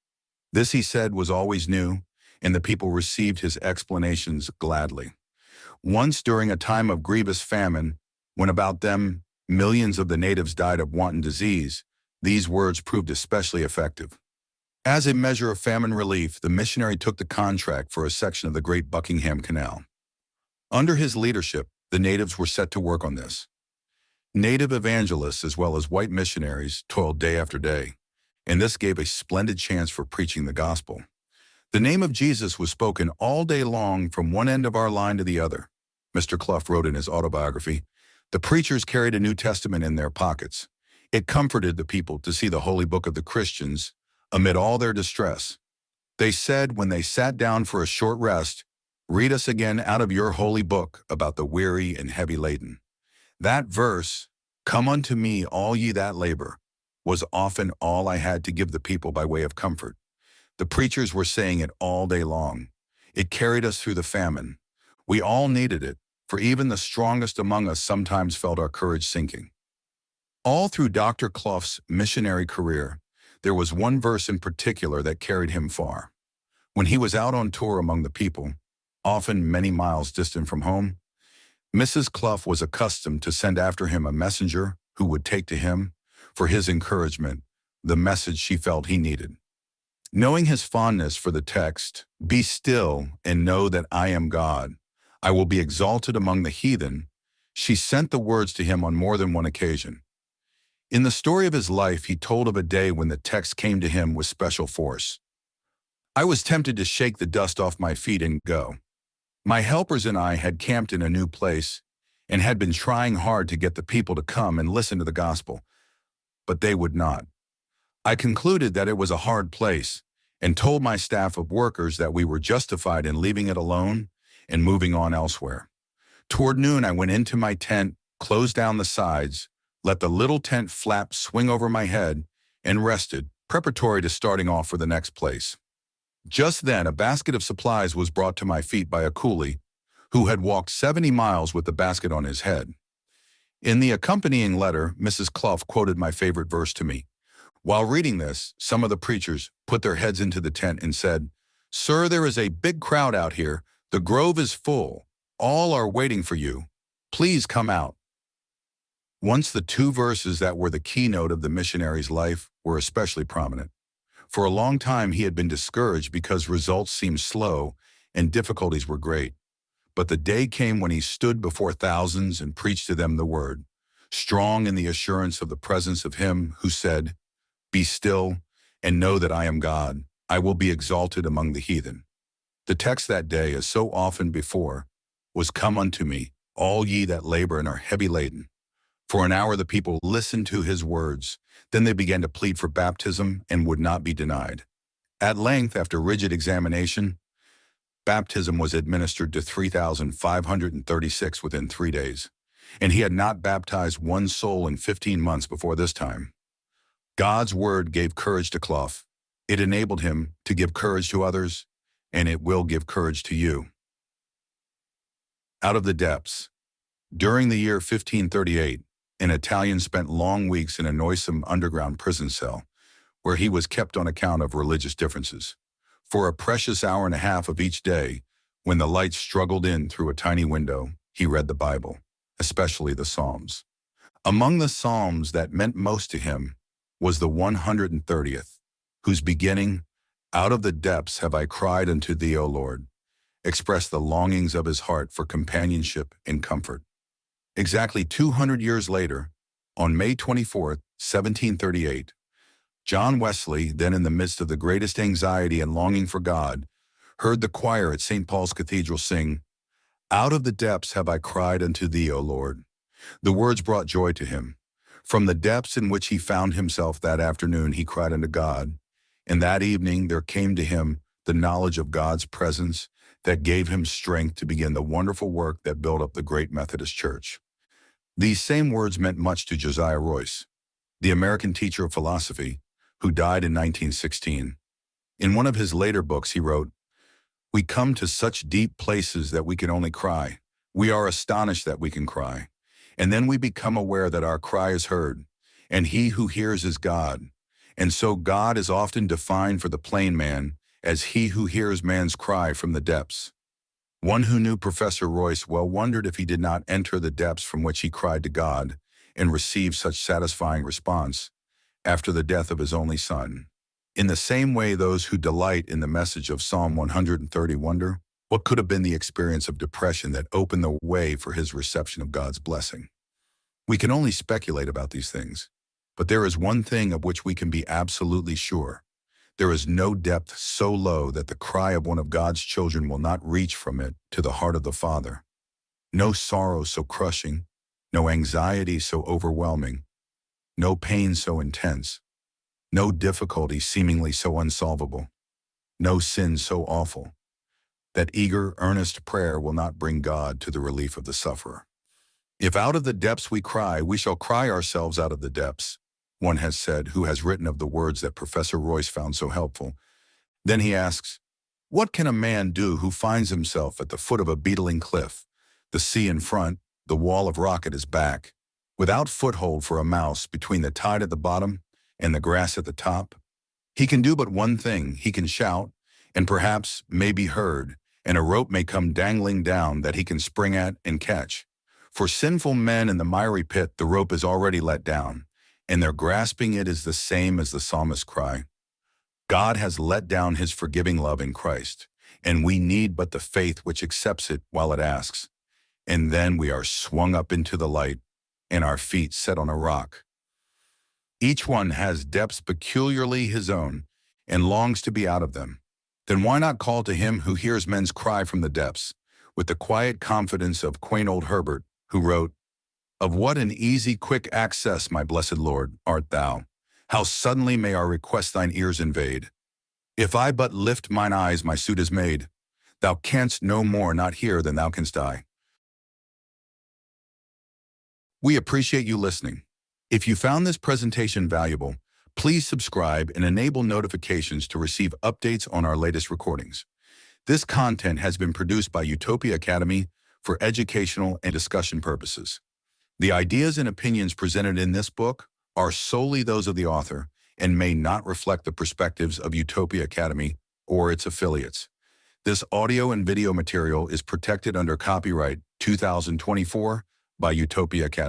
This, he said, was always new, and the people received his explanations gladly. Once during a time of grievous famine, when about them millions of the natives died of want and disease, these words proved especially effective. As a measure of famine relief, the missionary took the contract for a section of the Great Buckingham Canal. Under his leadership, the natives were set to work on this. Native evangelists as well as white missionaries toiled day after day, and this gave a splendid chance for preaching the gospel. The name of Jesus was spoken all day long from one end of our line to the other. Mr. Clough wrote in his autobiography, "The preachers carried a New Testament in their pockets. It comforted the people to see the holy book of the Christians amid all their distress. They said when they sat down for a short rest, "Read us again out of your holy book about the weary and heavy laden." That verse, "Come unto me, all ye that labor," was often all I had to give the people by way of comfort. The preachers were saying it all day long. It carried us through the famine. We all needed it, for even the strongest among us sometimes felt our courage sinking. All through Dr. Clough's missionary career, there was one verse in particular that carried him far. When he was out on tour among the people, often many miles distant from home, Mrs. Clough was accustomed to send after him a messenger who would take to him, for his encouragement, the message she felt he needed. Knowing his fondness for the text, "Be still and know that I am God. I will be exalted among the heathen," she sent the words to him on more than one occasion. In the story of his life, he told of a day when the text came to him with special force. "I was tempted to shake the dust off my feet and go. My helpers and I had camped in a new place and had been trying hard to get the people to come and listen to the gospel, but they would not. I concluded that it was a hard place and told my staff of workers that we were justified in leaving it alone and moving on elsewhere. Toward noon, I went into my tent, closed down the sides, let the little tent flap swing over my head, and rested, preparatory to starting off for the next place. Just then, a basket of supplies was brought to my feet by a coolie who had walked 70 miles with the basket on his head. In the accompanying letter, Mrs. Clough quoted my favorite verse to me. While reading this, some of the preachers put their heads into the tent and said, "Sir, there is a big crowd out here. The grove is full. All are waiting for you. Please come out." Once the two verses that were the keynote of the missionary's life were especially prominent. For a long time, he had been discouraged because results seemed slow and difficulties were great. But the day came when he stood before thousands and preached to them the word, strong in the assurance of the presence of him who said, "Be still and know that I am God. I will be exalted among the heathen." The text that day, as so often before, was, "Come unto me, all ye that labor and are heavy laden." For an hour the people listened to his words. Then they began to plead for baptism and would not be denied. At length, after rigid examination, baptism was administered to 3,536 within 3 days, and he had not baptized one soul in 15 months before this time. God's word gave courage to Clough. It enabled him to give courage to others, and it will give courage to you. Out of the depths. During the year 1538, an Italian spent long weeks in a noisome underground prison cell, where he was kept on account of religious differences. For a precious hour and a half of each day, when the light struggled in through a tiny window, he read the Bible, especially the Psalms. Among the Psalms that meant most to him was the 130th, whose beginning, "Out of the depths have I cried unto thee, O Lord," expressed the longings of his heart for companionship and comfort. Exactly 200 years later, on May 24, 1738, John Wesley, then in the midst of the greatest anxiety and longing for God, heard the choir at St. Paul's Cathedral sing, "Out of the depths have I cried unto thee, O Lord." The words brought joy to him. From the depths in which he found himself that afternoon, he cried unto God, and that evening there came to him the knowledge of God's presence that gave him strength to begin the wonderful work that built up the great Methodist Church. These same words meant much to Josiah Royce, the American teacher of philosophy, who died in 1916. In one of his later books, he wrote, "We come to such deep places that we can only cry. We are astonished that we can cry. And then we become aware that our cry is heard, and he who hears is God. And so God is often defined for the plain man as he who hears man's cry from the depths." One who knew Professor Royce well wondered if he did not enter the depths from which he cried to God and receive such satisfying response after the death of his only son. In the same way, those who delight in the message of Psalm 130 wonder, what could have been the experience of depression that opened the way for his reception of God's blessing? We can only speculate about these things, but there is one thing of which we can be absolutely sure. There is no depth so low that the cry of one of God's children will not reach from it to the heart of the Father. No sorrow so crushing, no anxiety so overwhelming, no pain so intense, no difficulty seemingly so unsolvable. no sin so awful that eager, earnest prayer will not bring God to the relief of the sufferer. If out of the depths we cry, we shall cry ourselves out of the depths, one has said, who has written of the words that Professor Royce found so helpful. Then he asks, what can a man do who finds himself at the foot of a beetling cliff, the sea in front, the wall of rock at his back, without foothold for a mouse between the tide at the bottom and the grass at the top? He can do but one thing. He can shout, and perhaps may be heard, and a rope may come dangling down that he can spring at and catch. For sinful men in the miry pit, the rope is already let down, and their grasping it is the same as the psalmist's cry. God has let down his forgiving love in Christ, and we need but the faith which accepts it while it asks. And then we are swung up into the light, and our feet set on a rock. Each one has depths peculiarly his own, and longs to be out of them. Then why not call to him who hears men's cry from the depths, with the quiet confidence of quaint old Herbert, who wrote, of what an easy, quick access, my blessed Lord, art thou! How suddenly may our request thine ears invade! If I but lift mine eyes, my suit is made. Thou canst no more not hear than thou canst die. We appreciate you listening. If you found this presentation valuable, please subscribe and enable notifications to receive updates on our latest recordings. This content has been produced by Utopia Academy for educational and discussion purposes. The ideas and opinions presented in this book are solely those of the author and may not reflect the perspectives of Utopia Academy or its affiliates. This audio and video material is protected under copyright 2024 by Utopia Academy.